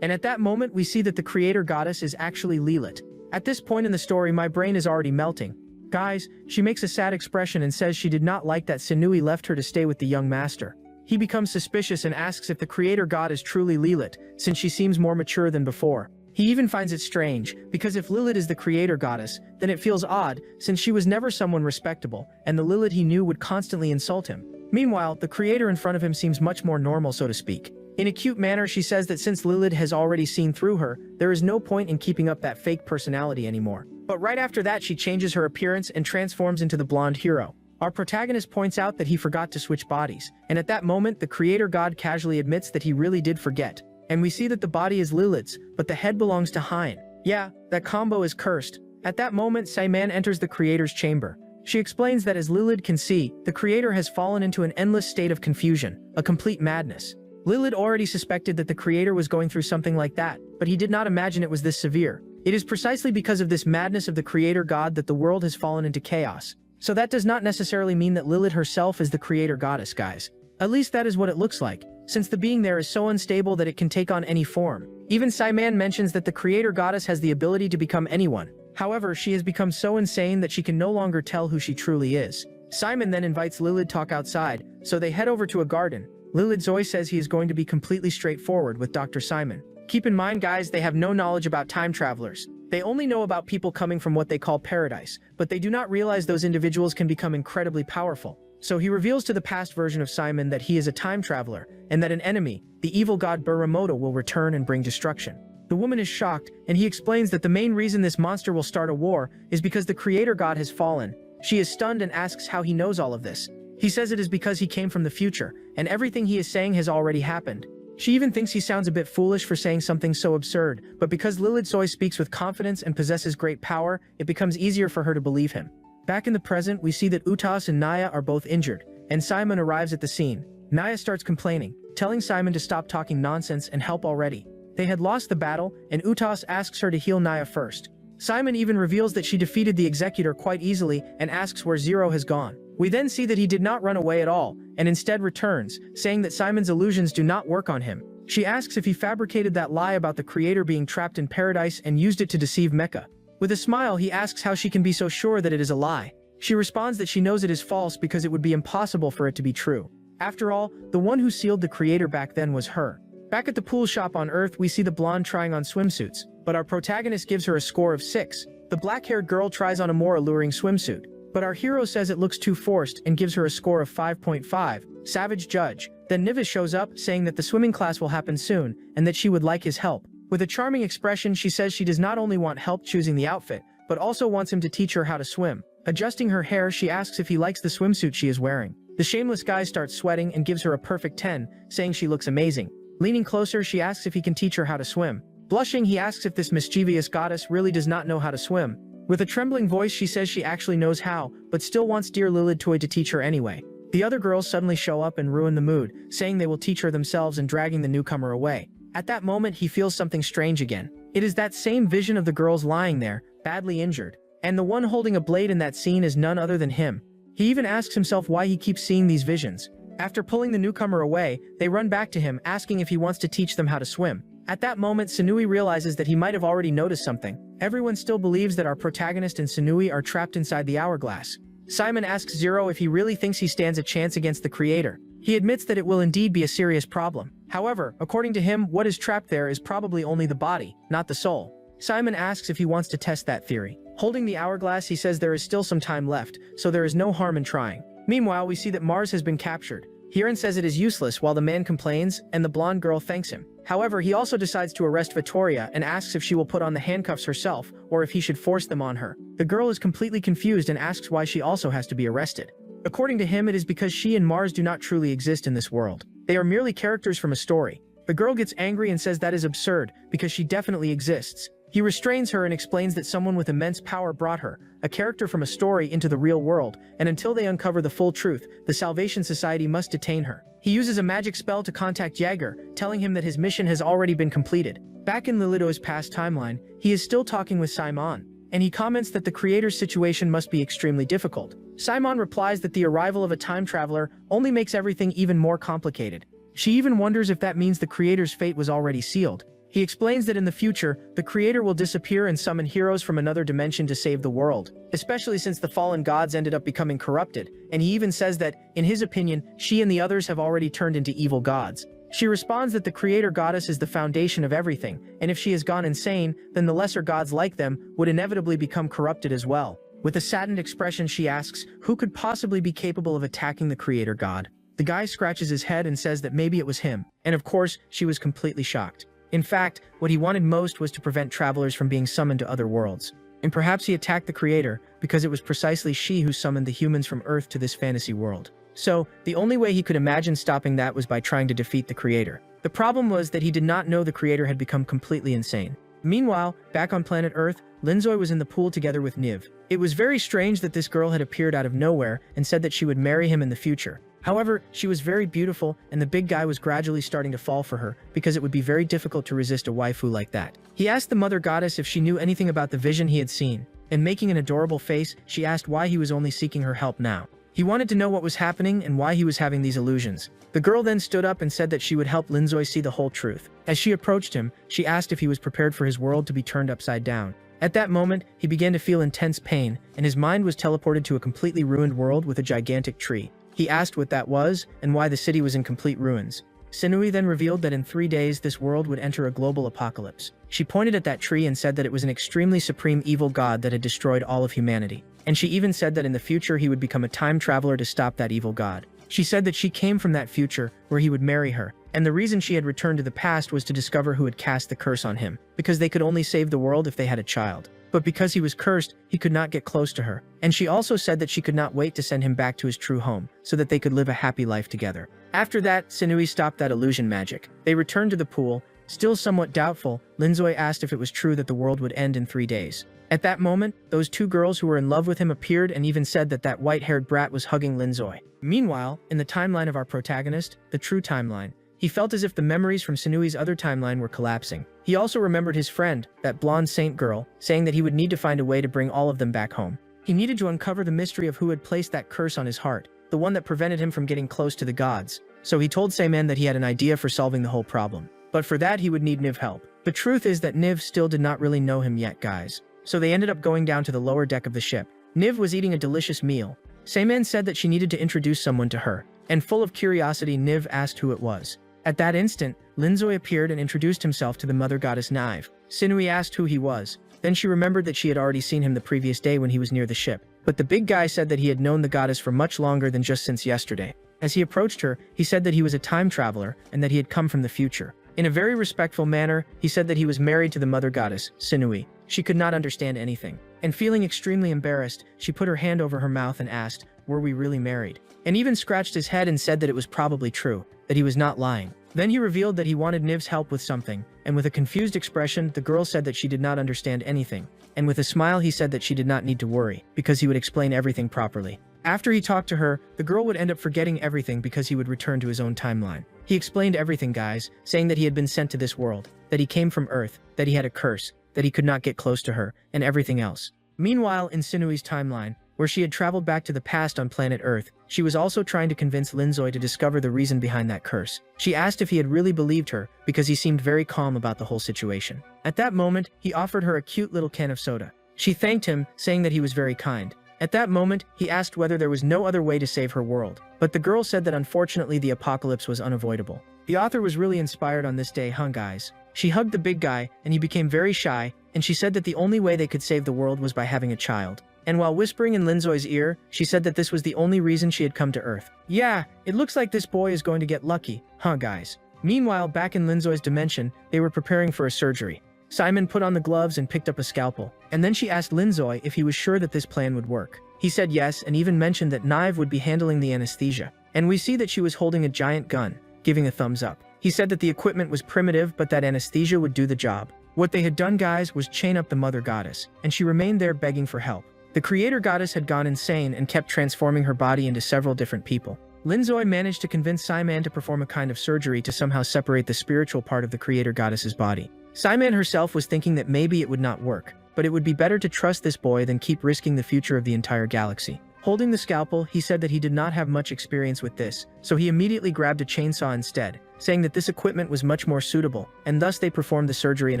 And at that moment, we see that the creator goddess is actually Lilith. At this point in the story, my brain is already melting. Guys, she makes a sad expression and says she did not like that Sinui left her to stay with the young master. He becomes suspicious and asks if the creator god is truly Lilith, since she seems more mature than before. He even finds it strange, because if Lilith is the creator goddess, then it feels odd, since she was never someone respectable, and the Lilith he knew would constantly insult him. Meanwhile, the creator in front of him seems much more normal, so to speak. In a cute manner, she says that since Lilith has already seen through her, there is no point in keeping up that fake personality anymore. But right after that, she changes her appearance and transforms into the blonde hero. Our protagonist points out that he forgot to switch bodies, and at that moment, the creator god casually admits that he really did forget. And we see that the body is Lilith's, but the head belongs to Hein. Yeah, that combo is cursed. At that moment, Saiman enters the creator's chamber. She explains that as Lilith can see, the creator has fallen into an endless state of confusion, a complete madness. Lilith already suspected that the creator was going through something like that, but he did not imagine it was this severe. It is precisely because of this madness of the creator god that the world has fallen into chaos. So that does not necessarily mean that Lilith herself is the creator goddess, guys. At least that is what it looks like, since the being there is so unstable that it can take on any form. Even Saiman mentions that the creator goddess has the ability to become anyone. However, she has become so insane that she can no longer tell who she truly is. Simon then invites Lilith to talk outside, so they head over to a garden. Lilith Zoe says he is going to be completely straightforward with Dr. Simon. Keep in mind, guys, they have no knowledge about time travelers. They only know about people coming from what they call paradise, but they do not realize those individuals can become incredibly powerful. So he reveals to the past version of Simon that he is a time traveler, and that an enemy, the evil god Buramoto, will return and bring destruction. The woman is shocked, and he explains that the main reason this monster will start a war is because the creator god has fallen. She is stunned and asks how he knows all of this. He says it is because he came from the future, and everything he is saying has already happened. She even thinks he sounds a bit foolish for saying something so absurd, but because Lilith Zoe speaks with confidence and possesses great power, it becomes easier for her to believe him. Back in the present, we see that Utas and Naya are both injured, and Simon arrives at the scene. Naya starts complaining, telling Simon to stop talking nonsense and help already. They had lost the battle, and Utas asks her to heal Naya first. Simon even reveals that she defeated the executor quite easily and asks where Zero has gone. We then see that he did not run away at all, and instead returns, saying that Simon's illusions do not work on him. She asks if he fabricated that lie about the creator being trapped in paradise and used it to deceive Mecha. With a smile, he asks how she can be so sure that it is a lie. She responds that she knows it is false because it would be impossible for it to be true. After all, the one who sealed the creator back then was her. Back at the pool shop on Earth, we see the blonde trying on swimsuits, but our protagonist gives her a score of 6. The black-haired girl tries on a more alluring swimsuit, but our hero says it looks too forced and gives her a score of 5.5. Savage judge. Then Nivis shows up, saying that the swimming class will happen soon, and that she would like his help. With a charming expression, she says she does not only want help choosing the outfit, but also wants him to teach her how to swim. Adjusting her hair, she asks if he likes the swimsuit she is wearing. The shameless guy starts sweating and gives her a perfect 10, saying she looks amazing. Leaning closer, she asks if he can teach her how to swim. Blushing, he asks if this mischievous goddess really does not know how to swim. With a trembling voice, she says she actually knows how, but still wants dear Lilith Toy to teach her anyway. The other girls suddenly show up and ruin the mood, saying they will teach her themselves and dragging the newcomer away. At that moment, he feels something strange again. It is that same vision of the girls lying there, badly injured. And the one holding a blade in that scene is none other than him. He even asks himself why he keeps seeing these visions. After pulling the newcomer away, they run back to him, asking if he wants to teach them how to swim. At that moment, Sunui realizes that he might have already noticed something. Everyone still believes that our protagonist and Sunui are trapped inside the hourglass. Simon asks Zero if he really thinks he stands a chance against the creator. He admits that it will indeed be a serious problem. However, according to him, what is trapped there is probably only the body, not the soul. Simon asks if he wants to test that theory. Holding the hourglass, he says there is still some time left, so there is no harm in trying. Meanwhile, we see that Mars has been captured. Hiran says it is useless while the man complains, and the blonde girl thanks him. However, he also decides to arrest Vittoria and asks if she will put on the handcuffs herself, or if he should force them on her. The girl is completely confused and asks why she also has to be arrested. According to him, it is because she and Mars do not truly exist in this world. They are merely characters from a story. The girl gets angry and says that is absurd, because she definitely exists. He restrains her and explains that someone with immense power brought her, a character from a story, into the real world, and until they uncover the full truth, the Salvation Society must detain her. He uses a magic spell to contact Jaeger, telling him that his mission has already been completed. Back in Lilito's past timeline, he is still talking with Simon, and he comments that the creator's situation must be extremely difficult. Simon replies that the arrival of a time traveler only makes everything even more complicated. She even wonders if that means the creator's fate was already sealed. He explains that in the future, the creator will disappear and summon heroes from another dimension to save the world, especially since the fallen gods ended up becoming corrupted, and he even says that, in his opinion, she and the others have already turned into evil gods. She responds that the creator goddess is the foundation of everything, and if she has gone insane, then the lesser gods like them would inevitably become corrupted as well. With a saddened expression, she asks, who could possibly be capable of attacking the creator god? The guy scratches his head and says that maybe it was him, and of course, she was completely shocked. In fact, what he wanted most was to prevent travelers from being summoned to other worlds. And perhaps he attacked the creator because it was precisely she who summoned the humans from Earth to this fantasy world. So, the only way he could imagine stopping that was by trying to defeat the creator. The problem was that he did not know the creator had become completely insane. Meanwhile, back on planet Earth, Linzoy was in the pool together with Niv. It was very strange that this girl had appeared out of nowhere and said that she would marry him in the future. However, she was very beautiful, and the big guy was gradually starting to fall for her, because it would be very difficult to resist a waifu like that. He asked the mother goddess if she knew anything about the vision he had seen, and making an adorable face, she asked why he was only seeking her help now. He wanted to know what was happening and why he was having these illusions. The girl then stood up and said that she would help Linzoy see the whole truth. As she approached him, she asked if he was prepared for his world to be turned upside down. At that moment, he began to feel intense pain, and his mind was teleported to a completely ruined world with a gigantic tree. He asked what that was and why the city was in complete ruins. Sinui then revealed that in 3 days this world would enter a global apocalypse. She pointed at that tree and said that it was an extremely supreme evil god that had destroyed all of humanity. And she even said that in the future he would become a time traveler to stop that evil god. She said that she came from that future where he would marry her, and the reason she had returned to the past was to discover who had cast the curse on him, because they could only save the world if they had a child. But because he was cursed, he could not get close to her. And she also said that she could not wait to send him back to his true home, so that they could live a happy life together. After that, Sinui stopped that illusion magic. They returned to the pool. Still somewhat doubtful, Linzoi asked if it was true that the world would end in 3 days. At that moment, those 2 girls who were in love with him appeared and even said that that white-haired brat was hugging Linzoi. Meanwhile, in the timeline of our protagonist, the true timeline, he felt as if the memories from Sinui's other timeline were collapsing. He also remembered his friend, that blonde saint girl, saying that he would need to find a way to bring all of them back home. He needed to uncover the mystery of who had placed that curse on his heart, the one that prevented him from getting close to the gods. So he told Seiman that he had an idea for solving the whole problem. But for that he would need Niv help. The truth is that Niv still did not really know him yet, guys. So they ended up going down to the lower deck of the ship. Niv was eating a delicious meal. Seiman said that she needed to introduce someone to her, and full of curiosity Niv asked who it was. At that instant, Linzoi appeared and introduced himself to the mother goddess Nive. Sinui asked who he was. Then she remembered that she had already seen him the previous day when he was near the ship. But the big guy said that he had known the goddess for much longer than just since yesterday. As he approached her, he said that he was a time traveler and that he had come from the future. In a very respectful manner, he said that he was married to the mother goddess, Sinui. She could not understand anything. And feeling extremely embarrassed, she put her hand over her mouth and asked, "Were we really married?" And even scratched his head and said that it was probably true, that he was not lying. Then he revealed that he wanted Niv's help with something, and with a confused expression, the girl said that she did not understand anything. And with a smile he said that she did not need to worry, because he would explain everything properly. After he talked to her, the girl would end up forgetting everything because he would return to his own timeline. He explained everything, guys, saying that he had been sent to this world, that he came from Earth, that he had a curse, that he could not get close to her, and everything else. Meanwhile, in Sinui's timeline, where she had traveled back to the past on planet Earth, she was also trying to convince Linzoi to discover the reason behind that curse. She asked if he had really believed her, because he seemed very calm about the whole situation. At that moment, he offered her a cute little can of soda. She thanked him, saying that he was very kind. At that moment, he asked whether there was no other way to save her world. But the girl said that unfortunately the apocalypse was unavoidable. The author was really inspired on this day, huh guys? She hugged the big guy, and he became very shy, and she said that the only way they could save the world was by having a child. And while whispering in Linzoi's ear, she said that this was the only reason she had come to Earth. Yeah, it looks like this boy is going to get lucky, huh guys? Meanwhile, back in Linzoi's dimension, they were preparing for a surgery. Simon put on the gloves and picked up a scalpel, and then she asked Linzoi if he was sure that this plan would work. He said yes, and even mentioned that Nive would be handling the anesthesia. And we see that she was holding a giant gun, giving a thumbs up. He said that the equipment was primitive, but that anesthesia would do the job. What they had done, guys, was chain up the mother goddess, and she remained there begging for help. The creator goddess had gone insane and kept transforming her body into several different people. Linzoi managed to convince Simon to perform a kind of surgery to somehow separate the spiritual part of the creator goddess's body. Simon herself was thinking that maybe it would not work, but it would be better to trust this boy than keep risking the future of the entire galaxy. Holding the scalpel, he said that he did not have much experience with this, so he immediately grabbed a chainsaw instead, saying that this equipment was much more suitable, and thus they performed the surgery in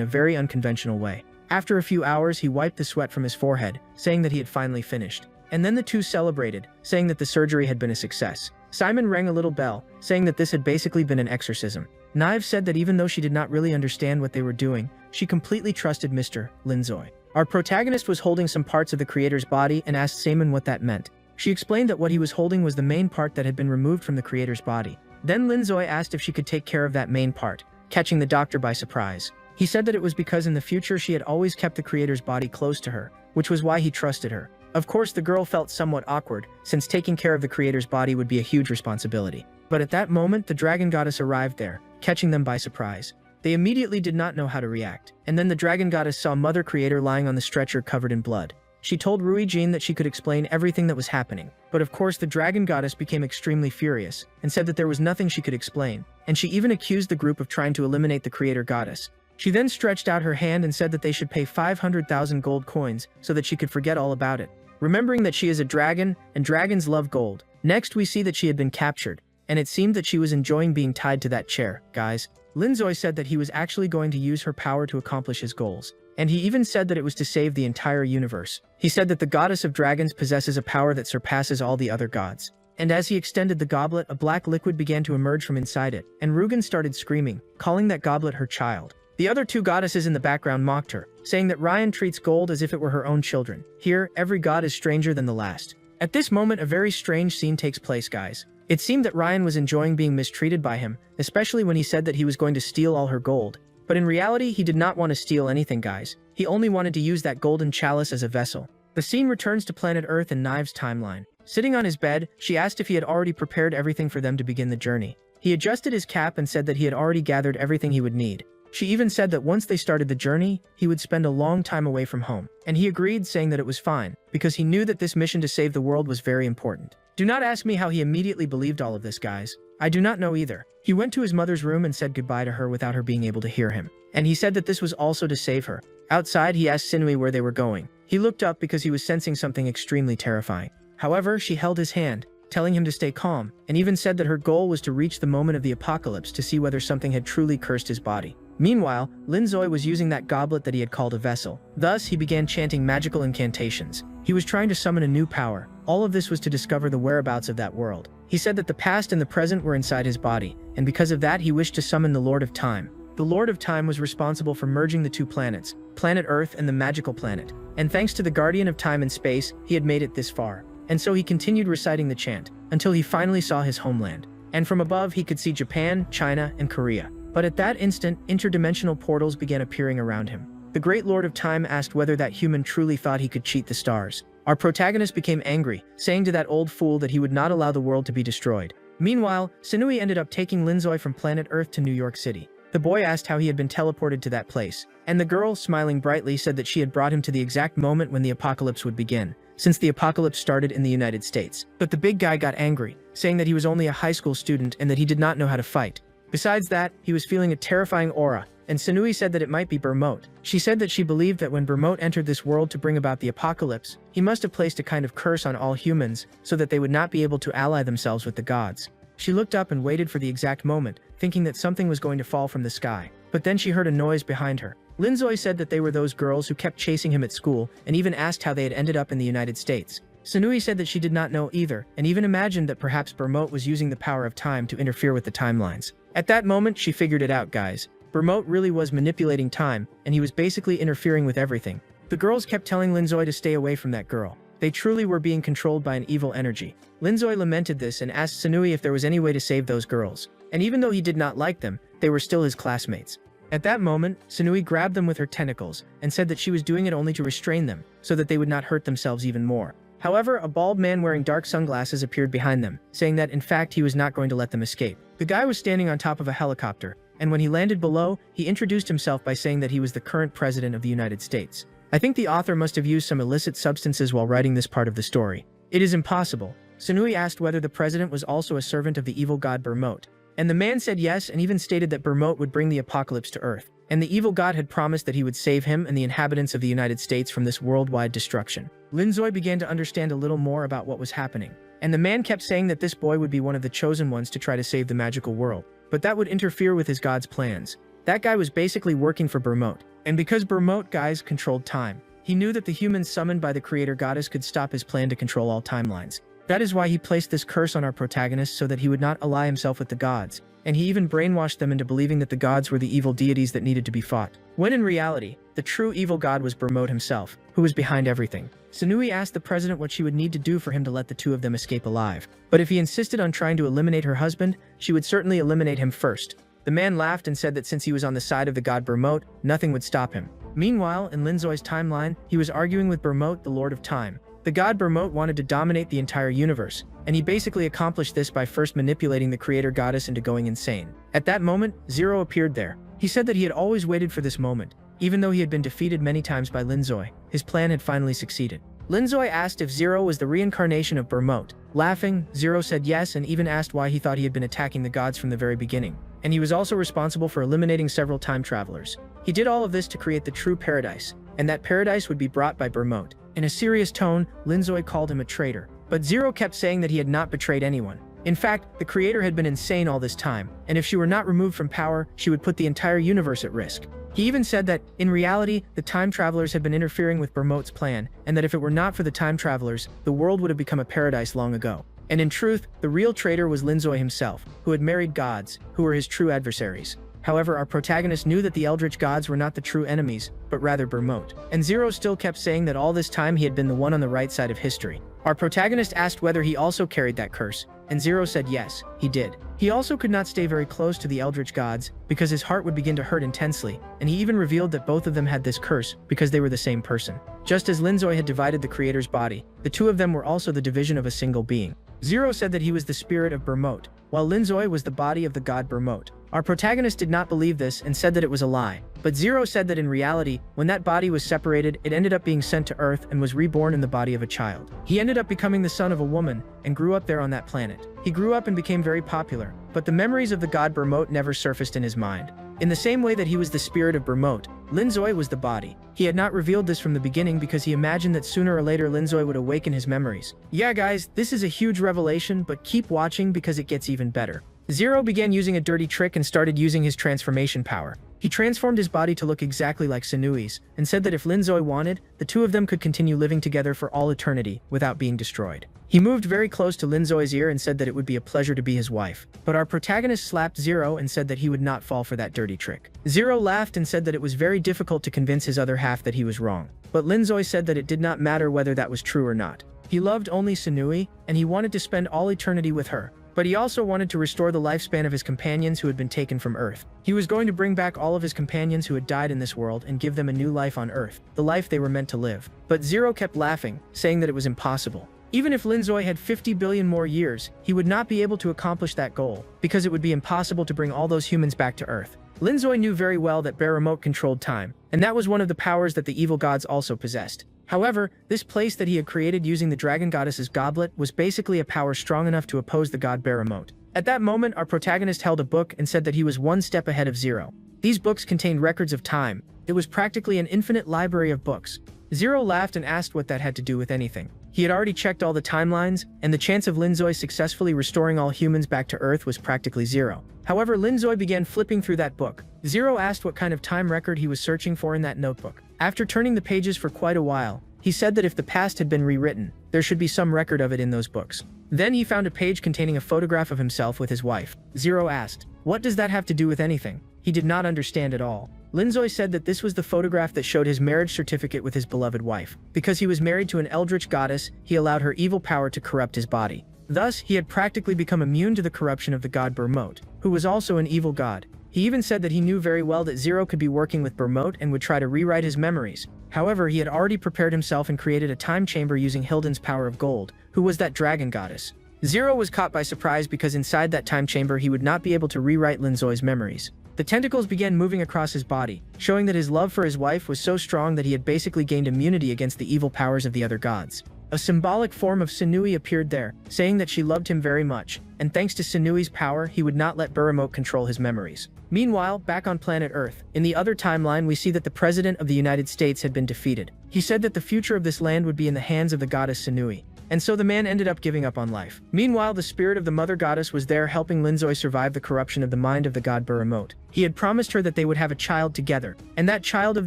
a very unconventional way. After a few hours, he wiped the sweat from his forehead, saying that he had finally finished. And then the two celebrated, saying that the surgery had been a success. Simon rang a little bell, saying that this had basically been an exorcism. Nive said that even though she did not really understand what they were doing, she completely trusted Mr. Linzoi. Our protagonist was holding some parts of the creator's body and asked Simon what that meant. She explained that what he was holding was the main part that had been removed from the creator's body. Then Linzoi asked if she could take care of that main part, catching the doctor by surprise. He said that it was because in the future she had always kept the creator's body close to her, which was why he trusted her. Of course, the girl felt somewhat awkward, since taking care of the creator's body would be a huge responsibility. But at that moment, the dragon goddess arrived there, catching them by surprise. They immediately did not know how to react. And then the dragon goddess saw Mother Creator lying on the stretcher covered in blood. She told Rui Jin that she could explain everything that was happening. But of course, the dragon goddess became extremely furious, and said that there was nothing she could explain. And she even accused the group of trying to eliminate the creator goddess. She then stretched out her hand and said that they should pay 500,000 gold coins so that she could forget all about it. Remembering that she is a dragon, and dragons love gold. Next, we see that she had been captured, and it seemed that she was enjoying being tied to that chair, guys. Linzoi said that he was actually going to use her power to accomplish his goals. And he even said that it was to save the entire universe. He said that the goddess of dragons possesses a power that surpasses all the other gods. and as he extended the goblet, a black liquid began to emerge from inside it, and Rugen started screaming, calling that goblet her child. The other two goddesses in the background mocked her, saying that Ryan treats gold as if it were her own children. Here, every god is stranger than the last. At this moment, a very strange scene takes place, guys. It seemed that Ryan was enjoying being mistreated by him, especially when he said that he was going to steal all her gold. But in reality, he did not want to steal anything, guys. He only wanted to use that golden chalice as a vessel. The scene returns to planet Earth in Knives' timeline. Sitting on his bed, she asked if he had already prepared everything for them to begin the journey. He adjusted his cap and said that he had already gathered everything he would need. She even said that once they started the journey, he would spend a long time away from home. And he agreed, saying that it was fine, because he knew that this mission to save the world was very important. Do not ask me how he immediately believed all of this, guys. I do not know either. He went to his mother's room and said goodbye to her without her being able to hear him. And he said that this was also to save her. Outside, he asked Sinui where they were going. He looked up because he was sensing something extremely terrifying. However, she held his hand, telling him to stay calm, and even said that her goal was to reach the moment of the apocalypse to see whether something had truly cursed his body. Meanwhile, Linzoi was using that goblet that he had called a vessel. Thus, he began chanting magical incantations. He was trying to summon a new power. All of this was to discover the whereabouts of that world. He said that the past and the present were inside his body, and because of that he wished to summon the Lord of Time. The Lord of Time was responsible for merging the two planets, planet Earth and the magical planet. And thanks to the Guardian of Time and Space, he had made it this far. And so he continued reciting the chant, until he finally saw his homeland. And from above he could see Japan, China, and Korea. But at that instant, interdimensional portals began appearing around him. The great Lord of Time asked whether that human truly thought he could cheat the stars. Our protagonist became angry, saying to that old fool that he would not allow the world to be destroyed. Meanwhile, Sinui ended up taking Linzoi from planet Earth to New York City. The boy asked how he had been teleported to that place, and the girl, smiling brightly, said that she had brought him to the exact moment when the apocalypse would begin, since the apocalypse started in the United States. But the big guy got angry, saying that he was only a high school student and that he did not know how to fight. Besides that, he was feeling a terrifying aura, and Sinui said that it might be Bermote. She said that she believed that when Bermote entered this world to bring about the apocalypse, he must have placed a kind of curse on all humans so that they would not be able to ally themselves with the gods. She looked up and waited for the exact moment, thinking that something was going to fall from the sky. But then she heard a noise behind her. Linzoi said that they were those girls who kept chasing him at school and even asked how they had ended up in the United States. Sinui said that she did not know either, and even imagined that perhaps Bermote was using the power of time to interfere with the timelines. At that moment, she figured it out, guys. Bermote really was manipulating time, and he was basically interfering with everything. The girls kept telling Linzoi to stay away from that girl. They truly were being controlled by an evil energy. Linzoi lamented this and asked Sinui if there was any way to save those girls. And even though he did not like them, they were still his classmates. At that moment, Sinui grabbed them with her tentacles and said that she was doing it only to restrain them, so that they would not hurt themselves even more. However, a bald man wearing dark sunglasses appeared behind them, saying that in fact he was not going to let them escape. The guy was standing on top of a helicopter, and when he landed below, he introduced himself by saying that he was the current president of the United States. I think the author must have used some illicit substances while writing this part of the story. It is impossible. Sinui asked whether the president was also a servant of the evil god Bermote. And the man said yes, and even stated that Bermote would bring the apocalypse to Earth. And the evil god had promised that he would save him and the inhabitants of the United States from this worldwide destruction. Linzoi began to understand a little more about what was happening. And the man kept saying that this boy would be one of the chosen ones to try to save the magical world. But that would interfere with his god's plans. That guy was basically working for Bermote. And because Bermote guys controlled time, he knew that the humans summoned by the creator goddess could stop his plan to control all timelines. That is why he placed this curse on our protagonist so that he would not ally himself with the gods. And he even brainwashed them into believing that the gods were the evil deities that needed to be fought. When in reality, the true evil god was Bermote himself, who was behind everything. Sinui asked the president what she would need to do for him to let the two of them escape alive. But if he insisted on trying to eliminate her husband, she would certainly eliminate him first. The man laughed and said that since he was on the side of the god Bermote, nothing would stop him. Meanwhile, in Linzoi's timeline, he was arguing with Bermote, the Lord of Time. The god Bermote wanted to dominate the entire universe, and he basically accomplished this by first manipulating the creator goddess into going insane. At that moment, Zero appeared there. He said that he had always waited for this moment. Even though he had been defeated many times by Linzoi, his plan had finally succeeded. Linzoi asked if Zero was the reincarnation of Bermote. Laughing, Zero said yes and even asked why he thought he had been attacking the gods from the very beginning. And he was also responsible for eliminating several time travelers. He did all of this to create the true paradise, and that paradise would be brought by Bermote. In a serious tone, Linzoi called him a traitor. But Zero kept saying that he had not betrayed anyone. In fact, the creator had been insane all this time, and if she were not removed from power, she would put the entire universe at risk. He even said that, in reality, the time travelers had been interfering with Bermote's plan, and that if it were not for the time travelers, the world would have become a paradise long ago. And in truth, the real traitor was Linzoi himself, who had married gods, who were his true adversaries. However, our protagonist knew that the Eldritch gods were not the true enemies, but rather Bermote. And Zero still kept saying that all this time he had been the one on the right side of history. Our protagonist asked whether he also carried that curse, and Zero said yes, he did. He also could not stay very close to the Eldritch gods, because his heart would begin to hurt intensely, and he even revealed that both of them had this curse, because they were the same person. Just as Linzoi had divided the creator's body, the two of them were also the division of a single being. Zero said that he was the spirit of Bermote, while Linzoi was the body of the god Bermote. Our protagonist did not believe this and said that it was a lie, but Zero said that in reality, when that body was separated, it ended up being sent to Earth and was reborn in the body of a child. He ended up becoming the son of a woman and grew up there on that planet. He grew up and became very popular, but the memories of the god Bermote never surfaced in his mind. In the same way that he was the spirit of Bermote, Linzoi was the body. He had not revealed this from the beginning because he imagined that sooner or later Linzoi would awaken his memories. Yeah guys, this is a huge revelation, but keep watching because it gets even better. Zero began using a dirty trick and started using his transformation power. He transformed his body to look exactly like Sunui's, and said that if Linzoi wanted, the two of them could continue living together for all eternity, without being destroyed. He moved very close to Linzoi's ear and said that it would be a pleasure to be his wife. But our protagonist slapped Zero and said that he would not fall for that dirty trick. Zero laughed and said that it was very difficult to convince his other half that he was wrong. But Linzoi said that it did not matter whether that was true or not. He loved only Sunui, and he wanted to spend all eternity with her. But he also wanted to restore the lifespan of his companions who had been taken from Earth. He was going to bring back all of his companions who had died in this world and give them a new life on Earth, the life they were meant to live. But Zero kept laughing, saying that it was impossible. Even if Linzoi had 50 billion more years, he would not be able to accomplish that goal, because it would be impossible to bring all those humans back to Earth. Linzoi knew very well that Bermote controlled time, and that was one of the powers that the evil gods also possessed. However, this place that he had created using the dragon goddess's goblet was basically a power strong enough to oppose the god Bermote. At that moment, our protagonist held a book and said that he was one step ahead of Zero. These books contained records of time. It was practically an infinite library of books. Zero laughed and asked what that had to do with anything. He had already checked all the timelines, and the chance of Linzoi successfully restoring all humans back to Earth was practically zero. However, Linzoi began flipping through that book. Zero asked what kind of time record he was searching for in that notebook. After turning the pages for quite a while, he said that if the past had been rewritten, there should be some record of it in those books. Then he found a page containing a photograph of himself with his wife. Zero asked, "What does that have to do with anything?" He did not understand at all. Linzoi said that this was the photograph that showed his marriage certificate with his beloved wife. Because he was married to an eldritch goddess, he allowed her evil power to corrupt his body. Thus, he had practically become immune to the corruption of the god Bermote, who was also an evil god. He even said that he knew very well that Zero could be working with Bermote and would try to rewrite his memories. However, he had already prepared himself and created a time chamber using Hilden's power of gold, who was that dragon goddess. Zero was caught by surprise because inside that time chamber he would not be able to rewrite Linzoi's memories. The tentacles began moving across his body, showing that his love for his wife was so strong that he had basically gained immunity against the evil powers of the other gods. A symbolic form of Sunui appeared there, saying that she loved him very much, and thanks to Sunui's power, he would not let Bermote control his memories. Meanwhile, back on planet Earth, in the other timeline we see that the President of the United States had been defeated. He said that the future of this land would be in the hands of the goddess Sunui. And so the man ended up giving up on life. Meanwhile, the spirit of the mother goddess was there helping Linzoi survive the corruption of the mind of the god Bermote. He had promised her that they would have a child together, and that child of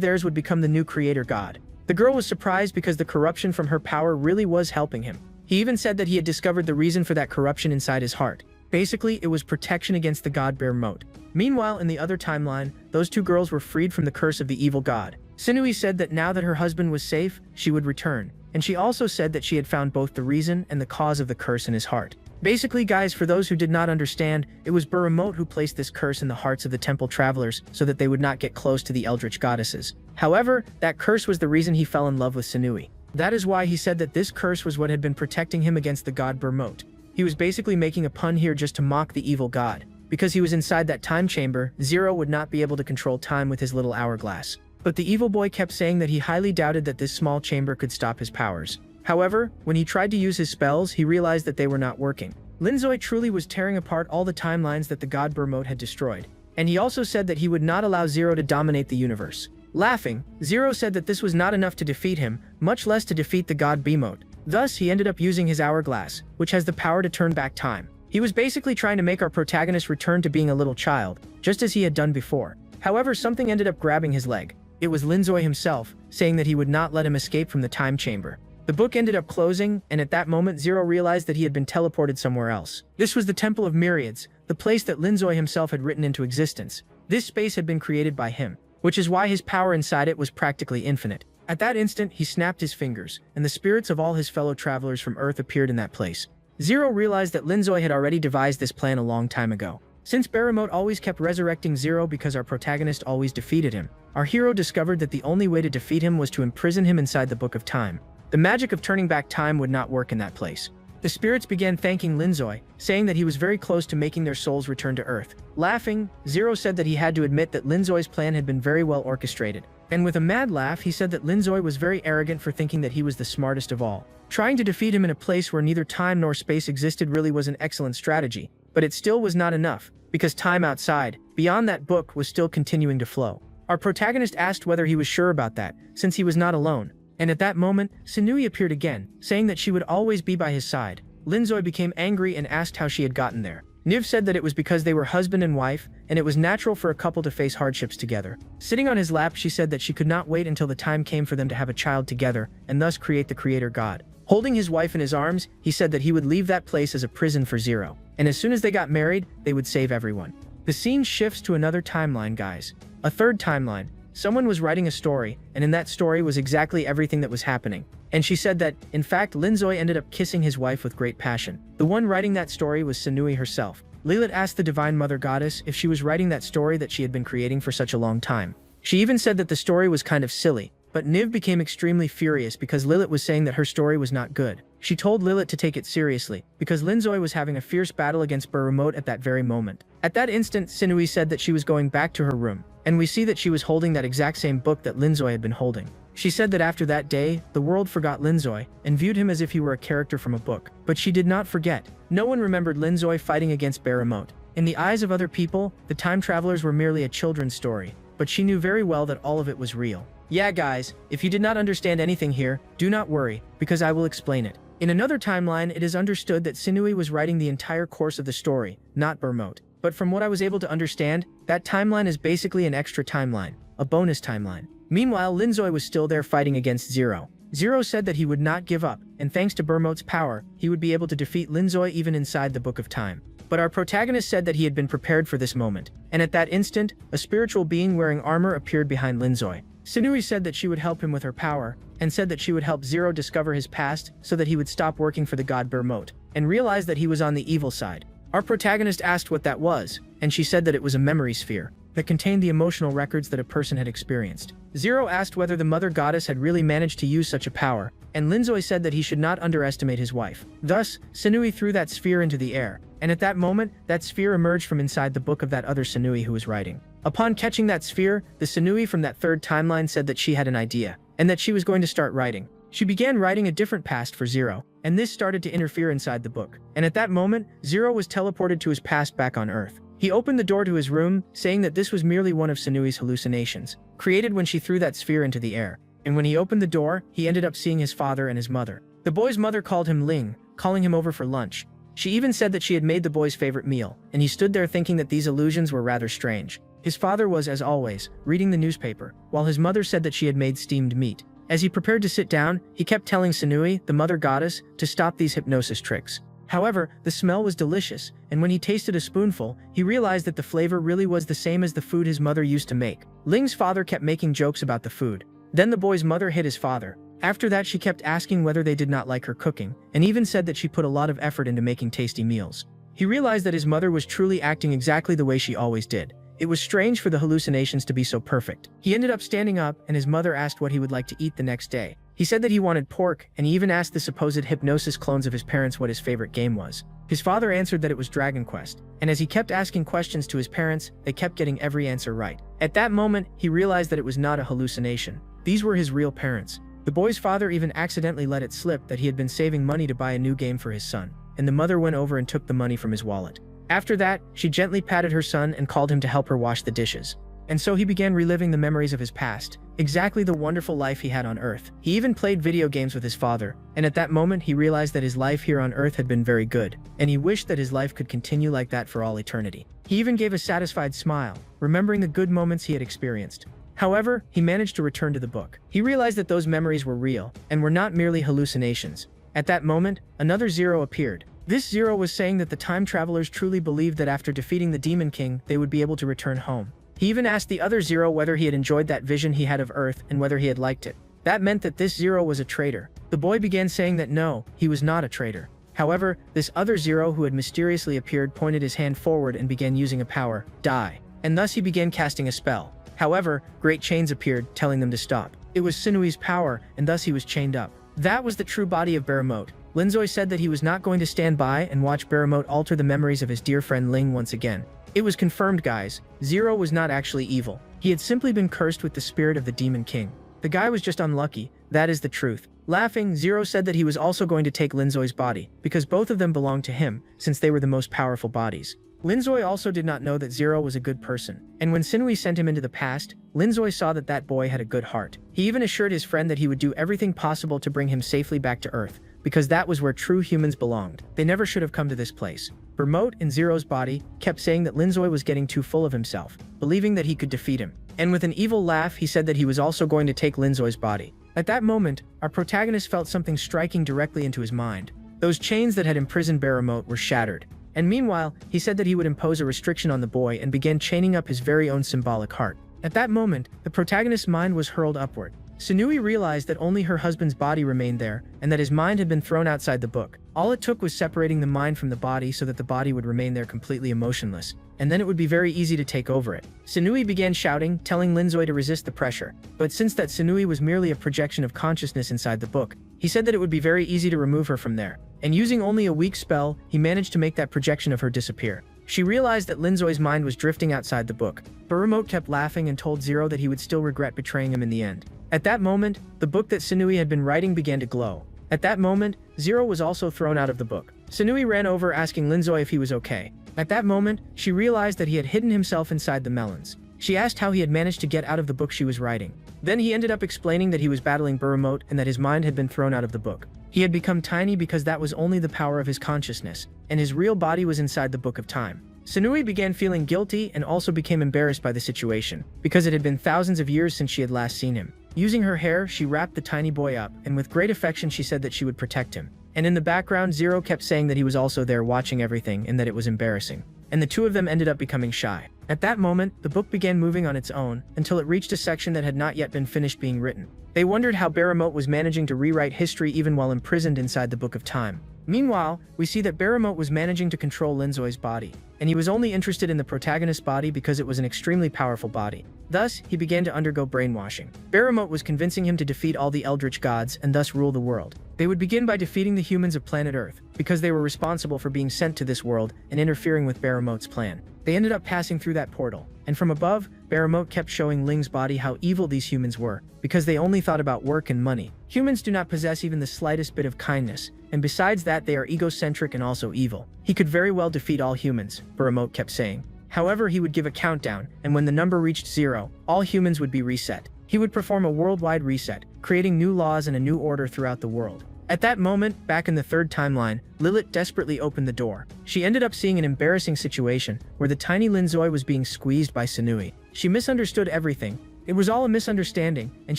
theirs would become the new creator god. The girl was surprised because the corruption from her power really was helping him. He even said that he had discovered the reason for that corruption inside his heart. Basically, it was protection against the god Bermote. Meanwhile, in the other timeline, those two girls were freed from the curse of the evil god. Sunui said that now that her husband was safe, she would return. And she also said that she had found both the reason and the cause of the curse in his heart. Basically, guys, for those who did not understand, it was Bermote who placed this curse in the hearts of the temple travelers so that they would not get close to the eldritch goddesses. However, that curse was the reason he fell in love with Sunui. That is why he said that this curse was what had been protecting him against the god Bermote. He was basically making a pun here just to mock the evil god. Because he was inside that time chamber, Zero would not be able to control time with his little hourglass. But the evil boy kept saying that he highly doubted that this small chamber could stop his powers. However, when he tried to use his spells, he realized that they were not working. Linzoi truly was tearing apart all the timelines that the god Bermote had destroyed. And he also said that he would not allow Zero to dominate the universe. Laughing, Zero said that this was not enough to defeat him, much less to defeat the god Bermote. Thus, he ended up using his hourglass, which has the power to turn back time. He was basically trying to make our protagonist return to being a little child, just as he had done before. However, something ended up grabbing his leg. It was Linzoi himself, saying that he would not let him escape from the time chamber. The The book ended up closing, and at that moment Zero realized that he had been teleported somewhere else. This was the Temple of Myriads, the place that Linzoi himself had written into existence. This space had been created by him, which is why his power inside it was practically infinite. At that instant, he snapped his fingers, and the spirits of all his fellow travelers from Earth appeared in that place. Zero realized that Linzoi had already devised this plan a long time ago. Since Barremote always kept resurrecting Zero because our protagonist always defeated him, our hero discovered that the only way to defeat him was to imprison him inside the Book of Time. The magic of turning back time would not work in that place. The spirits began thanking Linzoi, saying that he was very close to making their souls return to Earth. Laughing, Zero said that he had to admit that Linzoi's plan had been very well orchestrated. And with a mad laugh, he said that Linzoi was very arrogant for thinking that he was the smartest of all. Trying to defeat him in a place where neither time nor space existed really was an excellent strategy, but it still was not enough, because time outside, beyond that book, was still continuing to flow. Our protagonist asked whether he was sure about that, since he was not alone. And at that moment, Sinui appeared again, saying that she would always be by his side. Linzoi became angry and asked how she had gotten there. Niv said that it was because they were husband and wife, and it was natural for a couple to face hardships together. Sitting on his lap, she said that she could not wait until the time came for them to have a child together, and thus create the creator god. Holding his wife in his arms, he said that he would leave that place as a prison for Zero, and as soon as they got married, they would save everyone. The scene shifts to another timeline, guys. A third timeline. Someone was writing a story, and in that story was exactly everything that was happening. And she said that, in fact, Linzoi ended up kissing his wife with great passion. The one writing that story was Sinui herself. Lilith asked the Divine Mother Goddess if she was writing that story that she had been creating for such a long time. She even said that the story was kind of silly, but Niv became extremely furious because Lilith was saying that her story was not good. She told Lilith to take it seriously, because Linzoi was having a fierce battle against Barremote at that very moment. At that instant, Sinui said that she was going back to her room, and we see that she was holding that exact same book that Linzoi had been holding. She said that after that day, the world forgot Linzoi, and viewed him as if he were a character from a book. But she did not forget. No one remembered Linzoi fighting against Barremote. In the eyes of other people, the time travelers were merely a children's story, but she knew very well that all of it was real. Yeah guys, if you did not understand anything here, do not worry, because I will explain it. In another timeline, it is understood that Sinui was writing the entire course of the story, not Barremote. But from what I was able to understand, that timeline is basically an extra timeline, a bonus timeline. Meanwhile, Linzoi was still there fighting against Zero. Zero said that he would not give up, and thanks to Barremote's power, he would be able to defeat Linzoi even inside the Book of Time. But our protagonist said that he had been prepared for this moment, and at that instant, a spiritual being wearing armor appeared behind Linzoi. Sinui said that she would help him with her power, and said that she would help Zero discover his past so that he would stop working for the god Barremote, and realize that he was on the evil side. Our protagonist asked what that was, and she said that it was a memory sphere that contained the emotional records that a person had experienced. Zero asked whether the mother goddess had really managed to use such a power, and Linzoi said that he should not underestimate his wife. Thus, Sinui threw that sphere into the air, and at that moment, that sphere emerged from inside the book of that other Sinui who was writing. Upon catching that sphere, the Sinui from that third timeline said that she had an idea, and that she was going to start writing. She began writing a different past for Zero, and this started to interfere inside the book. And at that moment, Zero was teleported to his past back on Earth. He opened the door to his room, saying that this was merely one of Sinui's hallucinations, created when she threw that sphere into the air. And when he opened the door, he ended up seeing his father and his mother. The boy's mother called him Ling, calling him over for lunch. She even said that she had made the boy's favorite meal, and he stood there thinking that these illusions were rather strange. His father was, as always, reading the newspaper, while his mother said that she had made steamed meat. As he prepared to sit down, he kept telling Sinui, the mother goddess, to stop these hypnosis tricks. However, the smell was delicious, and when he tasted a spoonful, he realized that the flavor really was the same as the food his mother used to make. Ling's father kept making jokes about the food. Then the boy's mother hit his father. After that, she kept asking whether they did not like her cooking, and even said that she put a lot of effort into making tasty meals. He realized that his mother was truly acting exactly the way she always did. It was strange for the hallucinations to be so perfect. He ended up standing up, and his mother asked what he would like to eat the next day. He said that he wanted pork, and he even asked the supposed hypnosis clones of his parents what his favorite game was. His father answered that it was Dragon Quest, and as he kept asking questions to his parents, they kept getting every answer right. At that moment, he realized that it was not a hallucination. These were his real parents. The boy's father even accidentally let it slip that he had been saving money to buy a new game for his son, and the mother went over and took the money from his wallet. After that, she gently patted her son and called him to help her wash the dishes. And so he began reliving the memories of his past, exactly the wonderful life he had on Earth. He even played video games with his father, and at that moment he realized that his life here on Earth had been very good, and he wished that his life could continue like that for all eternity. He even gave a satisfied smile, remembering the good moments he had experienced. However, he managed to return to the book. He realized that those memories were real, and were not merely hallucinations. At that moment, another Zero appeared. This Zero was saying that the time travelers truly believed that after defeating the Demon King, they would be able to return home. He even asked the other Zero whether he had enjoyed that vision he had of Earth and whether he had liked it. That meant that this Zero was a traitor. The boy began saying that no, he was not a traitor. However, this other Zero who had mysteriously appeared pointed his hand forward and began using a power, die, and thus he began casting a spell. However, great chains appeared, telling them to stop. It was Sinui's power, and thus he was chained up. That was the true body of Baramote. Linzoi said that he was not going to stand by and watch Baramote alter the memories of his dear friend Ling once again. It was confirmed, guys. Zero was not actually evil. He had simply been cursed with the spirit of the Demon King. The guy was just unlucky. That is the truth. Laughing, Zero said that he was also going to take Linzoi's body, because both of them belonged to him, since they were the most powerful bodies. Linzoi also did not know that Zero was a good person, and when Sinui sent him into the past, Linzoi saw that that boy had a good heart. He even assured his friend that he would do everything possible to bring him safely back to Earth, because that was where true humans belonged. They never should have come to this place. Baramote, in Zero's body, kept saying that Linzoi was getting too full of himself, believing that he could defeat him. And with an evil laugh, he said that he was also going to take Linzoi's body. At that moment, our protagonist felt something striking directly into his mind. Those chains that had imprisoned Baramote were shattered. And meanwhile, he said that he would impose a restriction on the boy and began chaining up his very own symbolic heart. At that moment, the protagonist's mind was hurled upward. Sinui realized that only her husband's body remained there, and that his mind had been thrown outside the book. All it took was separating the mind from the body so that the body would remain there completely emotionless, and then it would be very easy to take over it. Sinui began shouting, telling Linzoi to resist the pressure, but since that Sinui was merely a projection of consciousness inside the book, he said that it would be very easy to remove her from there. And using only a weak spell, he managed to make that projection of her disappear. She realized that Linzoi's mind was drifting outside the book. Baramote kept laughing and told Zero that he would still regret betraying him in the end. At that moment, the book that Sinui had been writing began to glow. At that moment, Zero was also thrown out of the book. Sinui ran over asking Linzoi if he was okay. At that moment, she realized that he had hidden himself inside the melons. She asked how he had managed to get out of the book she was writing. Then he ended up explaining that he was battling Baramote and that his mind had been thrown out of the book. He had become tiny because that was only the power of his consciousness, and his real body was inside the Book of Time. Sinui began feeling guilty and also became embarrassed by the situation, because it had been thousands of years since she had last seen him. Using her hair, she wrapped the tiny boy up, and with great affection she said that she would protect him. And in the background, Zero kept saying that he was also there watching everything and that it was embarrassing. And the two of them ended up becoming shy. At that moment, the book began moving on its own, until it reached a section that had not yet been finished being written. They wondered how Baramote was managing to rewrite history even while imprisoned inside the Book of Time. Meanwhile, we see that Baramote was managing to control Linzoi's body, and he was only interested in the protagonist's body because it was an extremely powerful body. Thus, he began to undergo brainwashing. Baramote was convincing him to defeat all the Eldritch gods and thus rule the world. They would begin by defeating the humans of planet Earth, because they were responsible for being sent to this world and interfering with Baramote's plan. They ended up passing through that portal, and from above, Baramote kept showing Ling's body how evil these humans were, because they only thought about work and money. Humans do not possess even the slightest bit of kindness, and besides that they are egocentric and also evil. He could very well defeat all humans, Baramote kept saying. However, he would give a countdown, and when the number reached 0, all humans would be reset. He would perform a worldwide reset, creating new laws and a new order throughout the world. At that moment, back in the third timeline, Lilith desperately opened the door. She ended up seeing an embarrassing situation where the tiny Linzoi was being squeezed by Sinui. She misunderstood everything. It was all a misunderstanding, and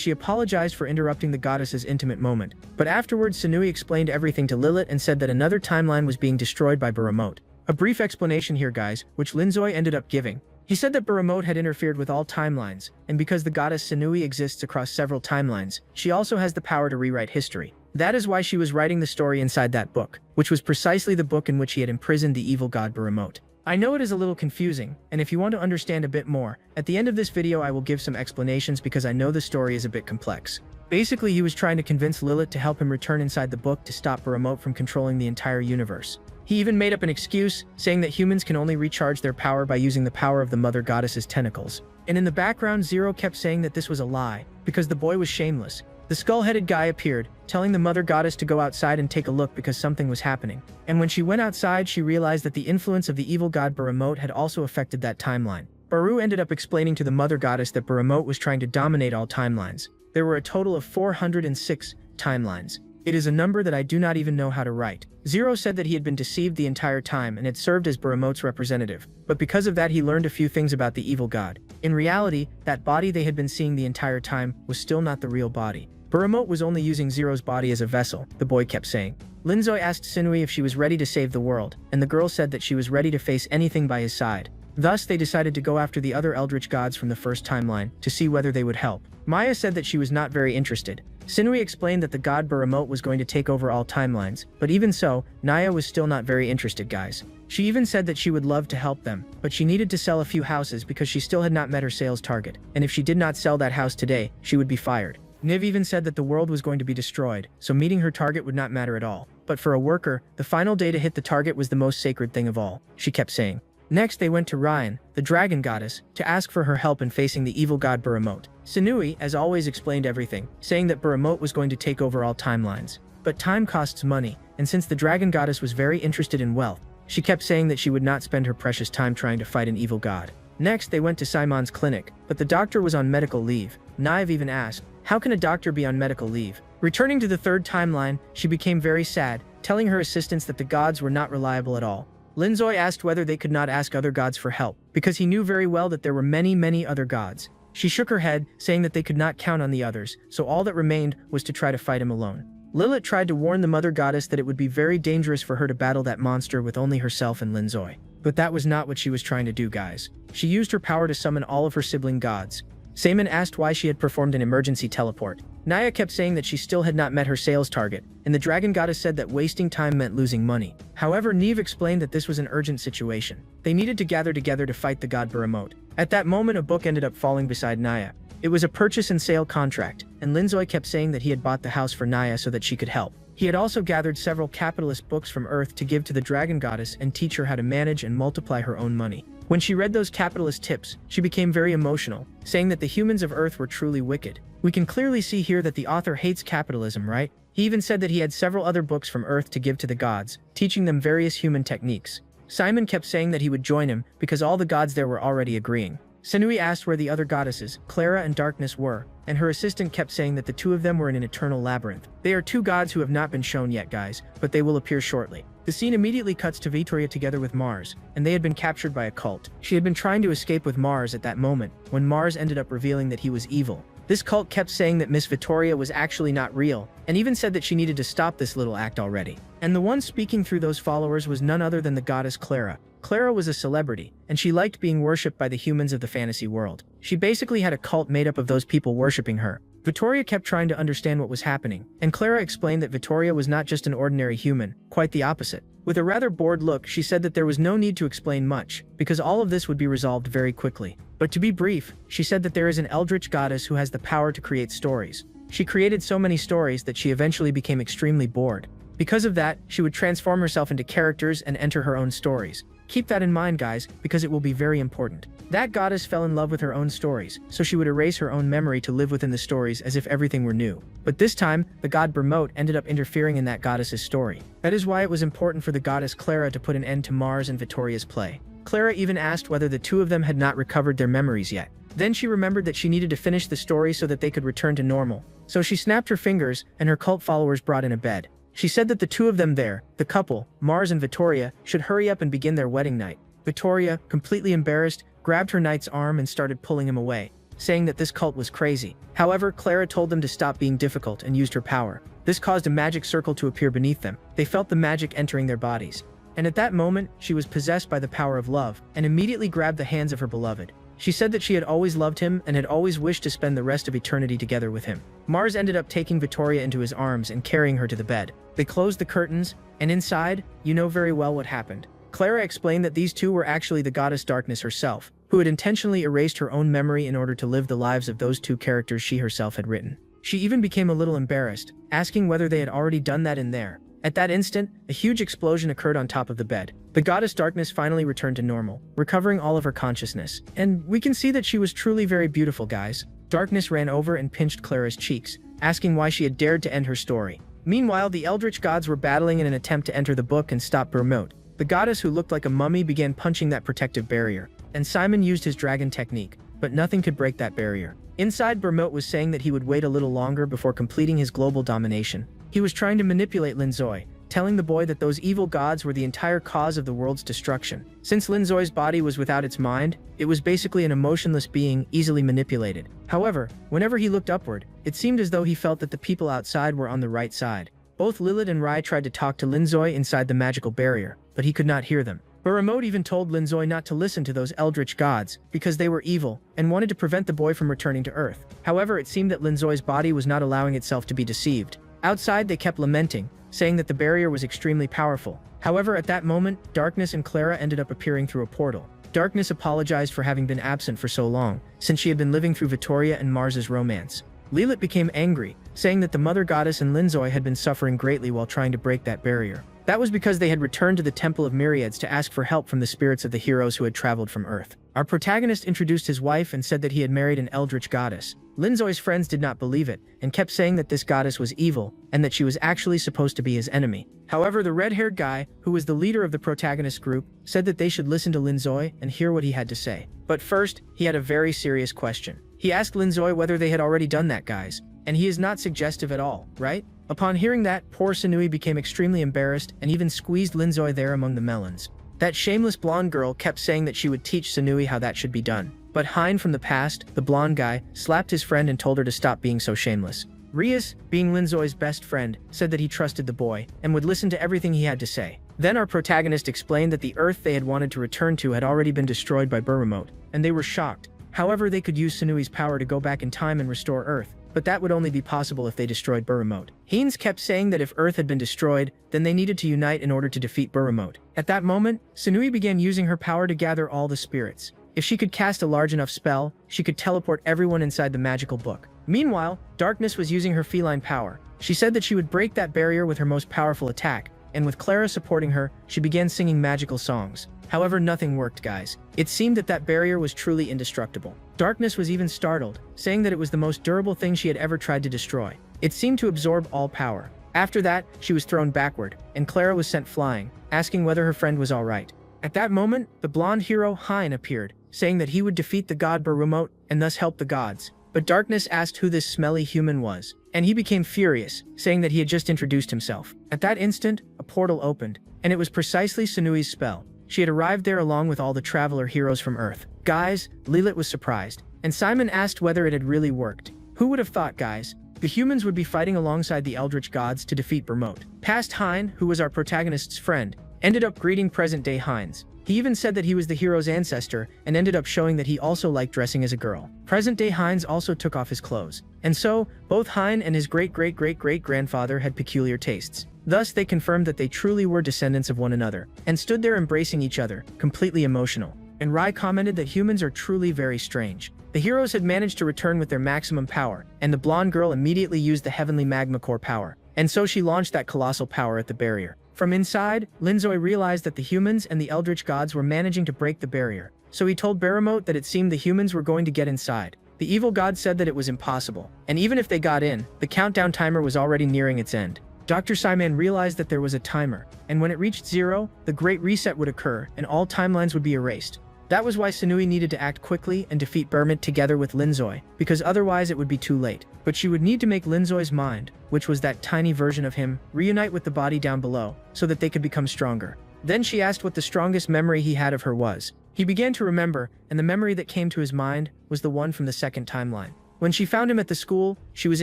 she apologized for interrupting the goddess's intimate moment. But afterwards, Sinui explained everything to Lilith and said that another timeline was being destroyed by Baramote. A brief explanation here, guys, which Linzoi ended up giving. He said that Baramote had interfered with all timelines, and because the goddess Sinui exists across several timelines, she also has the power to rewrite history. That is why she was writing the story inside that book, which was precisely the book in which he had imprisoned the evil god Baramote. I know it is a little confusing, and if you want to understand a bit more, at the end of this video I will give some explanations because I know the story is a bit complex. Basically, he was trying to convince Lilith to help him return inside the book to stop Baramote from controlling the entire universe. He even made up an excuse, saying that humans can only recharge their power by using the power of the mother goddess's tentacles. And in the background, Zero kept saying that this was a lie, because the boy was shameless. The skull-headed guy appeared, telling the mother goddess to go outside and take a look because something was happening. And when she went outside, she realized that the influence of the evil god Baramote had also affected that timeline. Baru ended up explaining to the mother goddess that Baramote was trying to dominate all timelines. There were a total of 406 timelines. It is a number that I do not even know how to write. Zero said that he had been deceived the entire time and had served as Bahamut's representative, but because of that he learned a few things about the evil god. In reality, that body they had been seeing the entire time was still not the real body. Bahamut was only using Zero's body as a vessel, the boy kept saying. Linzoi asked Sinui if she was ready to save the world, and the girl said that she was ready to face anything by his side. Thus, they decided to go after the other eldritch gods from the first timeline to see whether they would help. Maya said that she was not very interested. Sinui explained that the god Bahamut was going to take over all timelines, but even so, Naya was still not very interested, guys. She even said that she would love to help them, but she needed to sell a few houses because she still had not met her sales target, and if she did not sell that house today, she would be fired. Niv even said that the world was going to be destroyed, so meeting her target would not matter at all. But for a worker, the final day to hit the target was the most sacred thing of all, she kept saying. Next, they went to Ryan, the dragon goddess, to ask for her help in facing the evil god Bahamut. Sinui, as always, explained everything, saying that Bahamut was going to take over all timelines. But time costs money, and since the dragon goddess was very interested in wealth, she kept saying that she would not spend her precious time trying to fight an evil god. Next, they went to Simon's clinic, but the doctor was on medical leave. Naive even asked, how can a doctor be on medical leave? Returning to the third timeline, she became very sad, telling her assistants that the gods were not reliable at all. Linzoi asked whether they could not ask other gods for help, because he knew very well that there were many other gods. She shook her head, saying that they could not count on the others, so all that remained was to try to fight him alone. Lilith tried to warn the mother goddess that it would be very dangerous for her to battle that monster with only herself and Linzoi. But that was not what she was trying to do, guys. She used her power to summon all of her sibling gods. Saman asked why she had performed an emergency teleport. Naya kept saying that she still had not met her sales target, and the dragon goddess said that wasting time meant losing money. However, Neve explained that this was an urgent situation. They needed to gather together to fight the god Bahamut. At that moment, a book ended up falling beside Naya. It was a purchase and sale contract, and Linzoi kept saying that he had bought the house for Naya so that she could help. He had also gathered several capitalist books from Earth to give to the dragon goddess and teach her how to manage and multiply her own money. When she read those capitalist tips, she became very emotional, saying that the humans of Earth were truly wicked. We can clearly see here that the author hates capitalism, right? He even said that he had several other books from Earth to give to the gods, teaching them various human techniques. Simon kept saying that he would join him because all the gods there were already agreeing. Sinui asked where the other goddesses, Clara and Darkness, were, and her assistant kept saying that the two of them were in an eternal labyrinth. They are two gods who have not been shown yet, guys, but they will appear shortly. The scene immediately cuts to Vittoria together with Mars, and they had been captured by a cult. She had been trying to escape with Mars at that moment, when Mars ended up revealing that he was evil. This cult kept saying that Miss Vittoria was actually not real, and even said that she needed to stop this little act already. And the one speaking through those followers was none other than the goddess Clara. Clara was a celebrity, and she liked being worshipped by the humans of the fantasy world. She basically had a cult made up of those people worshipping her. Vittoria kept trying to understand what was happening, and Clara explained that Vittoria was not just an ordinary human, quite the opposite. With a rather bored look, she said that there was no need to explain much, because all of this would be resolved very quickly. But to be brief, she said that there is an eldritch goddess who has the power to create stories. She created so many stories that she eventually became extremely bored. Because of that, she would transform herself into characters and enter her own stories. Keep that in mind, guys, because it will be very important. That goddess fell in love with her own stories, so she would erase her own memory to live within the stories as if everything were new. But this time, the god Bahamut ended up interfering in that goddess's story. That is why it was important for the goddess Clara to put an end to Mars and Vittoria's play. Clara even asked whether the two of them had not recovered their memories yet. Then she remembered that she needed to finish the story so that they could return to normal. So she snapped her fingers, and her cult followers brought in a bed. She said that the two of them there, the couple, Mars and Vittoria, should hurry up and begin their wedding night. Vittoria, completely embarrassed, grabbed her knight's arm and started pulling him away, saying that this cult was crazy. However, Clara told them to stop being difficult and used her power. This caused a magic circle to appear beneath them. They felt the magic entering their bodies. And at that moment, she was possessed by the power of love, and immediately grabbed the hands of her beloved. She said that she had always loved him and had always wished to spend the rest of eternity together with him. Mars ended up taking Vittoria into his arms and carrying her to the bed. They closed the curtains, and inside, you know very well what happened. Clara explained that these two were actually the goddess Darkness herself, who had intentionally erased her own memory in order to live the lives of those two characters she herself had written. She even became a little embarrassed, asking whether they had already done that in there. At that instant, a huge explosion occurred on top of the bed. The goddess Darkness finally returned to normal, recovering all of her consciousness. And we can see that she was truly very beautiful, guys. Darkness ran over and pinched Clara's cheeks, asking why she had dared to end her story. Meanwhile, the eldritch gods were battling in an attempt to enter the book and stop Bahamut. The goddess who looked like a mummy began punching that protective barrier, and Simon used his dragon technique, but nothing could break that barrier. Inside, Bahamut was saying that he would wait a little longer before completing his global domination. He was trying to manipulate Linzoi, telling the boy that those evil gods were the entire cause of the world's destruction. Since Linzoi's body was without its mind, it was basically an emotionless being easily manipulated. However, whenever he looked upward, it seemed as though he felt that the people outside were on the right side. Both Lilith and Rai tried to talk to Linzoi inside the magical barrier, but he could not hear them. Baramot even told Linzoi not to listen to those eldritch gods because they were evil and wanted to prevent the boy from returning to Earth. However, it seemed that Linzoi's body was not allowing itself to be deceived. Outside, they kept lamenting, saying that the barrier was extremely powerful. However, at that moment, Darkness and Clara ended up appearing through a portal. Darkness apologized for having been absent for so long, since she had been living through Vittoria and Mars's romance. Lilith became angry, saying that the Mother Goddess and Linzoi had been suffering greatly while trying to break that barrier. That was because they had returned to the Temple of Myriads to ask for help from the spirits of the heroes who had traveled from Earth. Our protagonist introduced his wife and said that he had married an eldritch goddess. Linzoi's friends did not believe it, and kept saying that this goddess was evil, and that she was actually supposed to be his enemy. However, the red-haired guy, who was the leader of the protagonist group, said that they should listen to Linzoi and hear what he had to say. But first, he had a very serious question. He asked Linzoi whether they had already done that, guys. And he is not suggestive at all, right? Upon hearing that, poor Sunui became extremely embarrassed and even squeezed Linzoi there among the melons. That shameless blonde girl kept saying that she would teach Sunui how that should be done. But Hein from the past, the blonde guy, slapped his friend and told her to stop being so shameless. Rias, being Linzoi's best friend, said that he trusted the boy and would listen to everything he had to say. Then our protagonist explained that the Earth they had wanted to return to had already been destroyed by Baramot, and they were shocked. However, they could use Sunui's power to go back in time and restore Earth, but that would only be possible if they destroyed Baramot. Haynes kept saying that if Earth had been destroyed, then they needed to unite in order to defeat Baramot. At that moment, Sunui began using her power to gather all the spirits. If she could cast a large enough spell, she could teleport everyone inside the magical book. Meanwhile, Darkness was using her feline power. She said that she would break that barrier with her most powerful attack, and with Clara supporting her, she began singing magical songs. However, nothing worked, guys. It seemed that that barrier was truly indestructible. Darkness was even startled, saying that it was the most durable thing she had ever tried to destroy. It seemed to absorb all power. After that, she was thrown backward, and Clara was sent flying, asking whether her friend was alright. At that moment, the blonde hero Hein appeared, saying that he would defeat the god Baramot and thus help the gods. But Darkness asked who this smelly human was, and he became furious, saying that he had just introduced himself. At that instant, a portal opened, and it was precisely Sunui's spell. She had arrived there along with all the traveler heroes from Earth. Guys, Lilith was surprised, and Simon asked whether it had really worked. Who would have thought, guys? The humans would be fighting alongside the eldritch gods to defeat Baramot. Past Hein, who was our protagonist's friend, ended up greeting present-day Heinz. He even said that he was the hero's ancestor and ended up showing that he also liked dressing as a girl. Present-day Heinz also took off his clothes. And so, both Hein and his great-great-great-great-grandfather had peculiar tastes. Thus, they confirmed that they truly were descendants of one another, and stood there embracing each other, completely emotional. And Rai commented that humans are truly very strange. The heroes had managed to return with their maximum power, and the blonde girl immediately used the heavenly magma core power. And so she launched that colossal power at the barrier. From inside, Linzoi realized that the humans and the eldritch gods were managing to break the barrier. So he told Baramot that it seemed the humans were going to get inside. The evil god said that it was impossible, and even if they got in, the countdown timer was already nearing its end. Dr. Simon realized that there was a timer, and when it reached 0, the Great Reset would occur and all timelines would be erased. That was why Sunui needed to act quickly and defeat Baramot together with Linzoi, because otherwise it would be too late. But she would need to make Linzoi's mind, which was that tiny version of him, reunite with the body down below, so that they could become stronger. Then she asked what the strongest memory he had of her was. He began to remember, and the memory that came to his mind was the one from the second timeline. When she found him at the school, she was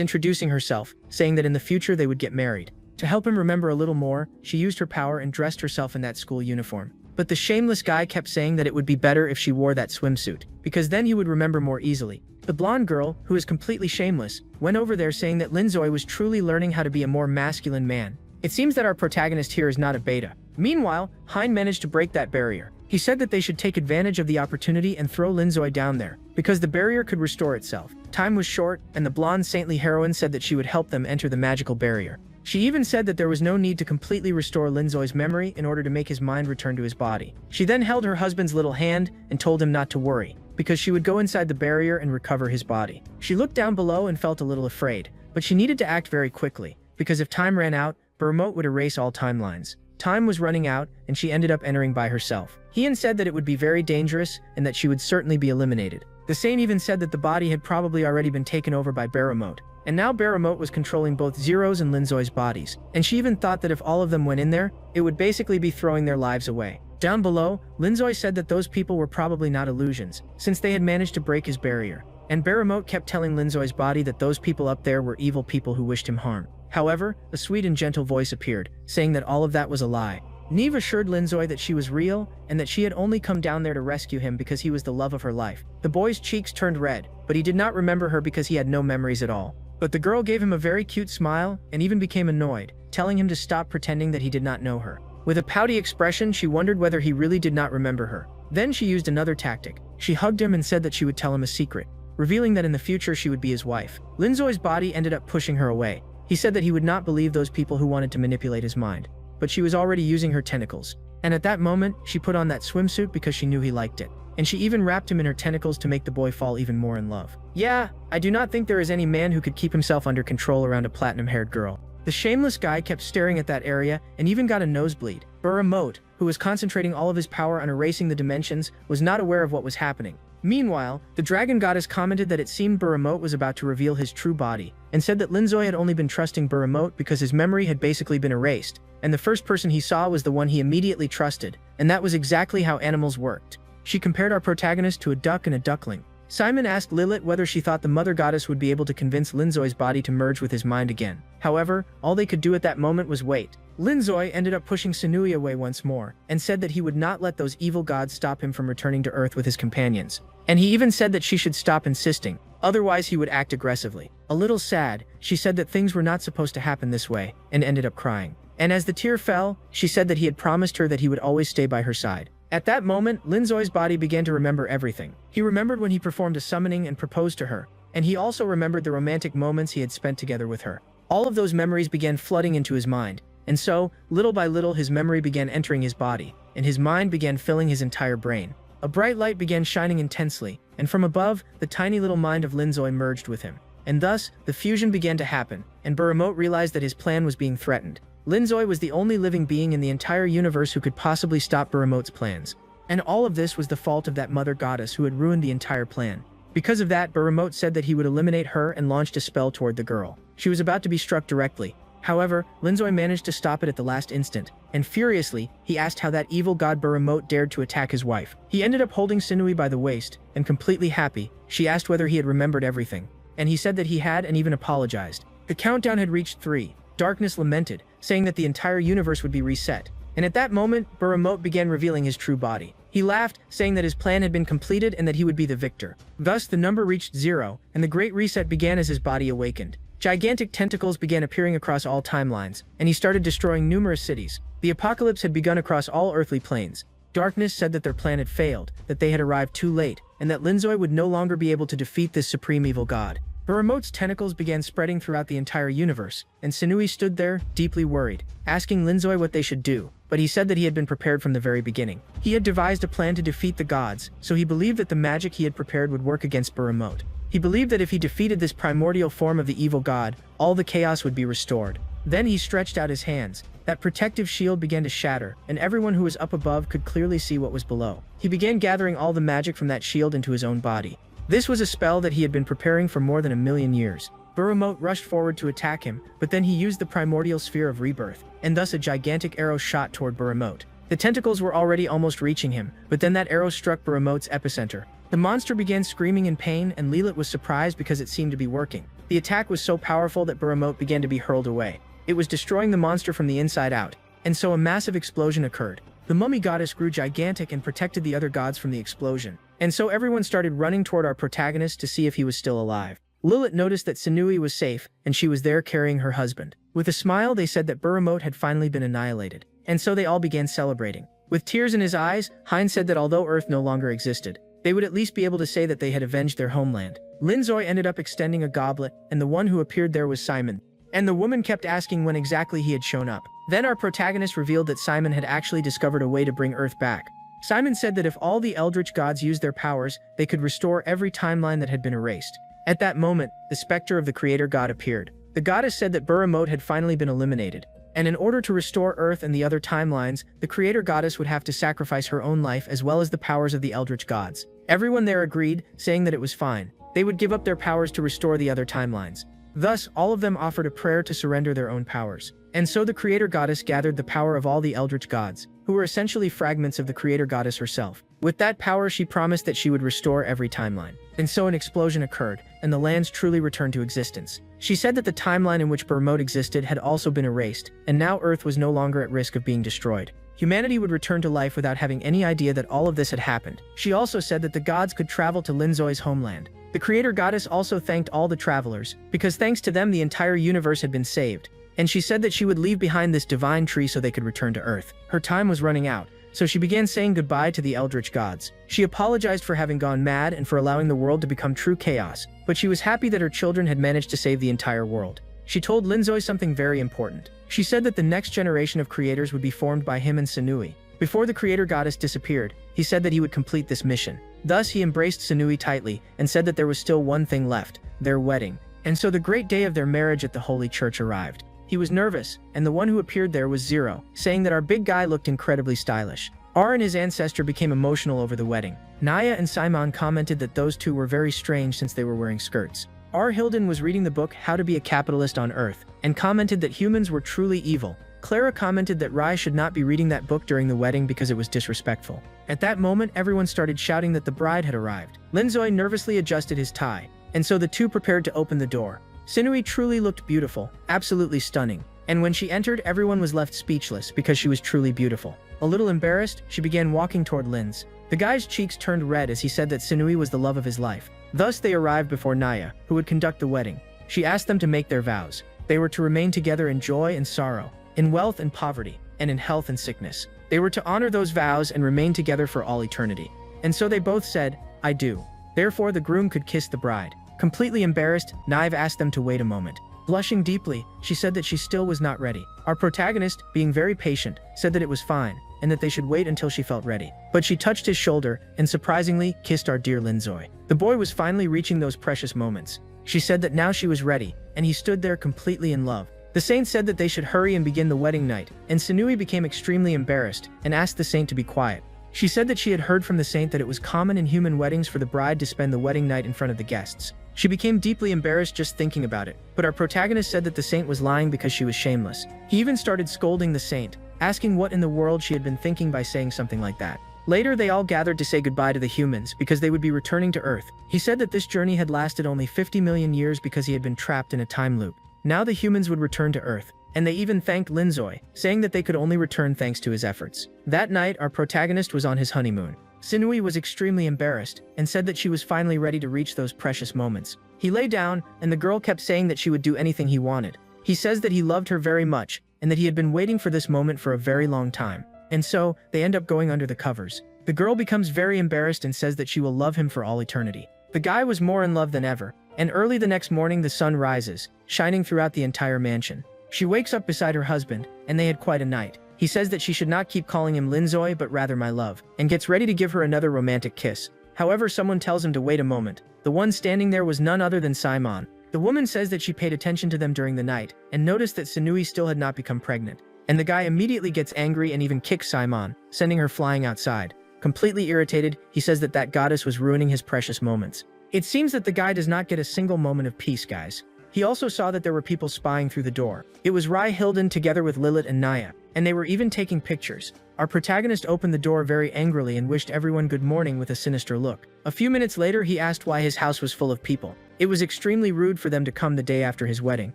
introducing herself, saying that in the future they would get married. To help him remember a little more, she used her power and dressed herself in that school uniform. But the shameless guy kept saying that it would be better if she wore that swimsuit, because then he would remember more easily. The blonde girl, who is completely shameless, went over there saying that Linzoi was truly learning how to be a more masculine man. It seems that our protagonist here is not a beta. Meanwhile, Hein managed to break that barrier. He said that they should take advantage of the opportunity and throw Linzoi down there, because the barrier could restore itself. Time was short, and the blonde saintly heroine said that she would help them enter the magical barrier. She even said that there was no need to completely restore Linzoi's memory in order to make his mind return to his body. She then held her husband's little hand and told him not to worry, because she would go inside the barrier and recover his body. She looked down below and felt a little afraid, but she needed to act very quickly, because if time ran out, Baramot would erase all timelines. Time was running out, and she ended up entering by herself. Hien said that it would be very dangerous and that she would certainly be eliminated. The Saint even said that the body had probably already been taken over by Baramot. and now Baremote was controlling both Zero's and Linzoi's bodies, and she even thought that if all of them went in there, it would basically be throwing their lives away. Down below, Linzoi said that those people were probably not illusions, since they had managed to break his barrier, and Baremote kept telling Linzoi's body that those people up there were evil people who wished him harm. However, a sweet and gentle voice appeared, saying that all of that was a lie. Neve assured Linzoi that she was real, and that she had only come down there to rescue him because he was the love of her life. The boy's cheeks turned red, but he did not remember her because he had no memories at all. But the girl gave him a very cute smile, and even became annoyed, telling him to stop pretending that he did not know her. With a pouty expression, she wondered whether he really did not remember her. Then she used another tactic. She hugged him and said that she would tell him a secret, revealing that in the future she would be his wife. Linzoi's body ended up pushing her away. He said that he would not believe those people who wanted to manipulate his mind, but she was already using her tentacles. And at that moment, she put on that swimsuit because she knew he liked it. And she even wrapped him in her tentacles to make the boy fall even more in love. Yeah, I do not think there is any man who could keep himself under control around a platinum-haired girl. The shameless guy kept staring at that area and even got a nosebleed. Baremote, who was concentrating all of his power on erasing the dimensions, was not aware of what was happening. Meanwhile, the dragon goddess commented that it seemed Baremote was about to reveal his true body, and said that Linzoi had only been trusting Baremote because his memory had basically been erased, and the first person he saw was the one he immediately trusted, and that was exactly how animals worked. She compared our protagonist to a duck and a duckling. Simon asked Lilith whether she thought the mother goddess would be able to convince Linzoi's body to merge with his mind again. However, all they could do at that moment was wait. Linzoi ended up pushing Sunui away once more, and said that he would not let those evil gods stop him from returning to Earth with his companions. And he even said that she should stop insisting, otherwise he would act aggressively. A little sad, she said that things were not supposed to happen this way, and ended up crying. And as the tear fell, she said that he had promised her that he would always stay by her side. At that moment, Linzoi's body began to remember everything. He remembered when he performed a summoning and proposed to her, and he also remembered the romantic moments he had spent together with her. All of those memories began flooding into his mind, and so, little by little, his memory began entering his body, and his mind began filling his entire brain. A bright light began shining intensely, and from above, the tiny little mind of Linzoi merged with him. And thus, the fusion began to happen, and Baremote realized that his plan was being threatened. Linzoi was the only living being in the entire universe who could possibly stop Baremote's plans. And all of this was the fault of that mother goddess who had ruined the entire plan. Because of that, Baremote said that he would eliminate her and launched a spell toward the girl. She was about to be struck directly. However, Linzoi managed to stop it at the last instant, and furiously, he asked how that evil god Baremote dared to attack his wife. He ended up holding Sunui by the waist, and completely happy, she asked whether he had remembered everything. And he said that he had and even apologized. The countdown had reached 3. Darkness lamented, saying that the entire universe would be reset. And at that moment, Baremote began revealing his true body. He laughed, saying that his plan had been completed and that he would be the victor. Thus, the number reached 0, and the Great Reset began as his body awakened. Gigantic tentacles began appearing across all timelines, and he started destroying numerous cities. The apocalypse had begun across all earthly planes. Darkness said that their plan had failed, that they had arrived too late, and that Linzoi would no longer be able to defeat this supreme evil god. Baremote's tentacles began spreading throughout the entire universe, and Sunui stood there, deeply worried, asking Linzoi what they should do, but he said that he had been prepared from the very beginning. He had devised a plan to defeat the gods, so he believed that the magic he had prepared would work against Baremote. He believed that if he defeated this primordial form of the evil god, all the chaos would be restored. Then he stretched out his hands. That protective shield began to shatter, and everyone who was up above could clearly see what was below. He began gathering all the magic from that shield into his own body. This was a spell that he had been preparing for more than 1,000,000 years. Baremote rushed forward to attack him, but then he used the primordial sphere of rebirth, and thus a gigantic arrow shot toward Baremote. The tentacles were already almost reaching him, but then that arrow struck Baremote's epicenter. The monster began screaming in pain, and Lilith was surprised because it seemed to be working. The attack was so powerful that Baremote began to be hurled away. It was destroying the monster from the inside out, and so a massive explosion occurred. The mummy goddess grew gigantic and protected the other gods from the explosion. And so everyone started running toward our protagonist to see if he was still alive. Lilith noticed that Sunui was safe, and she was there carrying her husband. With a smile, they said that Baremote had finally been annihilated. And so they all began celebrating. With tears in his eyes, Hein said that although Earth no longer existed, they would at least be able to say that they had avenged their homeland. Linzoi ended up extending a goblet, and the one who appeared there was Simon. And the woman kept asking when exactly he had shown up. Then our protagonist revealed that Simon had actually discovered a way to bring Earth back. Simon said that if all the Eldritch gods used their powers, they could restore every timeline that had been erased. At that moment, the specter of the creator god appeared. The goddess said that Baremote had finally been eliminated, and in order to restore Earth and the other timelines, the creator goddess would have to sacrifice her own life as well as the powers of the Eldritch gods. Everyone there agreed, saying that it was fine. They would give up their powers to restore the other timelines. Thus, all of them offered a prayer to surrender their own powers. And so the creator goddess gathered the power of all the eldritch gods, who were essentially fragments of the creator goddess herself. With that power, she promised that she would restore every timeline. And so an explosion occurred, and the lands truly returned to existence. She said that the timeline in which Bermode existed had also been erased, and now Earth was no longer at risk of being destroyed. Humanity would return to life without having any idea that all of this had happened. She also said that the gods could travel to Linzoi's homeland. The creator goddess also thanked all the travelers, because thanks to them the entire universe had been saved. And she said that she would leave behind this divine tree so they could return to Earth. Her time was running out, so she began saying goodbye to the eldritch gods. She apologized for having gone mad and for allowing the world to become true chaos, but she was happy that her children had managed to save the entire world. She told Linzoi something very important. She said that the next generation of creators would be formed by him and Sanui. Before the creator goddess disappeared, he said that he would complete this mission. Thus, he embraced Sanui tightly and said that there was still one thing left, their wedding. And so the great day of their marriage at the holy church arrived. He was nervous, and the one who appeared there was Zero, saying that our big guy looked incredibly stylish. R and his ancestor became emotional over the wedding. Naya and Simon commented that those two were very strange since they were wearing skirts. R. Hilden was reading the book How to Be a Capitalist on Earth, and commented that humans were truly evil. Clara commented that Rai should not be reading that book during the wedding because it was disrespectful. At that moment, everyone started shouting that the bride had arrived. Linzoi nervously adjusted his tie, and so the two prepared to open the door. Sinui truly looked beautiful, absolutely stunning, and when she entered, everyone was left speechless because she was truly beautiful. A little embarrassed, she began walking toward Linz. The guy's cheeks turned red as he said that Sinui was the love of his life. Thus they arrived before Naya, who would conduct the wedding. She asked them to make their vows. They were to remain together in joy and sorrow, in wealth and poverty, and in health and sickness. They were to honor those vows and remain together for all eternity. And so they both said, I do. Therefore the groom could kiss the bride. Completely embarrassed, Naive asked them to wait a moment. Blushing deeply, she said that she still was not ready. Our protagonist, being very patient, said that it was fine, and that they should wait until she felt ready. But she touched his shoulder, and surprisingly, kissed our dear Linzoi. The boy was finally reaching those precious moments. She said that now she was ready, and he stood there completely in love. The saint said that they should hurry and begin the wedding night, and Sinui became extremely embarrassed, and asked the saint to be quiet. She said that she had heard from the saint that it was common in human weddings for the bride to spend the wedding night in front of the guests. She became deeply embarrassed just thinking about it, but our protagonist said that the saint was lying because she was shameless. He even started scolding the saint, asking what in the world she had been thinking by saying something like that. Later, they all gathered to say goodbye to the humans because they would be returning to Earth. He said that this journey had lasted only 50 million years because he had been trapped in a time loop. Now the humans would return to Earth, and they even thanked Linzoi, saying that they could only return thanks to his efforts. That night, our protagonist was on his honeymoon. Sinui was extremely embarrassed and said that she was finally ready to reach those precious moments. He lay down, and the girl kept saying that she would do anything he wanted. He says that he loved her very much, and that he had been waiting for this moment for a very long time. And so, they end up going under the covers. The girl becomes very embarrassed and says that she will love him for all eternity. The guy was more in love than ever, and early the next morning the sun rises, shining throughout the entire mansion. She wakes up beside her husband, and they had quite a night. He says that she should not keep calling him Linzoi but rather my love, and gets ready to give her another romantic kiss. However, someone tells him to wait a moment. The one standing there was none other than Simon. The woman says that she paid attention to them during the night, and noticed that Sinui still had not become pregnant. And the guy immediately gets angry and even kicks Simon, sending her flying outside. Completely irritated, he says that that goddess was ruining his precious moments. It seems that the guy does not get a single moment of peace, guys. He also saw that there were people spying through the door. It was Rai Hilden together with Lilith and Naya, and they were even taking pictures. Our protagonist opened the door very angrily and wished everyone good morning with a sinister look. A few minutes later, he asked why his house was full of people. It was extremely rude for them to come the day after his wedding,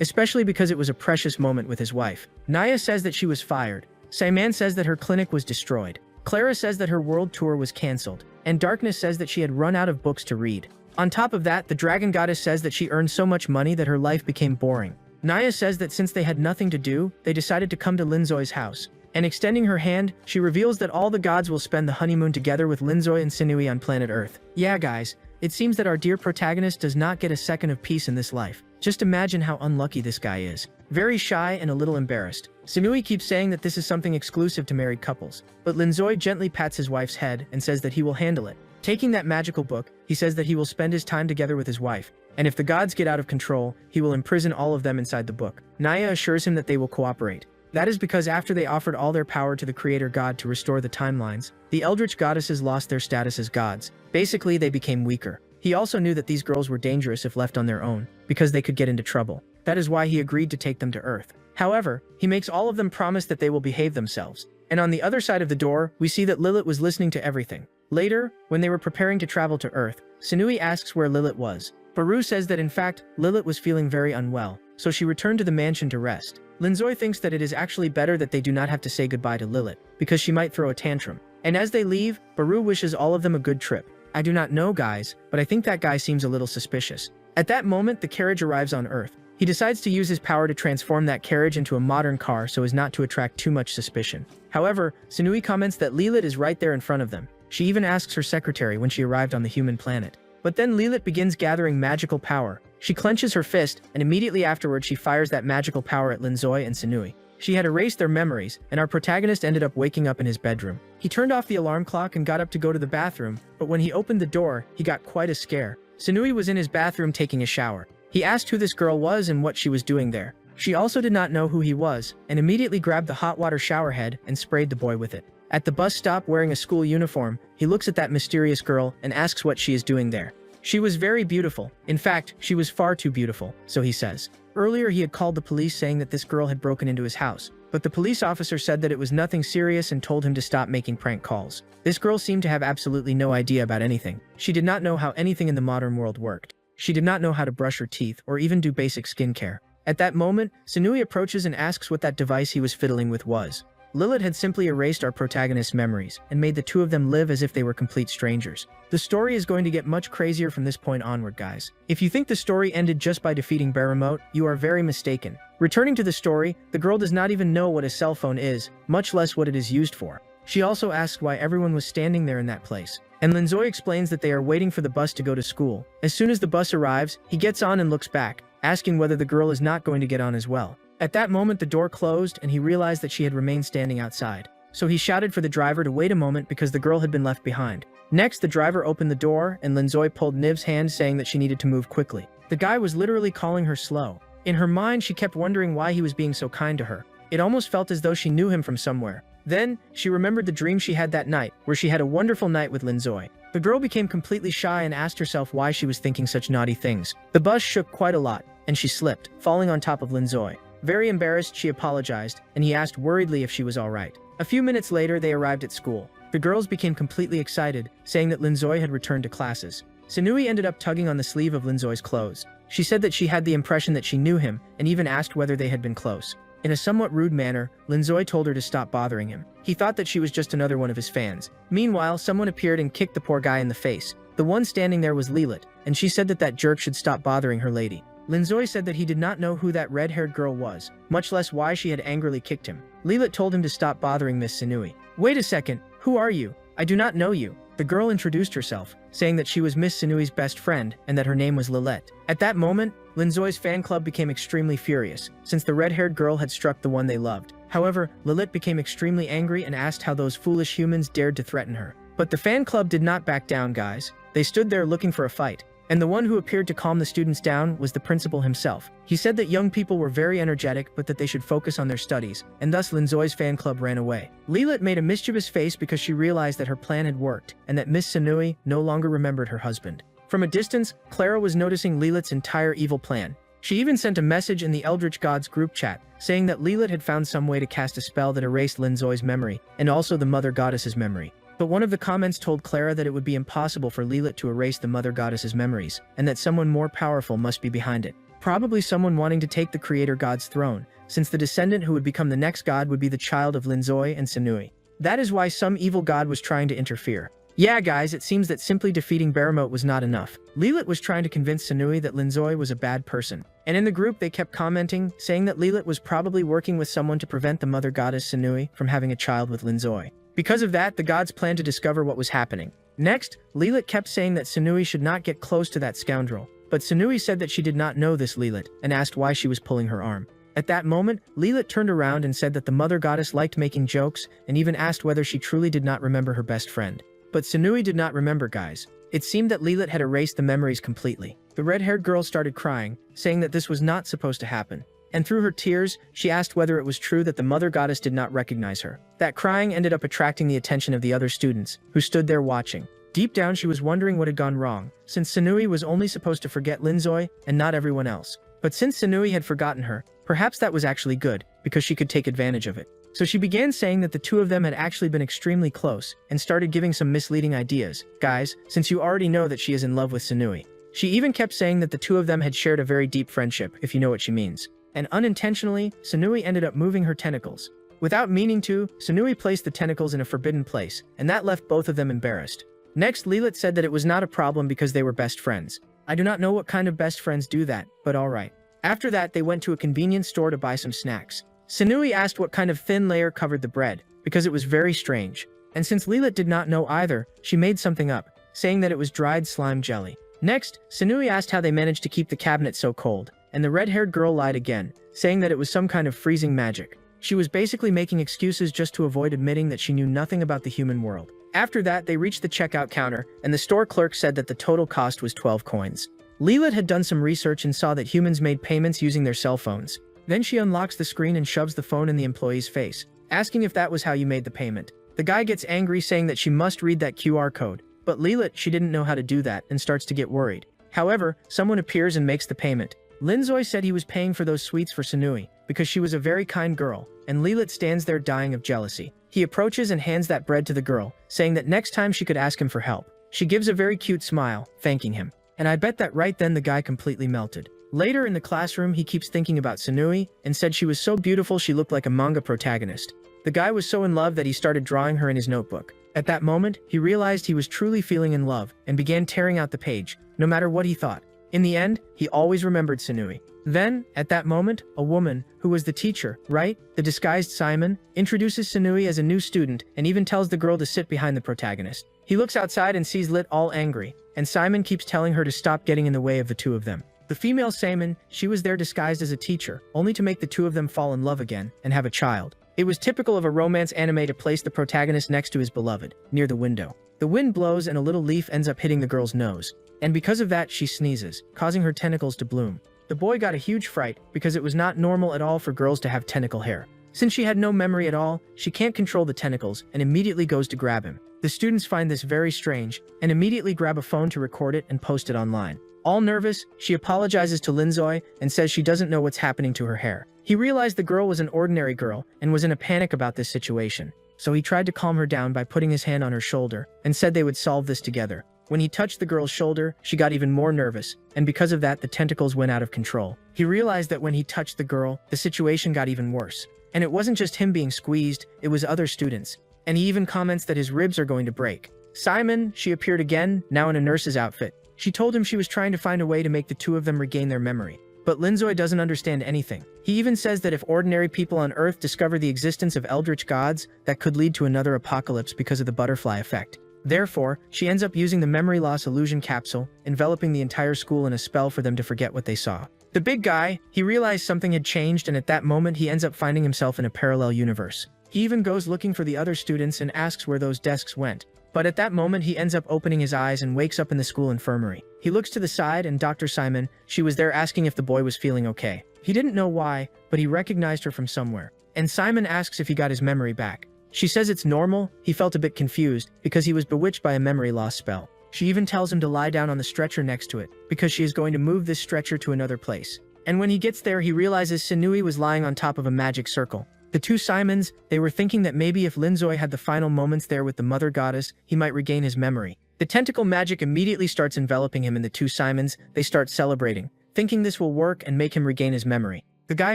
especially because it was a precious moment with his wife. Naya says that she was fired. Simon says that her clinic was destroyed. Clara says that her world tour was cancelled, and Darkness says that she had run out of books to read. On top of that, the dragon goddess says that she earned so much money that her life became boring. Naya says that since they had nothing to do, they decided to come to Linzoi's house. And extending her hand, she reveals that all the gods will spend the honeymoon together with Linzoi and Sinui on planet Earth. Yeah, guys, it seems that our dear protagonist does not get a second of peace in this life. Just imagine how unlucky this guy is. Very shy and a little embarrassed. Sinui keeps saying that this is something exclusive to married couples, but Linzoi gently pats his wife's head and says that he will handle it. Taking that magical book, he says that he will spend his time together with his wife, and if the gods get out of control, he will imprison all of them inside the book. Naya assures him that they will cooperate. That is because after they offered all their power to the creator god to restore the timelines, the eldritch goddesses lost their status as gods. Basically, they became weaker. He also knew that these girls were dangerous if left on their own, because they could get into trouble. That is why he agreed to take them to Earth. However, he makes all of them promise that they will behave themselves. And on the other side of the door, we see that Lilith was listening to everything. Later, when they were preparing to travel to Earth, Sunui asks where Lilith was. Baru says that in fact, Lilith was feeling very unwell, so she returned to the mansion to rest. Linzoi thinks that it is actually better that they do not have to say goodbye to Lilith, because she might throw a tantrum. And as they leave, Baru wishes all of them a good trip. I do not know guys, but I think that guy seems a little suspicious. At that moment, the carriage arrives on Earth. He decides to use his power to transform that carriage into a modern car so as not to attract too much suspicion. However, Sunui comments that Lilith is right there in front of them. She even asks her secretary when she arrived on the human planet. But then Lilith begins gathering magical power. She clenches her fist, and immediately afterward she fires that magical power at Linzoi and Sunui. She had erased their memories, and our protagonist ended up waking up in his bedroom. He turned off the alarm clock and got up to go to the bathroom, but when he opened the door, he got quite a scare. Sunui was in his bathroom taking a shower. He asked who this girl was and what she was doing there. She also did not know who he was, and immediately grabbed the hot water shower head and sprayed the boy with it. At the bus stop wearing a school uniform, he looks at that mysterious girl and asks what she is doing there. She was very beautiful. In fact, she was far too beautiful, so he says. Earlier he had called the police saying that this girl had broken into his house, but the police officer said that it was nothing serious and told him to stop making prank calls. This girl seemed to have absolutely no idea about anything. She did not know how anything in the modern world worked. She did not know how to brush her teeth or even do basic skincare. At that moment, Sunui approaches and asks what that device he was fiddling with was. Lilith had simply erased our protagonist's memories and made the two of them live as if they were complete strangers. The story is going to get much crazier from this point onward, guys. If you think the story ended just by defeating Baramot, you are very mistaken. Returning to the story, the girl does not even know what a cell phone is, much less what it is used for. She also asks why everyone was standing there in that place. And Linzoi explains that they are waiting for the bus to go to school. As soon as the bus arrives, he gets on and looks back, asking whether the girl is not going to get on as well. At that moment, the door closed and he realized that she had remained standing outside. So he shouted for the driver to wait a moment because the girl had been left behind. Next, the driver opened the door and Linzoi pulled Niv's hand saying that she needed to move quickly. The guy was literally calling her slow. In her mind, she kept wondering why he was being so kind to her. It almost felt as though she knew him from somewhere. Then, she remembered the dream she had that night, where she had a wonderful night with Linzoi. The girl became completely shy and asked herself why she was thinking such naughty things. The bus shook quite a lot, and she slipped, falling on top of Linzoi. Very embarrassed, she apologized, and he asked worriedly if she was alright. A few minutes later, they arrived at school. The girls became completely excited, saying that Linzoi had returned to classes. Sunui ended up tugging on the sleeve of Linzoi's clothes. She said that she had the impression that she knew him, and even asked whether they had been close. In a somewhat rude manner, Linzoi told her to stop bothering him. He thought that she was just another one of his fans. Meanwhile, someone appeared and kicked the poor guy in the face. The one standing there was Lilith, and she said that that jerk should stop bothering her lady. Linzoi said that he did not know who that red-haired girl was, much less why she had angrily kicked him. Lilith told him to stop bothering Miss Sunui. Wait a second, who are you? I do not know you. The girl introduced herself, saying that she was Miss Sunui's best friend and that her name was Lilith. At that moment, Linzoi's fan club became extremely furious, since the red-haired girl had struck the one they loved. However, Lilith became extremely angry and asked how those foolish humans dared to threaten her. But the fan club did not back down, guys. They stood there looking for a fight. And the one who appeared to calm the students down was the principal himself. He said that young people were very energetic but that they should focus on their studies, and thus Linzoi's fan club ran away. Lilith made a mischievous face because she realized that her plan had worked, and that Miss Sunui no longer remembered her husband. From a distance, Clara was noticing Lilith's entire evil plan. She even sent a message in the Eldritch Gods group chat, saying that Lilith had found some way to cast a spell that erased Linzoi's memory, and also the Mother Goddess's memory. But one of the comments told Clara that it would be impossible for Lilith to erase the Mother Goddess's memories, and that someone more powerful must be behind it. Probably someone wanting to take the Creator God's throne, since the descendant who would become the next god would be the child of Linzoi and Sunui. That is why some evil god was trying to interfere. Yeah guys, it seems that simply defeating Baramot was not enough. Lilith was trying to convince Sunui that Linzoi was a bad person. And in the group they kept commenting, saying that Lilith was probably working with someone to prevent the Mother Goddess Sunui from having a child with Linzoi. Because of that, the gods planned to discover what was happening. Next, Lilith kept saying that Sunui should not get close to that scoundrel. But Sunui said that she did not know this Lilith, and asked why she was pulling her arm. At that moment, Lilith turned around and said that the Mother Goddess liked making jokes, and even asked whether she truly did not remember her best friend. But Sunui did not remember, guys. It seemed that Lilith had erased the memories completely. The red-haired girl started crying, saying that this was not supposed to happen. And through her tears, she asked whether it was true that the Mother Goddess did not recognize her. That crying ended up attracting the attention of the other students, who stood there watching. Deep down, she was wondering what had gone wrong, since Sunui was only supposed to forget Linzoi and not everyone else. But since Sunui had forgotten her, perhaps that was actually good, because she could take advantage of it. So she began saying that the two of them had actually been extremely close, and started giving some misleading ideas. Guys, since you already know that she is in love with Sunui. She even kept saying that the two of them had shared a very deep friendship, if you know what she means. And unintentionally, Sunui ended up moving her tentacles. Without meaning to, Sunui placed the tentacles in a forbidden place, and that left both of them embarrassed. Next, Lelit said that it was not a problem because they were best friends. I do not know what kind of best friends do that, but alright. After that, they went to a convenience store to buy some snacks. Sunui asked what kind of thin layer covered the bread, because it was very strange. And since Lelit did not know either, she made something up, saying that it was dried slime jelly. Next, Sunui asked how they managed to keep the cabinet so cold, and the red-haired girl lied again, saying that it was some kind of freezing magic. She was basically making excuses just to avoid admitting that she knew nothing about the human world. After that, they reached the checkout counter, and the store clerk said that the total cost was 12 coins. Lelit had done some research and saw that humans made payments using their cell phones. Then she unlocks the screen and shoves the phone in the employee's face, asking if that was how you made the payment. The guy gets angry, saying that she must read that QR code, but Lelit, she didn't know how to do that and starts to get worried. However, someone appears and makes the payment. Linzoi said he was paying for those sweets for Sunui, because she was a very kind girl, and Lelit stands there dying of jealousy. He approaches and hands that bread to the girl, saying that next time she could ask him for help. She gives a very cute smile, thanking him. And I bet that right then the guy completely melted. Later in the classroom, he keeps thinking about Sunui, and said she was so beautiful she looked like a manga protagonist. The guy was so in love that he started drawing her in his notebook. At that moment, he realized he was truly feeling in love, and began tearing out the page, no matter what he thought. In the end, he always remembered Sunui. Then, at that moment, a woman, who was the teacher, right? The disguised Simon, introduces Sunui as a new student, and even tells the girl to sit behind the protagonist. He looks outside and sees Lit all angry, and Simon keeps telling her to stop getting in the way of the two of them. The female Simon, she was there disguised as a teacher, only to make the two of them fall in love again, and have a child. It was typical of a romance anime to place the protagonist next to his beloved, near the window. The wind blows and a little leaf ends up hitting the girl's nose, and because of that she sneezes, causing her tentacles to bloom. The boy got a huge fright, because it was not normal at all for girls to have tentacle hair. Since she had no memory at all, she can't control the tentacles, and immediately goes to grab him. The students find this very strange, and immediately grab a phone to record it and post it online. All nervous, she apologizes to Linzoi, and says she doesn't know what's happening to her hair. He realized the girl was an ordinary girl, and was in a panic about this situation. So he tried to calm her down by putting his hand on her shoulder, and said they would solve this together. When he touched the girl's shoulder, she got even more nervous, and because of that the tentacles went out of control. He realized that when he touched the girl, the situation got even worse. And it wasn't just him being squeezed, it was other students. And he even comments that his ribs are going to break. Simon, she appeared again, now in a nurse's outfit. She told him she was trying to find a way to make the two of them regain their memory. But Linzoi doesn't understand anything. He even says that if ordinary people on Earth discover the existence of eldritch gods, that could lead to another apocalypse because of the butterfly effect. Therefore, she ends up using the memory loss illusion capsule, enveloping the entire school in a spell for them to forget what they saw. The big guy, he realized something had changed, and at that moment he ends up finding himself in a parallel universe. He even goes looking for the other students and asks where those desks went. But at that moment he ends up opening his eyes and wakes up in the school infirmary. He looks to the side and Dr. Simon, she was there asking if the boy was feeling okay. He didn't know why, but he recognized her from somewhere. And Simon asks if he got his memory back. She says it's normal. He felt a bit confused, because he was bewitched by a memory loss spell. She even tells him to lie down on the stretcher next to it, because she is going to move this stretcher to another place. And when he gets there he realizes Sunui was lying on top of a magic circle. The two Simons, they were thinking that maybe if Linzoi had the final moments there with the mother goddess, he might regain his memory. The tentacle magic immediately starts enveloping him, and the two Simons, they start celebrating, thinking this will work and make him regain his memory. The guy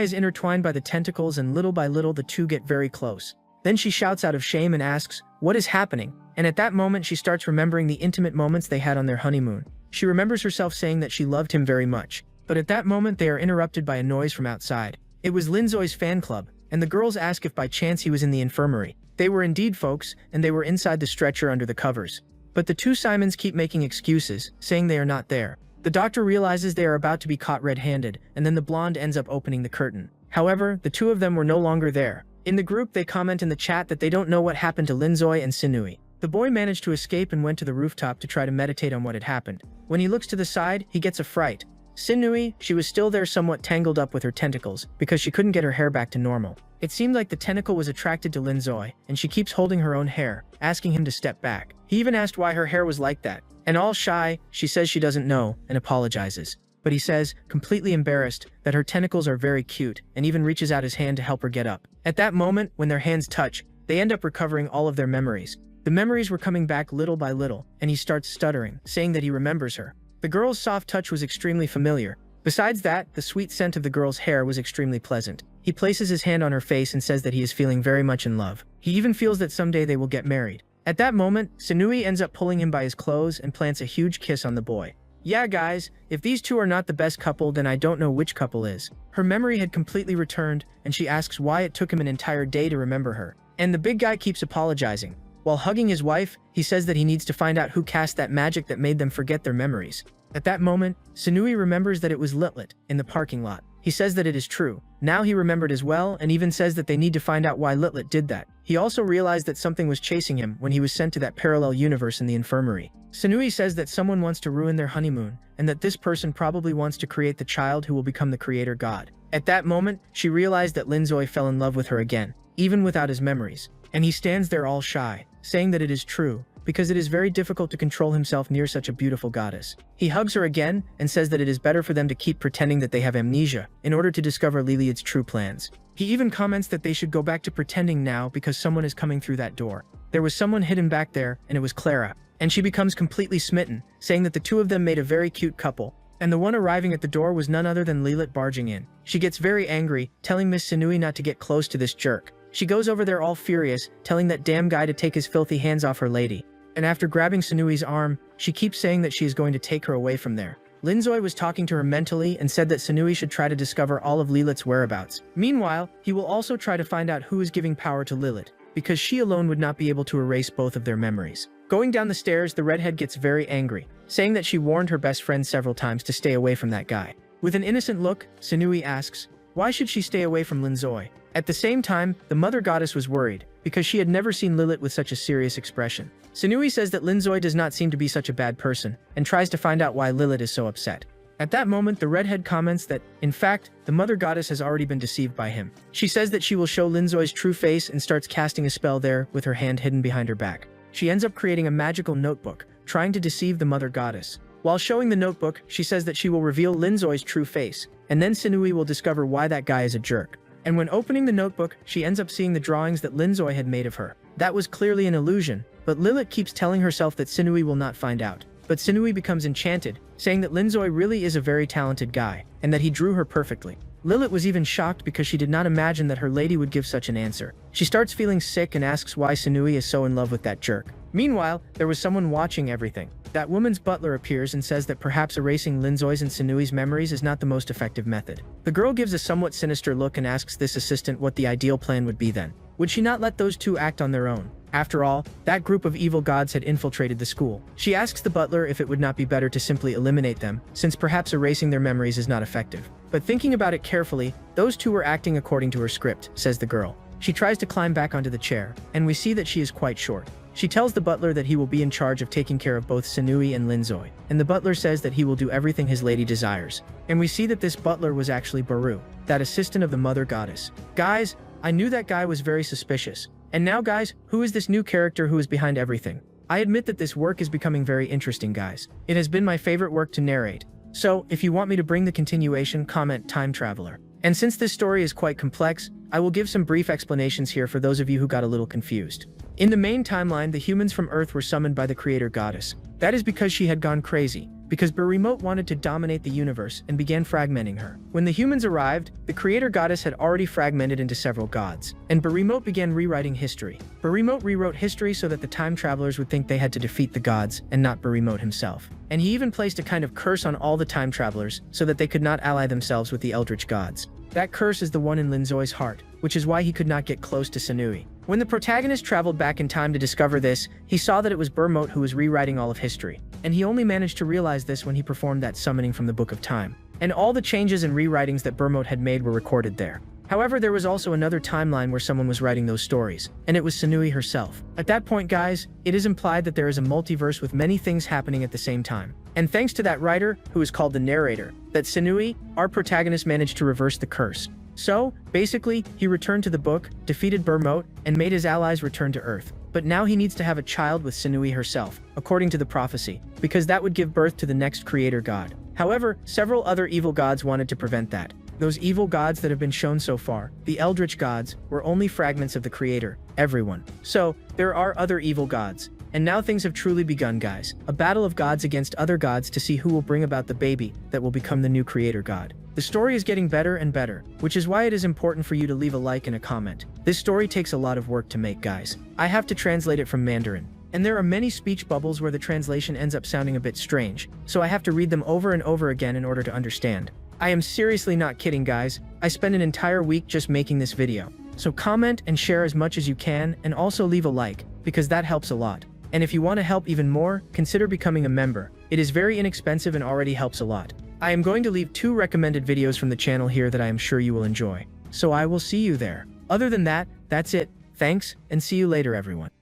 is intertwined by the tentacles, and little by little the two get very close. Then she shouts out of shame and asks, "What is happening?" And at that moment she starts remembering the intimate moments they had on their honeymoon. She remembers herself saying that she loved him very much. But at that moment they are interrupted by a noise from outside. It was Linzoi's fan club, and the girls ask if by chance he was in the infirmary. They were indeed, folks, and they were inside the stretcher under the covers. But the two Simons keep making excuses, saying they are not there. The doctor realizes they are about to be caught red-handed, and then the blonde ends up opening the curtain. However, the two of them were no longer there. In the group they comment in the chat that they don't know what happened to Linzoi and Sunui. The boy managed to escape and went to the rooftop to try to meditate on what had happened. When he looks to the side, he gets a fright, Sinui, she was still there somewhat tangled up with her tentacles because she couldn't get her hair back to normal. It seemed like the tentacle was attracted to Linzoi, and she keeps holding her own hair, asking him to step back. He even asked why her hair was like that. And all shy, she says she doesn't know and apologizes. But he says, completely embarrassed, that her tentacles are very cute and even reaches out his hand to help her get up. At that moment, when their hands touch, they end up recovering all of their memories. The memories were coming back little by little, and he starts stuttering, saying that he remembers her. The girl's soft touch was extremely familiar. Besides that, the sweet scent of the girl's hair was extremely pleasant. He places his hand on her face and says that he is feeling very much in love. He even feels that someday they will get married. At that moment, Sinui ends up pulling him by his clothes and plants a huge kiss on the boy. Yeah guys, if these two are not the best couple, then I don't know which couple is. Her memory had completely returned, and she asks why it took him an entire day to remember her. And the big guy keeps apologizing. While hugging his wife, he says that he needs to find out who cast that magic that made them forget their memories. At that moment, Sinui remembers that it was Litlit in the parking lot. He says that it is true. Now he remembered as well, and even says that they need to find out why Litlit did that. He also realized that something was chasing him when he was sent to that parallel universe in the infirmary. Sinui says that someone wants to ruin their honeymoon, and that this person probably wants to create the child who will become the creator god. At that moment, she realized that Linzoi fell in love with her again, even without his memories. And he stands there all shy, saying that it is true, because it is very difficult to control himself near such a beautiful goddess. He hugs her again and says that it is better for them to keep pretending that they have amnesia in order to discover Liliad's true plans. He even comments that they should go back to pretending now because someone is coming through that door. There was someone hidden back there, and it was Clara. And she becomes completely smitten, saying that the two of them made a very cute couple. And the one arriving at the door was none other than Lilit barging in. She gets very angry, telling Miss Sinui not to get close to this jerk. She goes over there all furious, telling that damn guy to take his filthy hands off her lady. And after grabbing Sinui's arm, she keeps saying that she is going to take her away from there. Linzoi was talking to her mentally and said that Sinui should try to discover all of Lilith's whereabouts. Meanwhile, he will also try to find out who is giving power to Lilith, because she alone would not be able to erase both of their memories. Going down the stairs, the redhead gets very angry, saying that she warned her best friend several times to stay away from that guy. With an innocent look, Sinui asks, why should she stay away from Linzoi? At the same time, the mother goddess was worried, because she had never seen Lilith with such a serious expression. Sinui says that Linzoi does not seem to be such a bad person, and tries to find out why Lilith is so upset. At that moment, the redhead comments that, in fact, the mother goddess has already been deceived by him. She says that she will show Linzoi's true face and starts casting a spell there with her hand hidden behind her back. She ends up creating a magical notebook, trying to deceive the mother goddess. While showing the notebook, she says that she will reveal Linzoi's true face, and then Sinui will discover why that guy is a jerk. And when opening the notebook, she ends up seeing the drawings that Linzoi had made of her. That was clearly an illusion, but Lilith keeps telling herself that Sinui will not find out. But Sinui becomes enchanted, saying that Linzoi really is a very talented guy, and that he drew her perfectly. Lilith was even shocked because she did not imagine that her lady would give such an answer. She starts feeling sick and asks why Sinui is so in love with that jerk. Meanwhile, there was someone watching everything. That woman's butler appears and says that perhaps erasing Linzoi's and Sinui's memories is not the most effective method. The girl gives a somewhat sinister look and asks this assistant what the ideal plan would be then. Would she not let those two act on their own? After all, that group of evil gods had infiltrated the school. She asks the butler if it would not be better to simply eliminate them, since perhaps erasing their memories is not effective. But thinking about it carefully, those two were acting according to her script, says the girl. She tries to climb back onto the chair, and we see that she is quite short. She tells the butler that he will be in charge of taking care of both Sinui and Linzoi, and the butler says that he will do everything his lady desires. And we see that this butler was actually Baru, that assistant of the mother goddess. Guys, I knew that guy was very suspicious. And now guys, who is this new character who is behind everything? I admit that this work is becoming very interesting, guys. It has been my favorite work to narrate. So, if you want me to bring the continuation, comment Time Traveler. And since this story is quite complex, I will give some brief explanations here for those of you who got a little confused. In the main timeline, the humans from Earth were summoned by the creator goddess. That is because she had gone crazy, because Beremote wanted to dominate the universe and began fragmenting her. When the humans arrived, the creator goddess had already fragmented into several gods, and Beremote began rewriting history. Beremote rewrote history so that the time travelers would think they had to defeat the gods and not Beremote himself. And he even placed a kind of curse on all the time travelers so that they could not ally themselves with the eldritch gods. That curse is the one in Linzoi's heart, which is why he could not get close to Sinui. When the protagonist traveled back in time to discover this, he saw that it was Beremote who was rewriting all of history. And he only managed to realize this when he performed that summoning from the Book of Time. And all the changes and rewritings that Beremote had made were recorded there. However, there was also another timeline where someone was writing those stories, and it was Sanui herself. At that point, guys, it is implied that there is a multiverse with many things happening at the same time. And thanks to that writer, who is called the narrator, that Sanui, our protagonist, managed to reverse the curse. So, basically, he returned to the book, defeated Bermote, and made his allies return to Earth. But now he needs to have a child with Sanui herself, according to the prophecy, because that would give birth to the next creator god. However, several other evil gods wanted to prevent that. Those evil gods that have been shown so far, the Eldritch gods, were only fragments of the creator, everyone. So, there are other evil gods. And now things have truly begun, guys. A battle of gods against other gods to see who will bring about the baby that will become the new creator god. The story is getting better and better, which is why it is important for you to leave a like and a comment. This story takes a lot of work to make, guys. I have to translate it from Mandarin. And there are many speech bubbles where the translation ends up sounding a bit strange, so I have to read them over and over again in order to understand. I am seriously not kidding, guys. I spent an entire week just making this video. So comment and share as much as you can, and also leave a like, because that helps a lot. And if you want to help even more, consider becoming a member. It is very inexpensive and already helps a lot. I am going to leave 2 recommended videos from the channel here that I am sure you will enjoy. So I will see you there. Other than that, that's it. Thanks, and see you later, everyone.